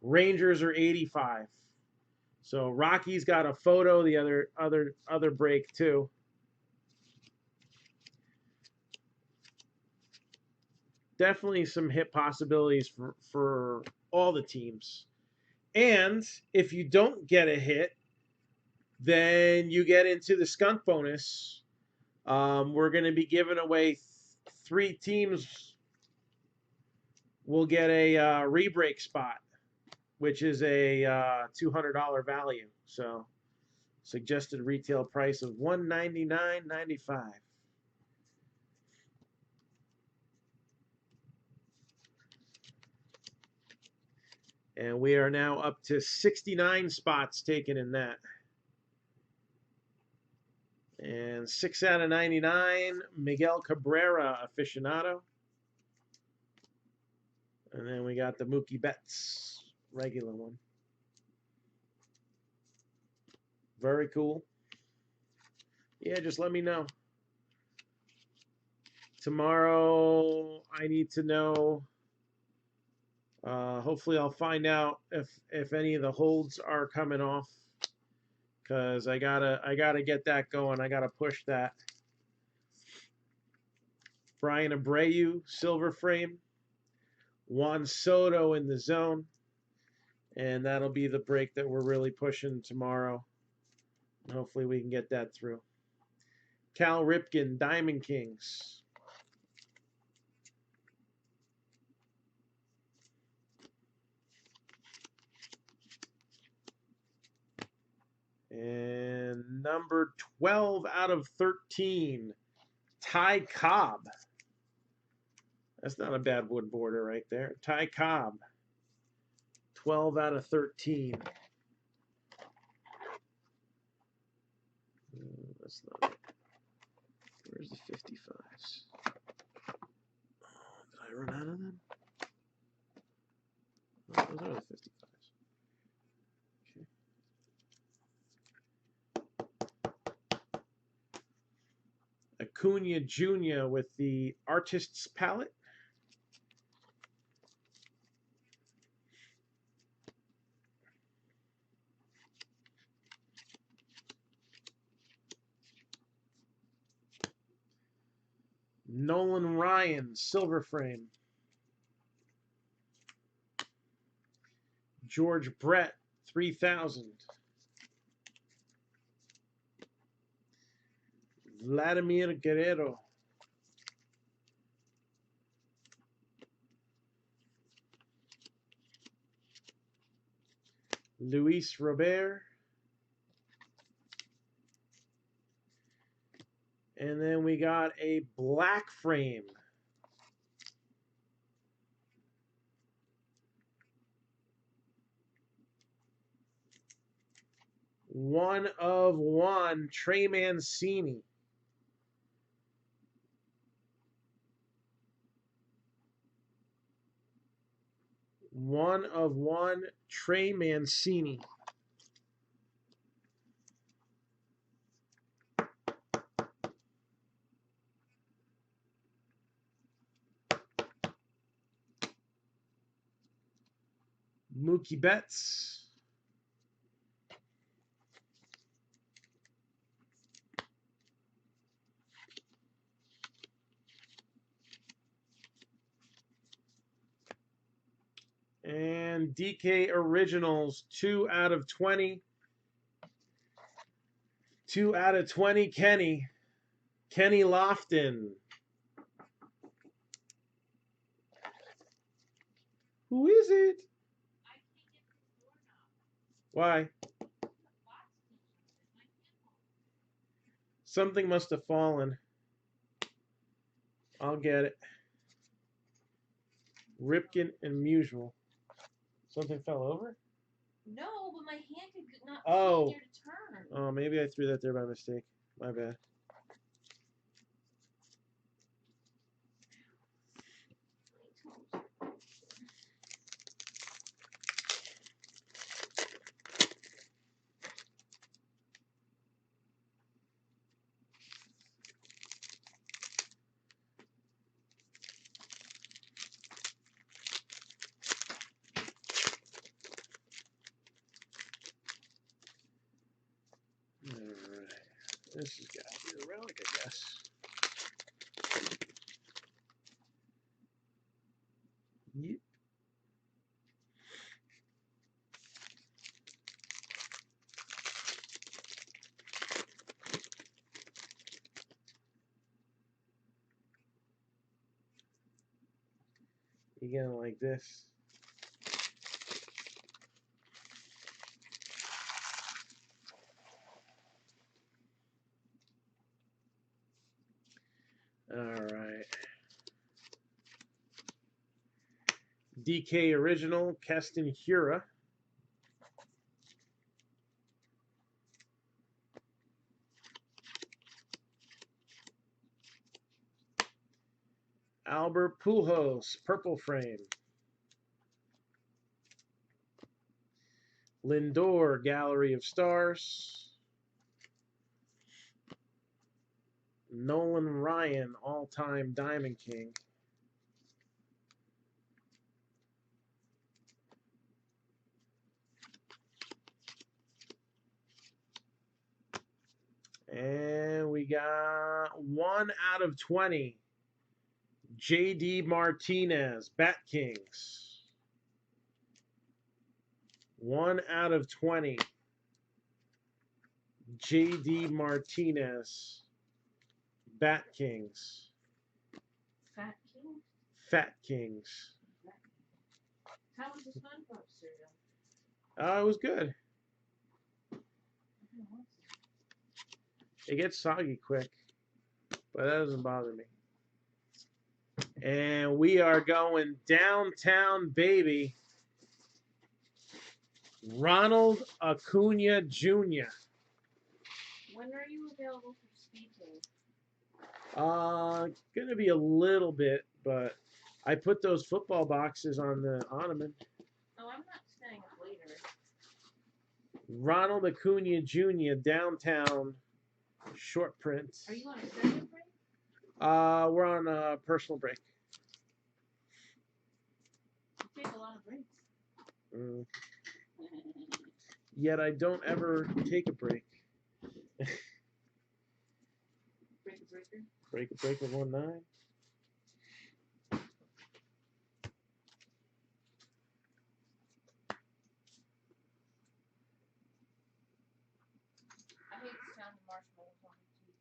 Rangers are 85. So Rockies got a photo the other break too. Definitely some hit possibilities for all the teams. And if you don't get a hit, then you get into the skunk bonus. We're going to be giving away 3 teams. Will get a rebreak spot, which is a $200 value. So suggested retail price of $199.95. And we are now up to 69 spots taken in that. And 6 out of 99, Miguel Cabrera, aficionado. And then we got the Mookie Betts, regular one. Very cool. Yeah, just let me know. Tomorrow, I need to know. Hopefully, I'll find out if any of the holds are coming off, because I gotta get that going. I gotta push that. Brian Abreu, silver frame. Juan Soto in the zone, and that'll be the break that we're really pushing tomorrow. Hopefully, we can get that through. Cal Ripken, Diamond Kings. And number 12 out of 13, Ty Cobb. That's not a bad wood border right there. Ty Cobb, 12 out of 13. That's not it. Where's the 55s? Did I run out of them? Oh, those are the 55s. Acuna Jr. with the Artist's Palette. Nolan Ryan, silver frame. George Brett, 3000. Vladimir Guerrero. Luis Robert. And then we got a black frame. One of one, Trey Mancini. One of one, Trey Mancini. Mookie Betts. And DK Originals, 2 out of 20. 2 out of 20, Kenny. Kenny Lofton. Who is it? Why? Something must have fallen. I'll get it. Ripken and Musial. Something fell over? No, but my hand could not Oh. see here to turn. Oh, maybe I threw that there by mistake. My bad. Alright. This has got to be the relic, I guess. Yep. You get it like this. All right. DK Original, Keston Hura. Albert Pujols, Purple Frame. Lindor, Gallery of Stars. Nolan Ryan, All-Time Diamond King. And we got 1 out of 20. JD Martinez, Bat Kings. 1 out of 20. JD Martinez, Bat Kings. Fat King? Fat Kings. How was the SpongeBob cereal? It was good. It gets soggy quick, but that doesn't bother me. And we are going downtown, baby. Ronald Acuna Jr. When are you available for speed test? Gonna be a little bit, but I put those football boxes on the ottoman. Oh, I'm not staying up later. Ronald Acuna Jr. downtown short print. Are you on a second break? We're on a personal break. You take a lot of breaks. Yet I don't ever take a break. Break a breaker? Break a break of 1-9. I hate the sound of marshmallows on your teeth.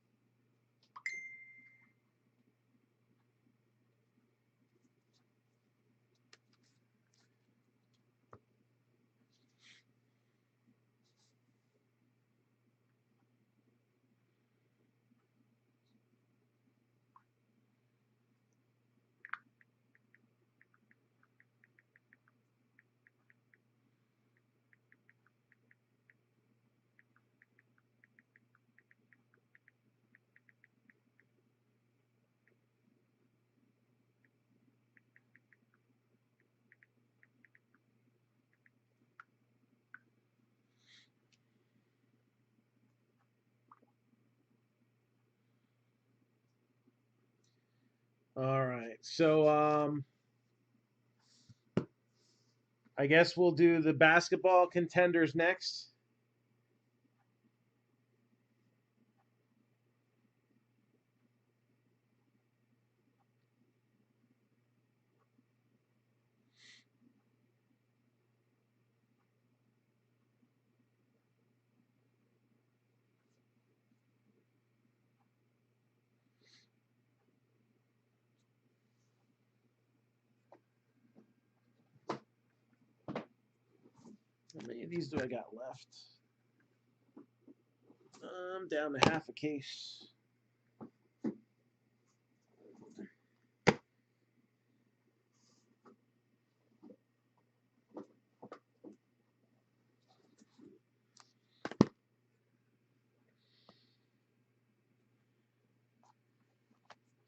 All right, so I guess we'll do the basketball contenders next. How many of these do I got left? I'm down to half a case.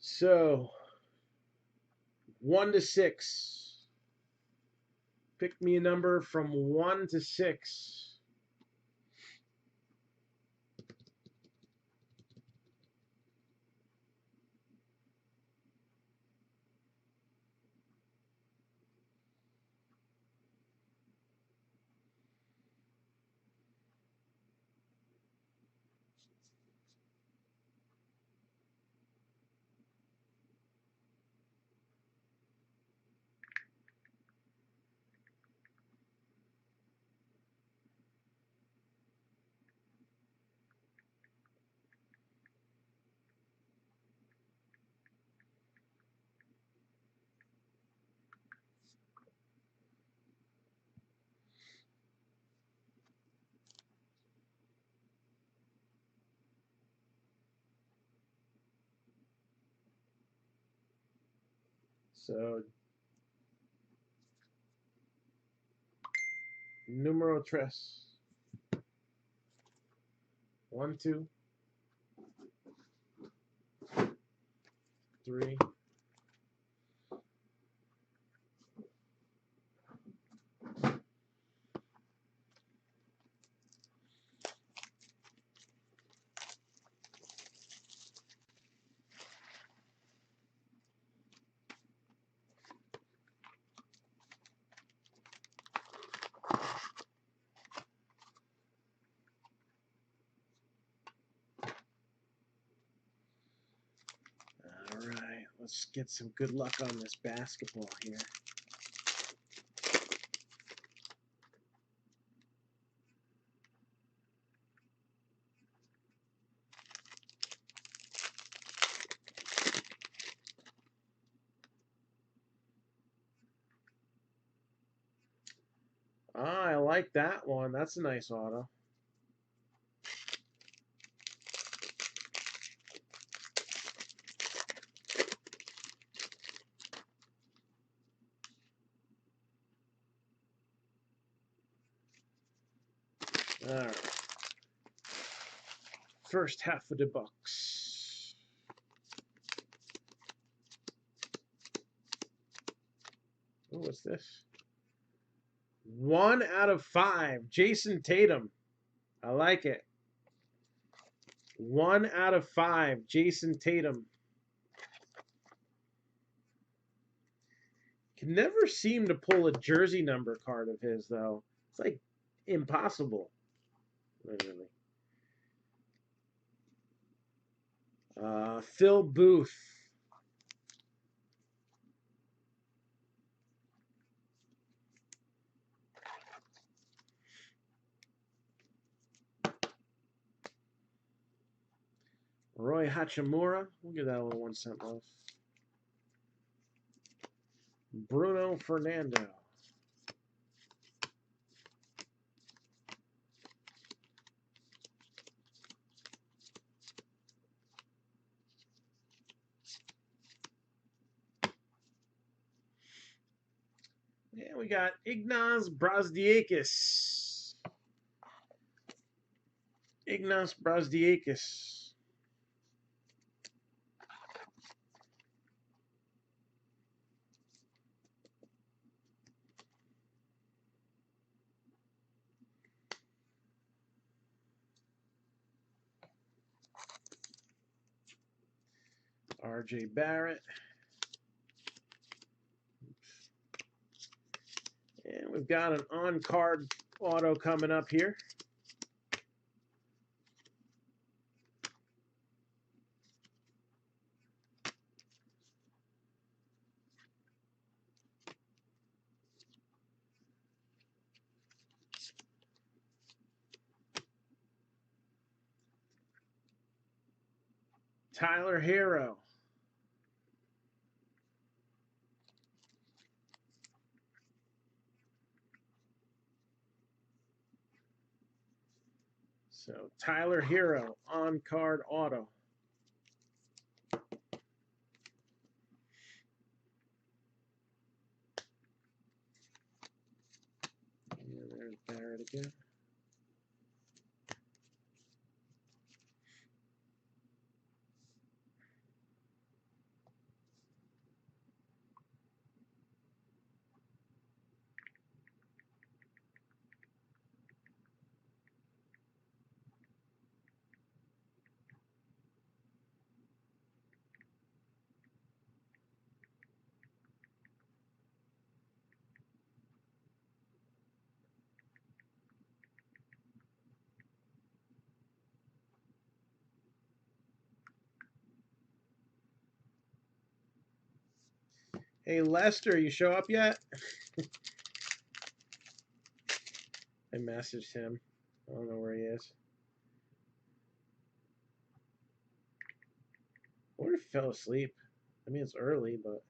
So, 1 to 6. Pick me a number from 1 to 6. So Numero tres. 1, 2, 3. All right, let's get some good luck on this basketball here. Ah, I like that one. That's a nice auto. All right. First half of the box. Oh, what's this? 1 out of 5. Jason Tatum. I like it. 1 out of 5. Jason Tatum. Can never seem to pull a jersey number card of his, though. It's like impossible. Literally. Phil Booth. Roy Hachimura. We'll give that a little 1 cent love. Bruno Fernando. And we got Ignaz Brazdeikis. Ignaz Brazdeikis. RJ Barrett. And we've got an on-card auto coming up here. Tyler Hero. So Tyler Hero on-card auto. And there's Barrett again. Hey, Lester, you show up yet? I messaged him. I don't know where he is. I wonder if he fell asleep. I mean, it's early, but...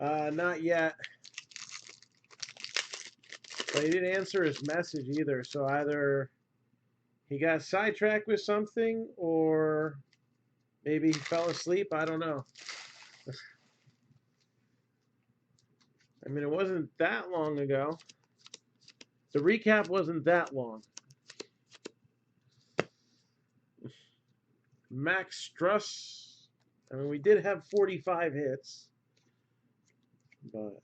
Not yet. But he didn't answer his message either, so either he got sidetracked with something or maybe he fell asleep. I don't know. I mean, it wasn't that long ago. The recap wasn't that long. Max Struss. I mean, we did have 45 hits, but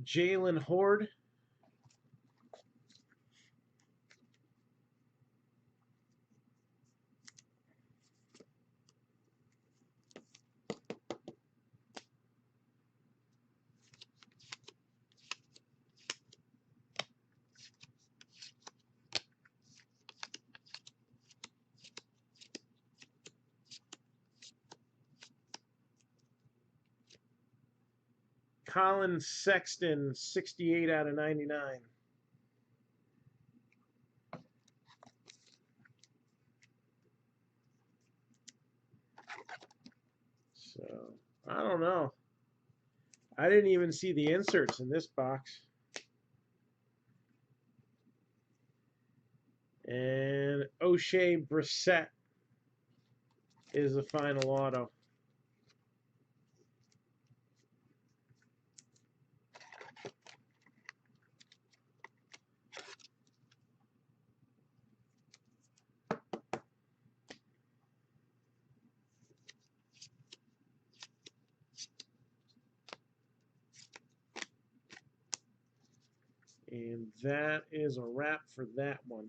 Jalen Horde. Colin Sexton, 68 out of 99. So, I don't know. I didn't even see the inserts in this box. And O'Shea Brissett is the final auto. And that is a wrap for that one.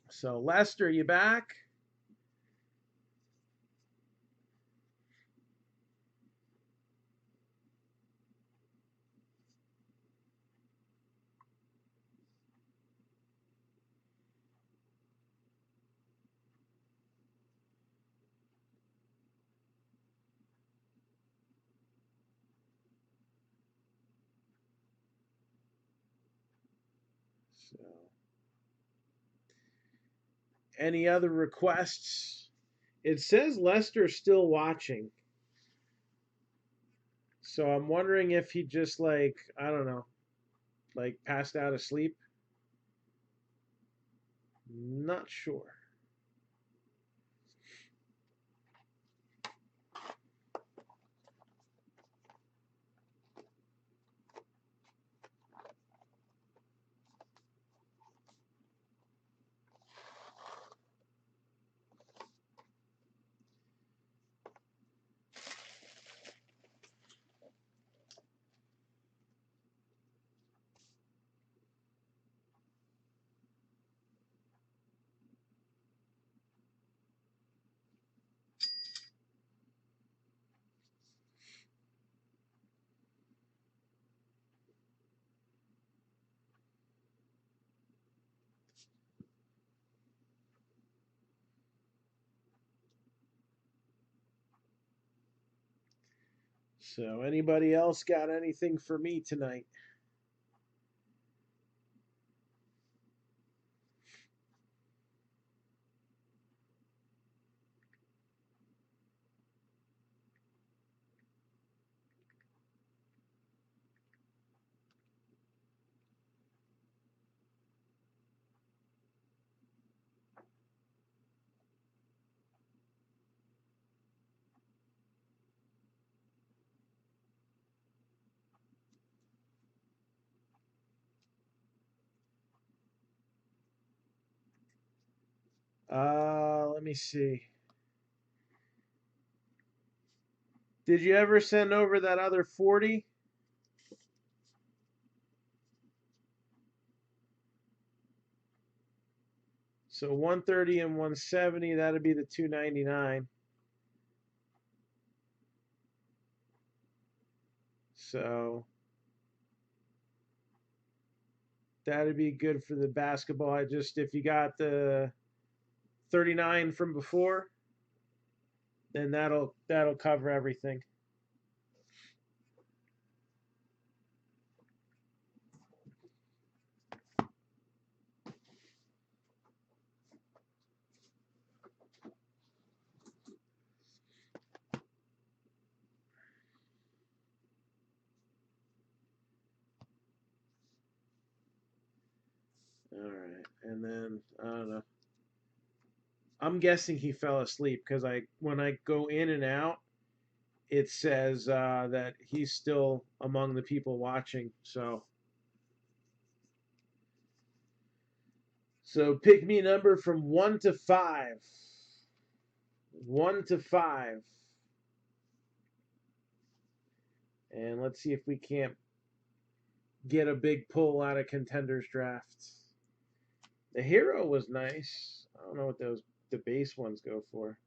So Lester, you back? So, any other requests? It says Lester's still watching. So I'm wondering if he just like, I don't know, like passed out of sleep. Not sure. So anybody else got anything for me tonight? Let me see. Did you ever send over that other 40? So 130 and 170, that'd be the 299. So that'd be good for the basketball. If you got the 39 from before, then that'll cover everything. All right, and then I don't know. I'm guessing he fell asleep because when I go in and out, it says that he's still among the people watching. So pick me a number from 1 to 5. 1 to 5. And let's see if we can't get a big pull out of Contenders Draft. The hero was nice. I don't know what the base ones go for.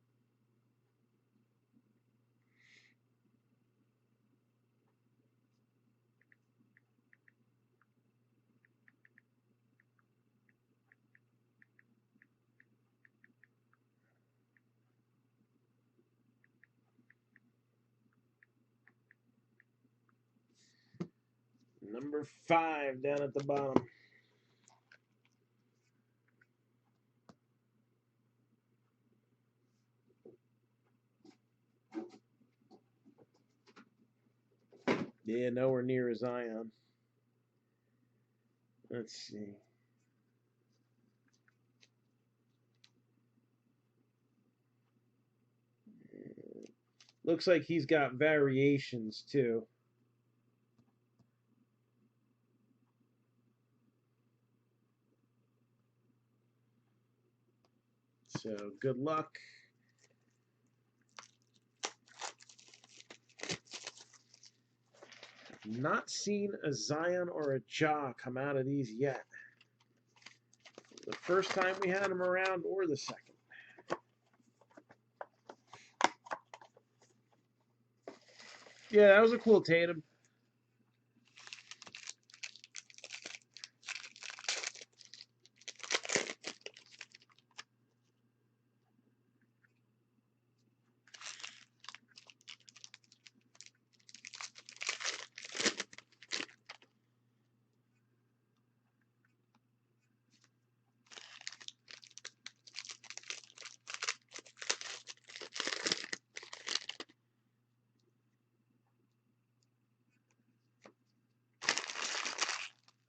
Number 5 down at the bottom. Yeah, nowhere near a Zion. Let's see. Looks like he's got variations too. So good luck. Not seen a Zion or a Ja come out of these yet. The first time we had him around or the second. Yeah, that was a cool Tatum.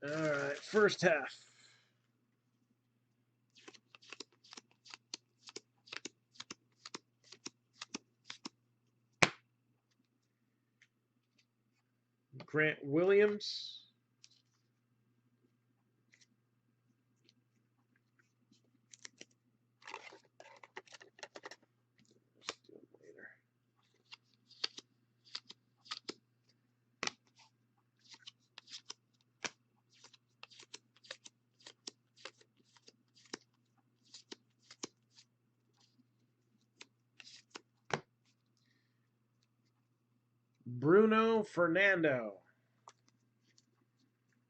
All right, first half. Grant Williams. Let's do it later. Bruno Fernando.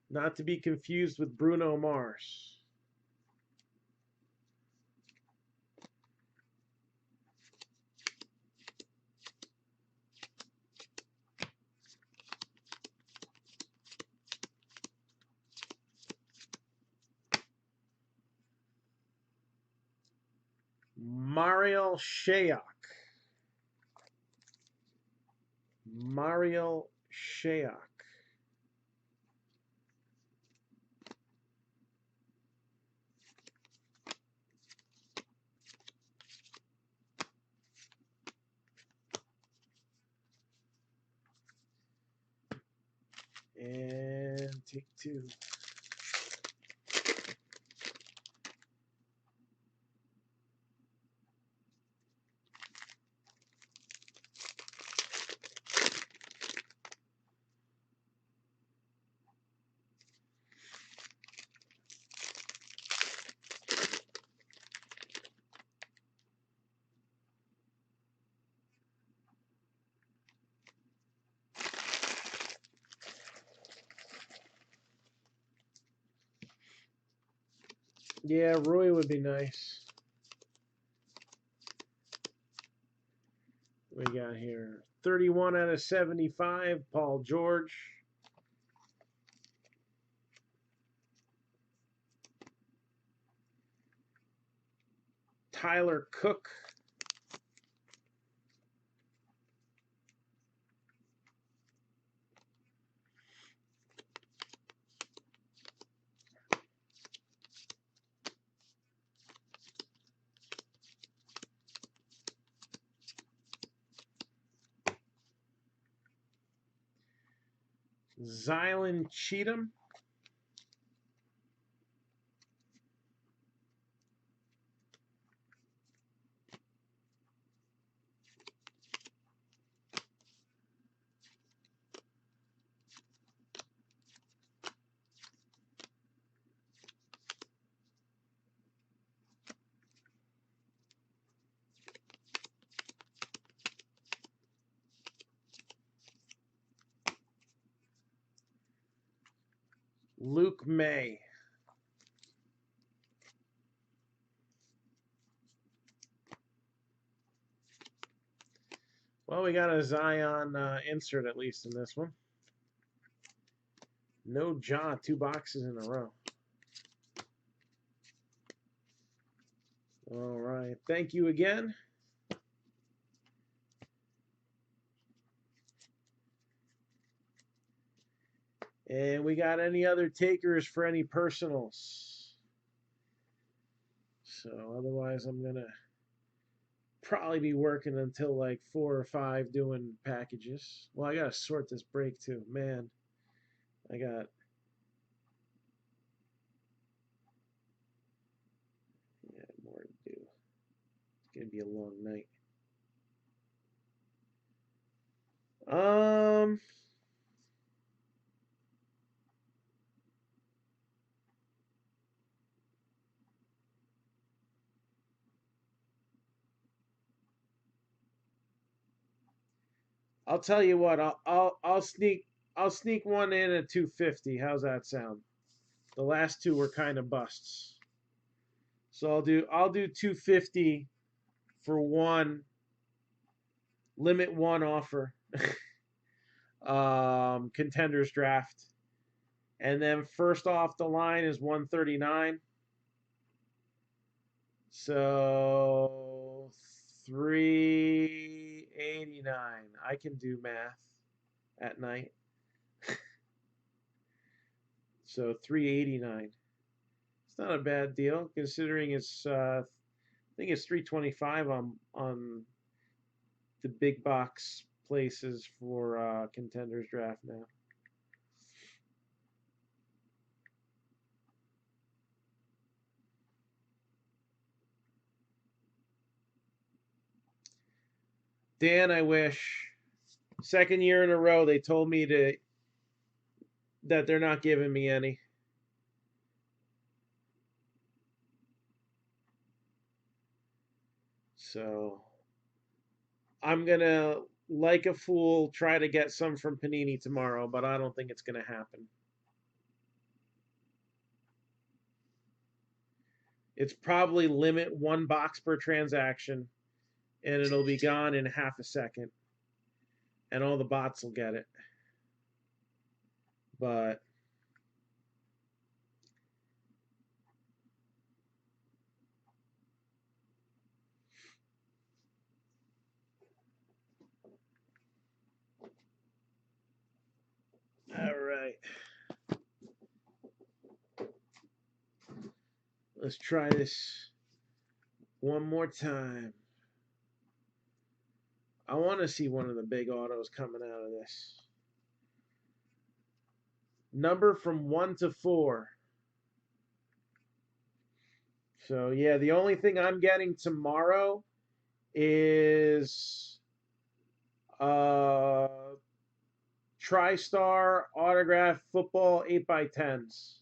Not to be confused with Bruno Mars. Mariel Shayok. Mariel Shayok. And take 2. Yeah, Rui would be nice. What we got here? 31 out of 75, Paul George. Tyler Cook. Zylan Cheatham. Luke May. Well, we got a Zion insert at least in this one. No Ja, 2 boxes in a row. All right. Thank you again. And we got any other takers for any personals? So otherwise I'm going to probably be working until like 4 or 5 doing packages. Well, I got to sort this break too. Man, I got... yeah, more to do. It's going to be a long night. I'll tell you what. I'll sneak one in at 250. How's that sound? The last 2 were kind of busts. So I'll do 250 for one. Limit one offer. Contenders Draft. And then first off the line is 139. So 389. I can do math at night. So 389. It's not a bad deal considering it's I think it's 325 on the big box places for Contenders Draft now. Dan, I wish. Second year in a row, they told me that they're not giving me any. So I'm going to, like a fool, try to get some from Panini tomorrow, but I don't think it's going to happen. It's probably limit 1 box per transaction, and it'll be gone in half a second. And all the bots will get it. But all right. Let's try this one more time. I want to see one of the big autos coming out of this. Number from 1 to 4. So, yeah, the only thing I'm getting tomorrow is TriStar Autograph Football 8x10s.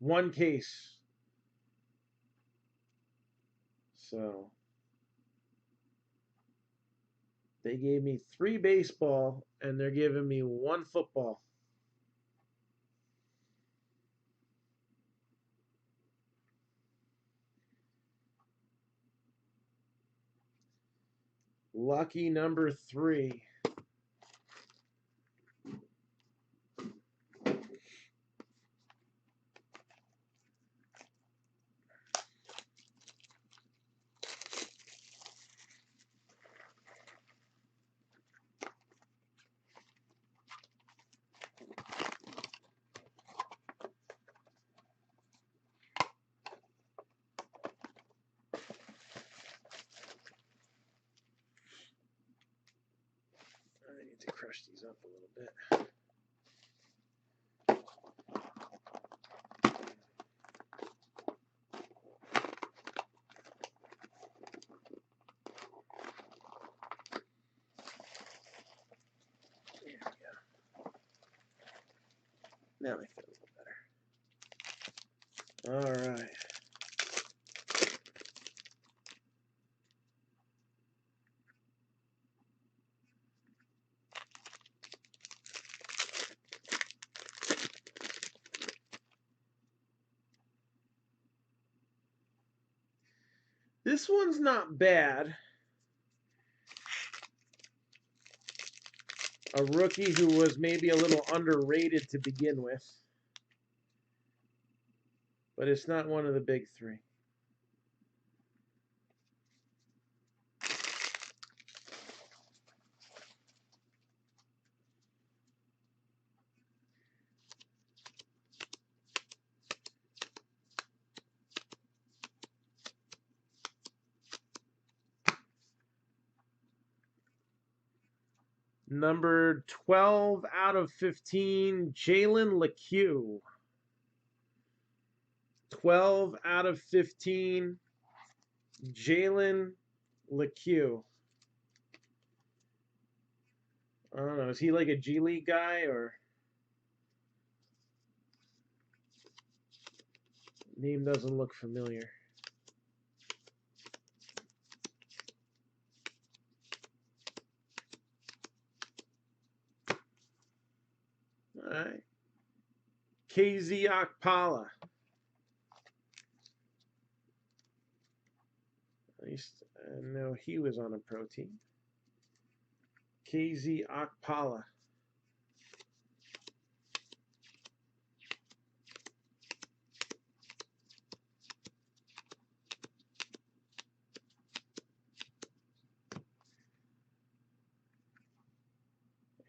1 case. So, they gave me 3 baseball, and they're giving me 1 football. Lucky number 3. I need to crush these up a little bit. There we go. Now I feel a little better. All right. This one's not bad. A rookie who was maybe a little underrated to begin with. But it's not one of the big 3. Number 12 out of 15, Jalen LeCue. 12 out of 15, Jalen LeCue. I don't know. Is he like a G League guy or? Name doesn't look familiar. All right. KZ Okpala. At least I know he was on a pro team. KZ Okpala.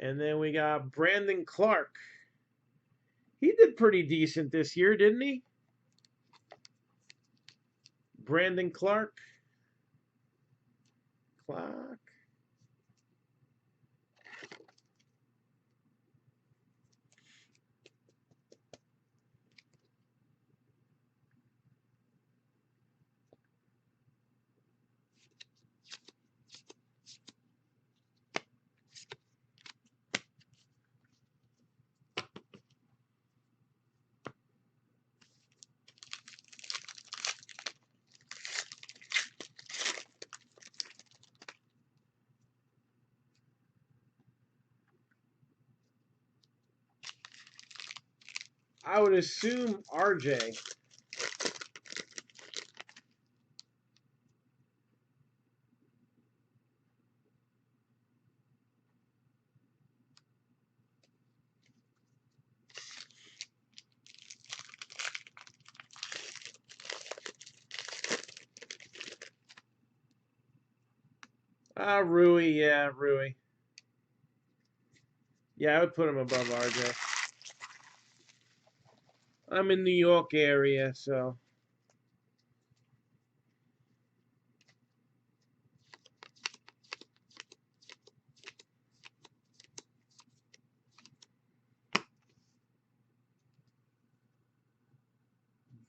And then we got Brandon Clark. He did pretty decent this year, didn't he? Brandon Clark. I would assume RJ. Rui, yeah, Rui. Yeah, I would put him above RJ. I'm in New York area, so.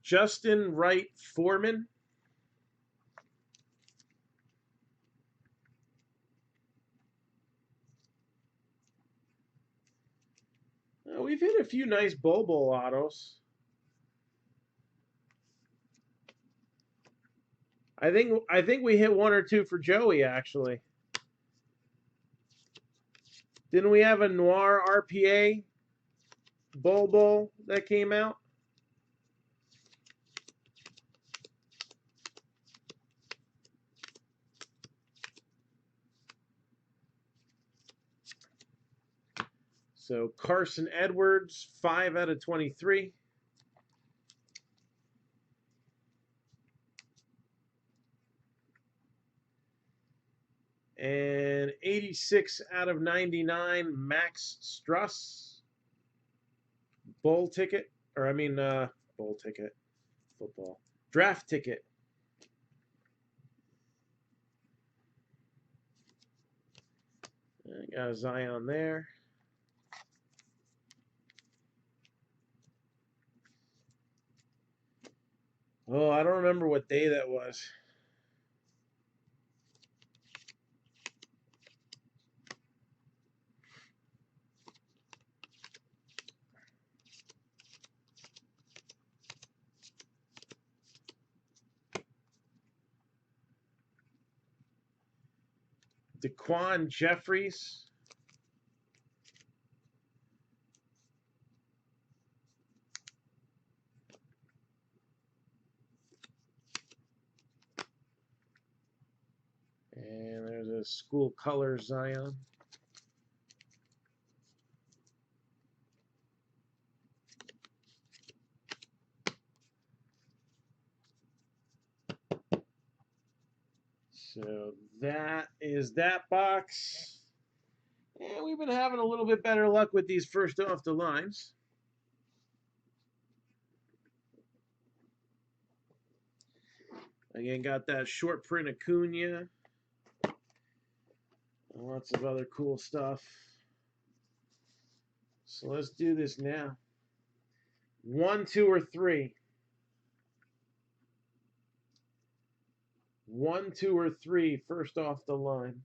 Justin Wright Foreman. We've hit a few nice Bobo autos. I think we hit 1 or 2 for Joey, actually. Didn't we have a Noir RPA Bobo that came out? So Carson Edwards, 5 out of 23. And 86 out of 99, Max Struss. Bowl ticket. Or, I mean, bowl ticket. Football. Draft ticket. I got a Zion there. Oh, I don't remember what day that was. Daquan Jeffries. And there's a school color Zion. So that is that box. And we've been having a little bit better luck with these first off the lines. Again, got that short print Acuna. Lots of other cool stuff. So let's do this now. 1, 2, or 3. 1, 2, or 3 first off the line.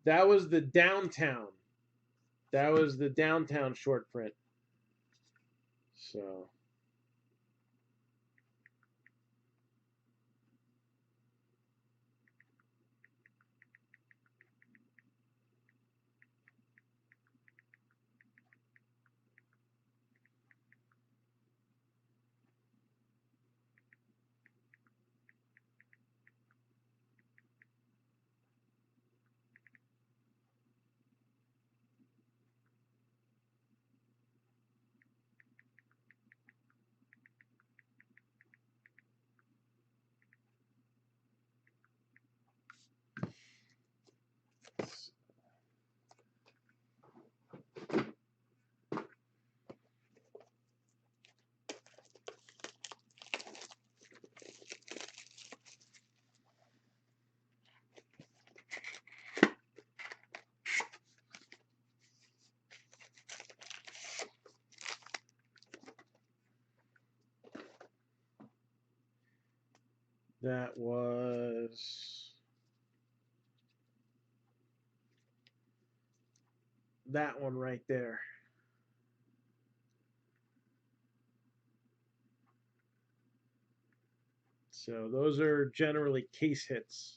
That was the downtown. That was the downtown short print. So that was that one right there. So those are generally case hits.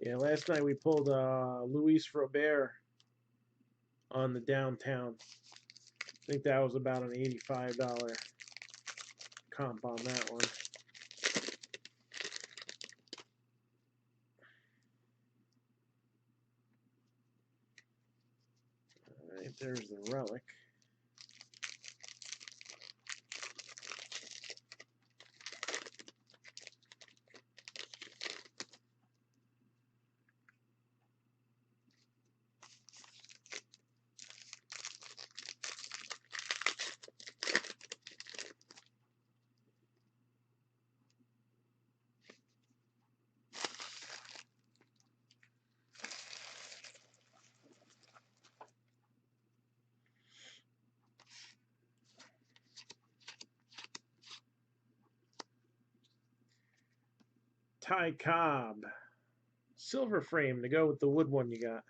Yeah, last night we pulled Luis Robert on the downtown. I think that was about an $85 comp on that one. All right, there's the relic. Ty Cobb. Silver frame to go with the wood one you got.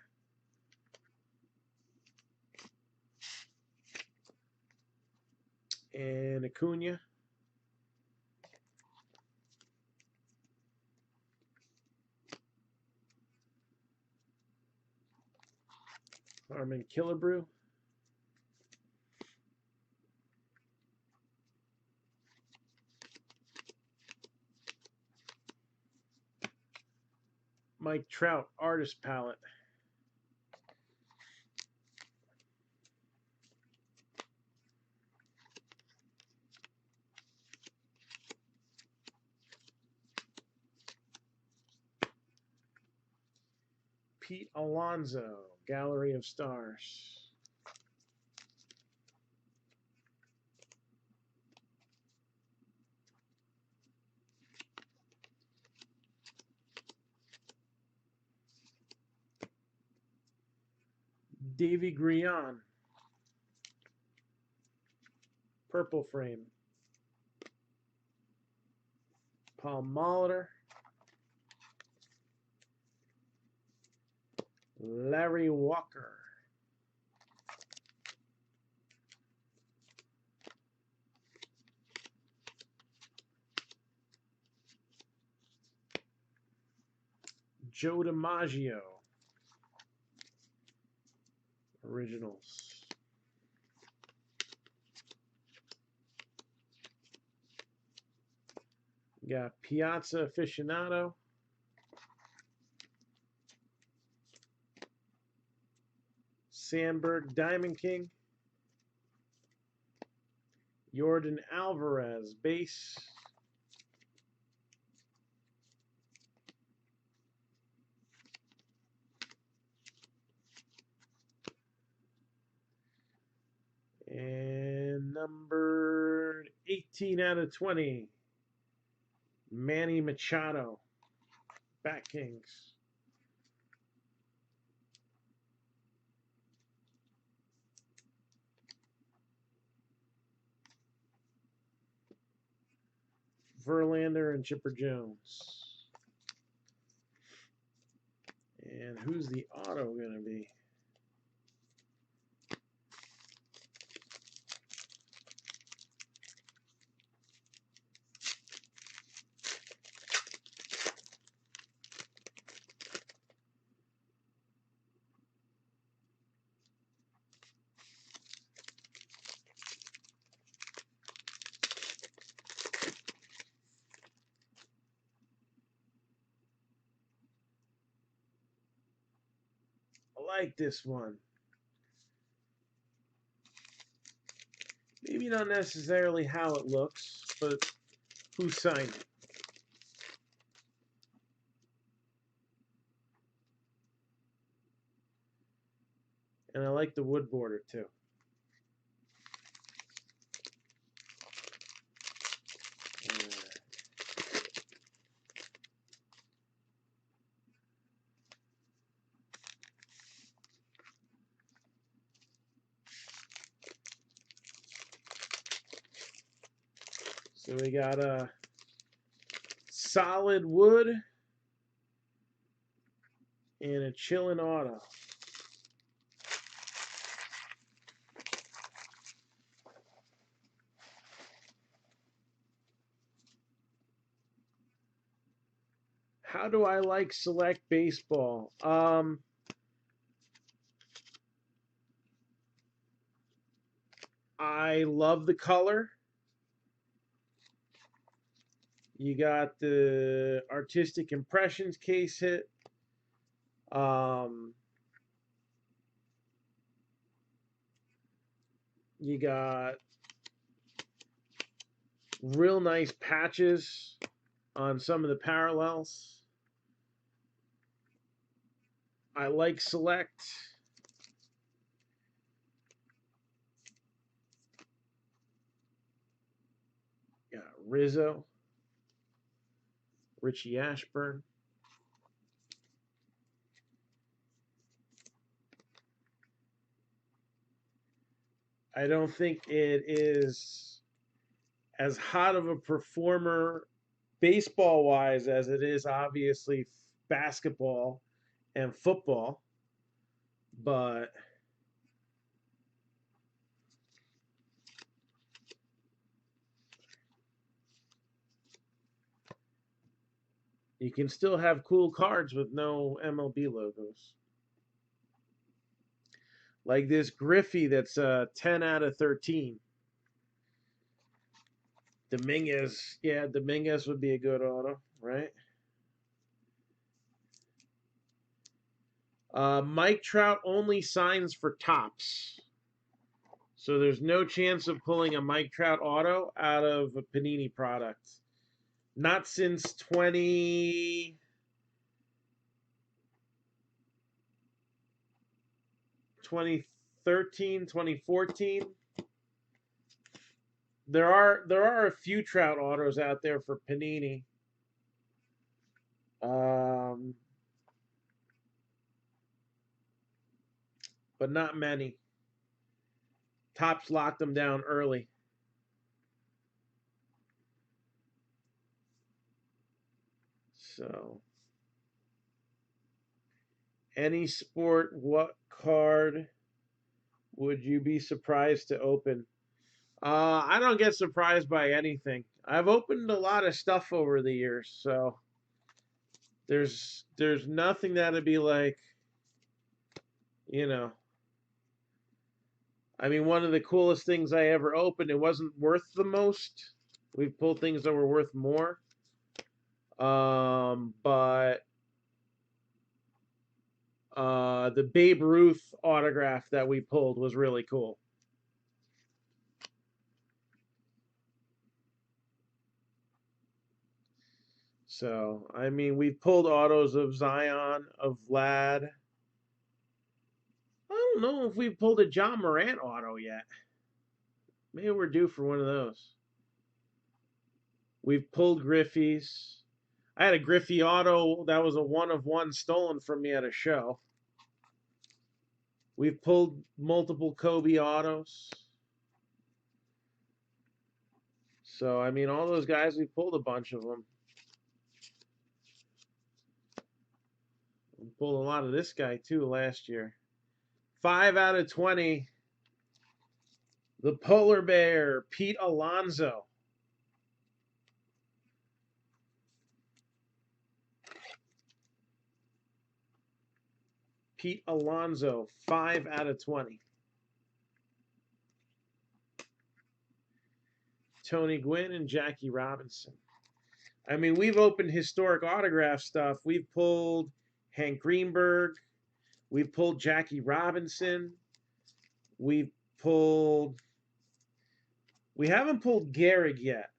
And Acuna. Armin Killebrew. Mike Trout, artist palette. Pete Alonso, Gallery of Stars. Davy Grion, purple frame. Paul Molitor. Larry Walker. Joe DiMaggio. Originals. Got Piazza Aficionado. Sandberg Diamond King. Jordan Alvarez base. And number 18 out of 20, Manny Machado, Bat Kings. Verlander and Chipper Jones. And who's the auto going to be? I like this one. Maybe not necessarily how it looks, but who signed it? And I like the wood border too. So we got a solid wood and a chillin' auto. How do I like select baseball? I love the color. You got the Artistic Impressions case hit. You got real nice patches on some of the parallels. I like select. Got Rizzo, Richie Ashburn. I don't think it is as hot of a performer baseball-wise as it is obviously basketball and football, but you can still have cool cards with no MLB logos. Like this Griffey that's 10 out of 13. Dominguez, yeah, Dominguez would be a good auto, right? Mike Trout only signs for tops. So there's no chance of pulling a Mike Trout auto out of a Panini product. Not since 2013, 2014. There are a few Trout autos out there for Panini. But not many. Topps locked them down early. So, any sport, what card would you be surprised to open? I don't get surprised by anything. I've opened a lot of stuff over the years, so there's nothing that'd be like, you know. I mean, one of the coolest things I ever opened, it wasn't worth the most. We've pulled things that were worth more. But the Babe Ruth autograph that we pulled was really cool. So, I mean, we've pulled autos of Zion, of Vlad. I don't know if we've pulled a John Morant auto yet. Maybe we're due for one of those. We've pulled Griffey's. I had a Griffey auto that was a 1-of-1 stolen from me at a show. We've pulled multiple Kobe autos. So, I mean, all those guys, we pulled a bunch of them. We pulled a lot of this guy, too, last year. 5 out of 20. The Polar Bear, Pete Alonso. Pete Alonso, 5 out of 20. Tony Gwynn and Jackie Robinson. I mean, we've opened historic autograph stuff. We've pulled Hank Greenberg. We've pulled Jackie Robinson. We've pulled... We haven't pulled Gehrig yet.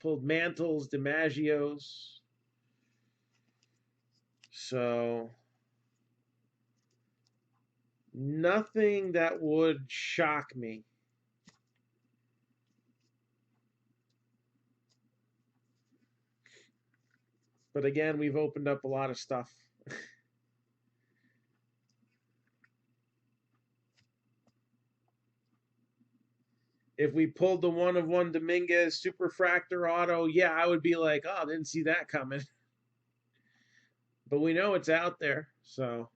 Pulled Mantles, DiMaggio's. So... nothing that would shock me. But again, we've opened up a lot of stuff. If we pulled the 1-of-1 Dominguez Superfractor auto, yeah, I would be like, oh, didn't see that coming. But we know it's out there. So,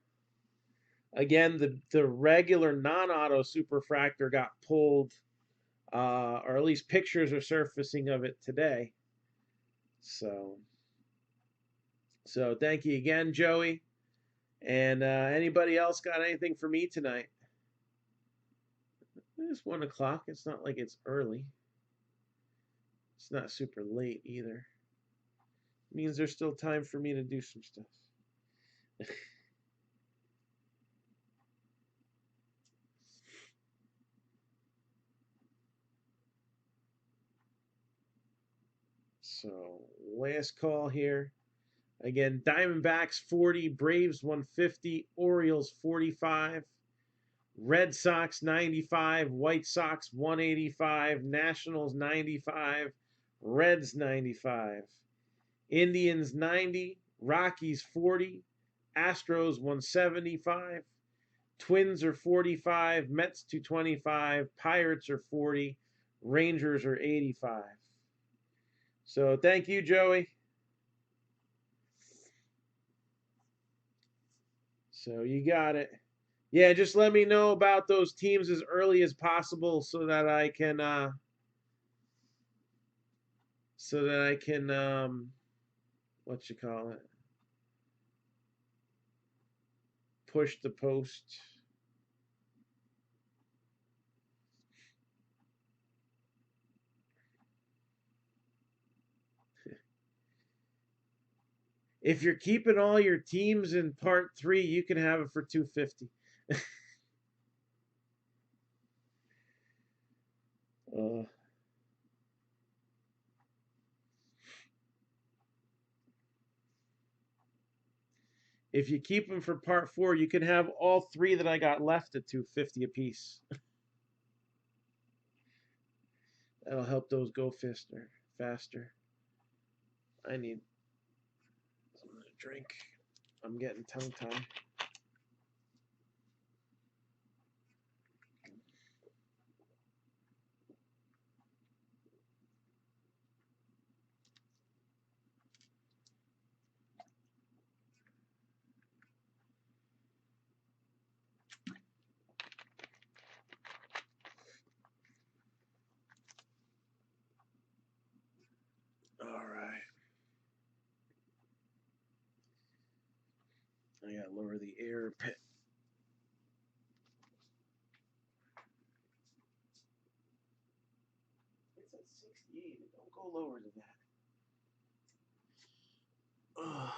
again, the regular non-auto Superfractor got pulled, or at least pictures are surfacing of it today. So thank you again, Joey. And anybody else got anything for me tonight? It's 1 o'clock. It's not like it's early. It's not super late either. It means there's still time for me to do some stuff. So last call here. Again, Diamondbacks 40, Braves 150, Orioles 45, Red Sox 95, White Sox 185, Nationals 95, Reds 95, Indians 90, Rockies 40, Astros 175, Twins are 45, Mets 225, Pirates are 40, Rangers are 85. So thank you, Joey. So you got it. Yeah, just let me know about those teams as early as possible so that I can what you call it? Push the post. If you're keeping all your teams in part 3, you can have it for $250. If you keep them for part 4, you can have all 3 that I got left at $250 a piece. That'll help those go faster. I need something to drink. I'm getting tongue-tied. All right. I gotta lower the air pit. It's at 68. Don't go lower than that. Ugh.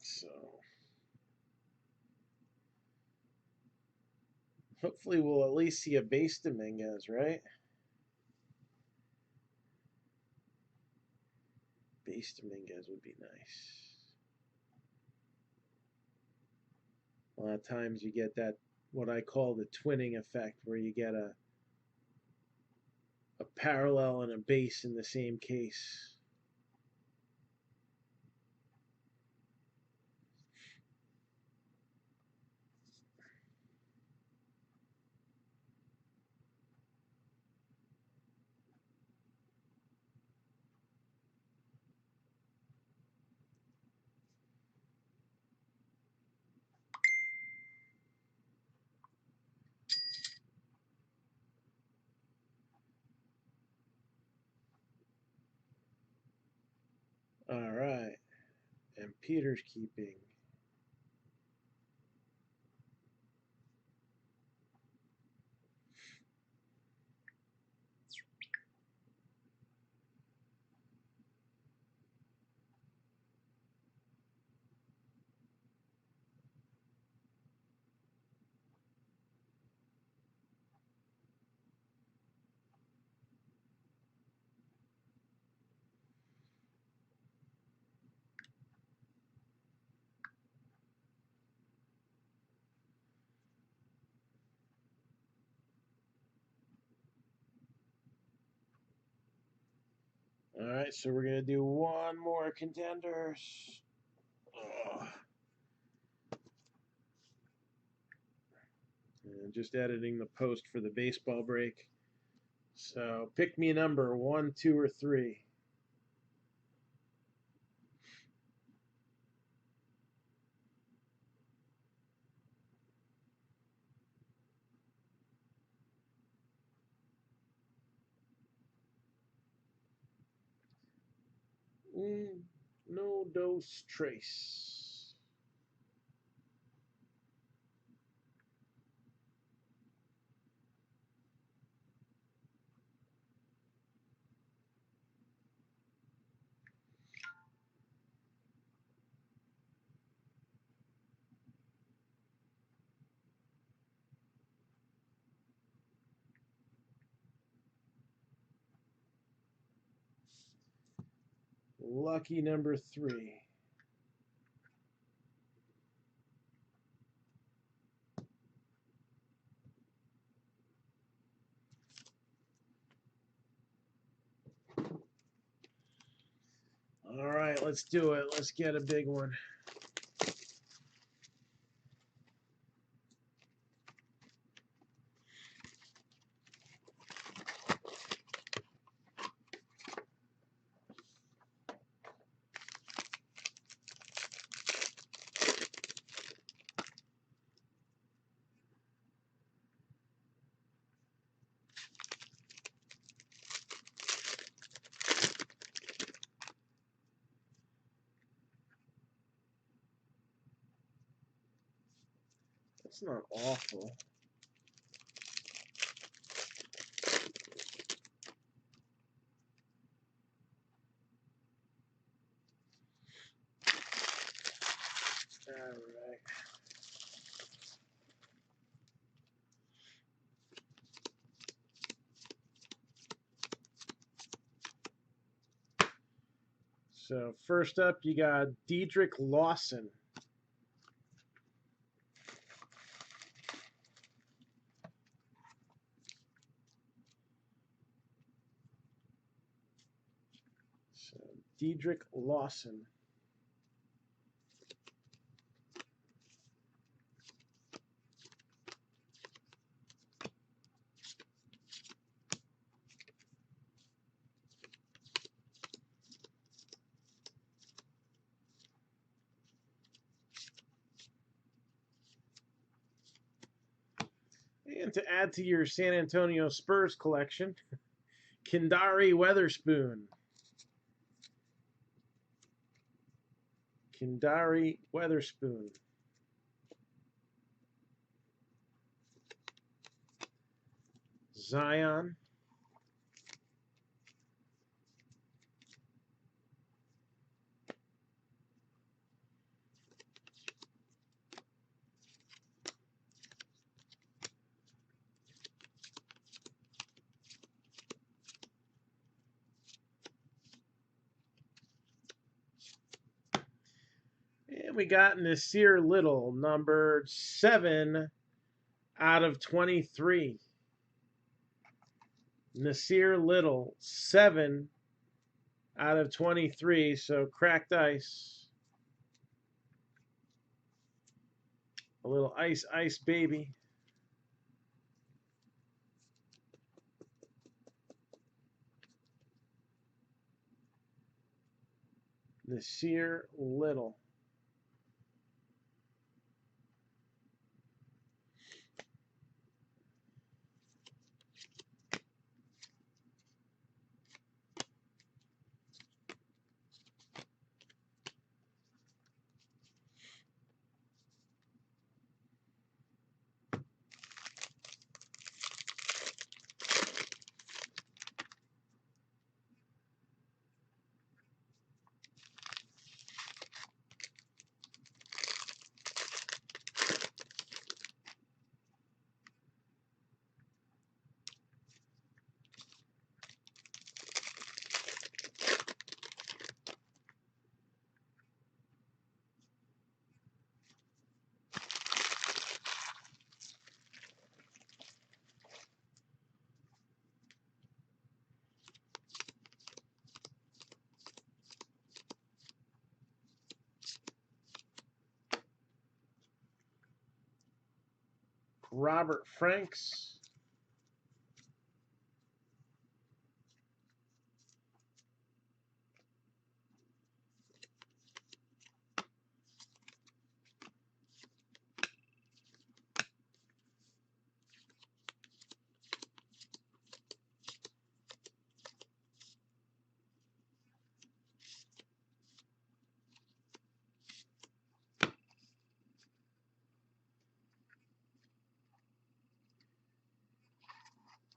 So hopefully we'll at least see a base Dominguez, right? Base Dominguez would be nice. A lot of times you get that, what I call the twinning effect, where you get a parallel and a base in the same case. All right. And Peter's keeping. All right, so we're going to do one more Contenders. Ugh. And just editing the post for the baseball break. So pick me a number, 1, 2, or 3. No dos trace. Lucky number 3. All right, let's do it. Let's get a big one. That's not awful. All right. So first up, you got Diedrich Lawson. So Diedrich Lawson. And to add to your San Antonio Spurs collection, Kendari Weatherspoon. Kendari Weatherspoon. Zion. And we got Nasir Little, numbered 7 out of 23. Nasir Little, 7 out of 23. So cracked ice. A little ice, ice baby. Nasir Little. Robert Franks.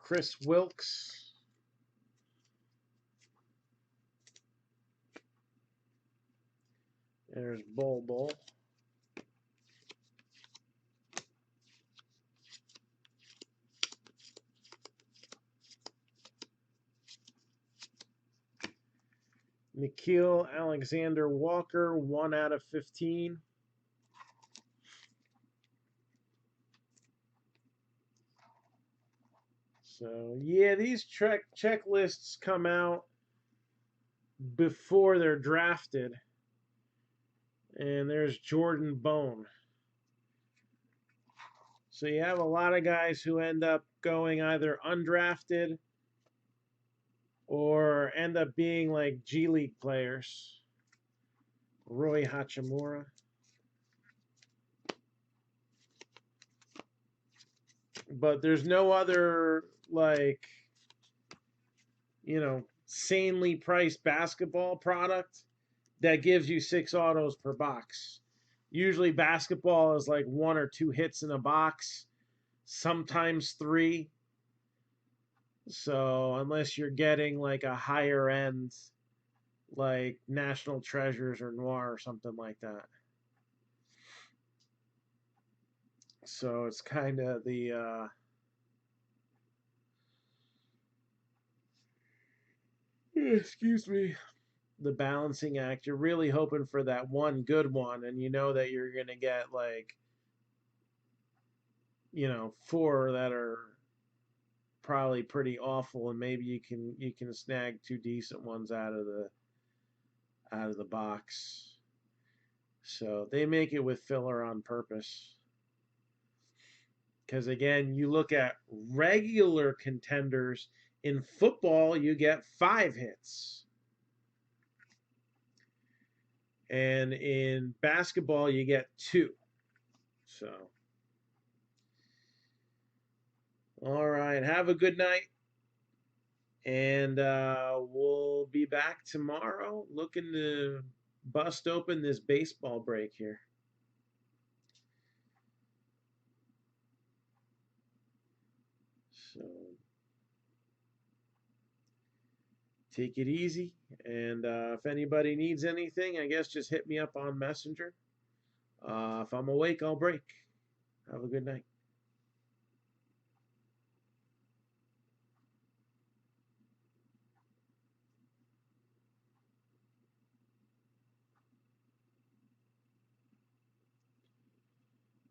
Chris Wilkes. There's Bull. Nikhil Alexander Walker, 1/15. So, yeah, these checklists come out before they're drafted. And there's Jordan Bone. So you have a lot of guys who end up going either undrafted or end up being like G League players. Roy Hachimura. But there's no other, like, you know, sanely priced basketball product that gives you 6 autos per box. Usually basketball is like 1 or 2 hits in a box, sometimes 3. So unless you're getting like a higher end, like National Treasures or Noir or something like that. So it's kind of the excuse me, the balancing act. You're really hoping for that one good one, and you know that you're gonna get like, you know, 4 that are probably pretty awful, and maybe you can snag 2 decent ones out of the box. So they make it with filler on purpose. Because again, you look at regular contenders in football, you get 5 hits. And in basketball, you get 2. So, all right. Have a good night. And we'll be back tomorrow looking to bust open this baseball break here. So, take it easy. And if anybody needs anything, I guess just hit me up on Messenger. If I'm awake, I'll break. Have a good night.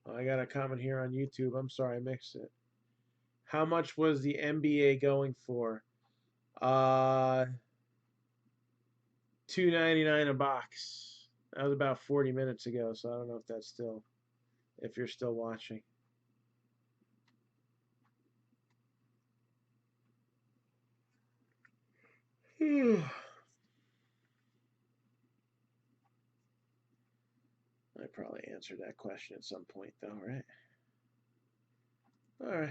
I got a comment here on YouTube. I'm sorry, I mixed it. How much was the NBA going for? $2.99 a box. That was about 40 minutes ago, so I don't know if that's still, if you're still watching. I probably answered that question at some point, though, right? All right.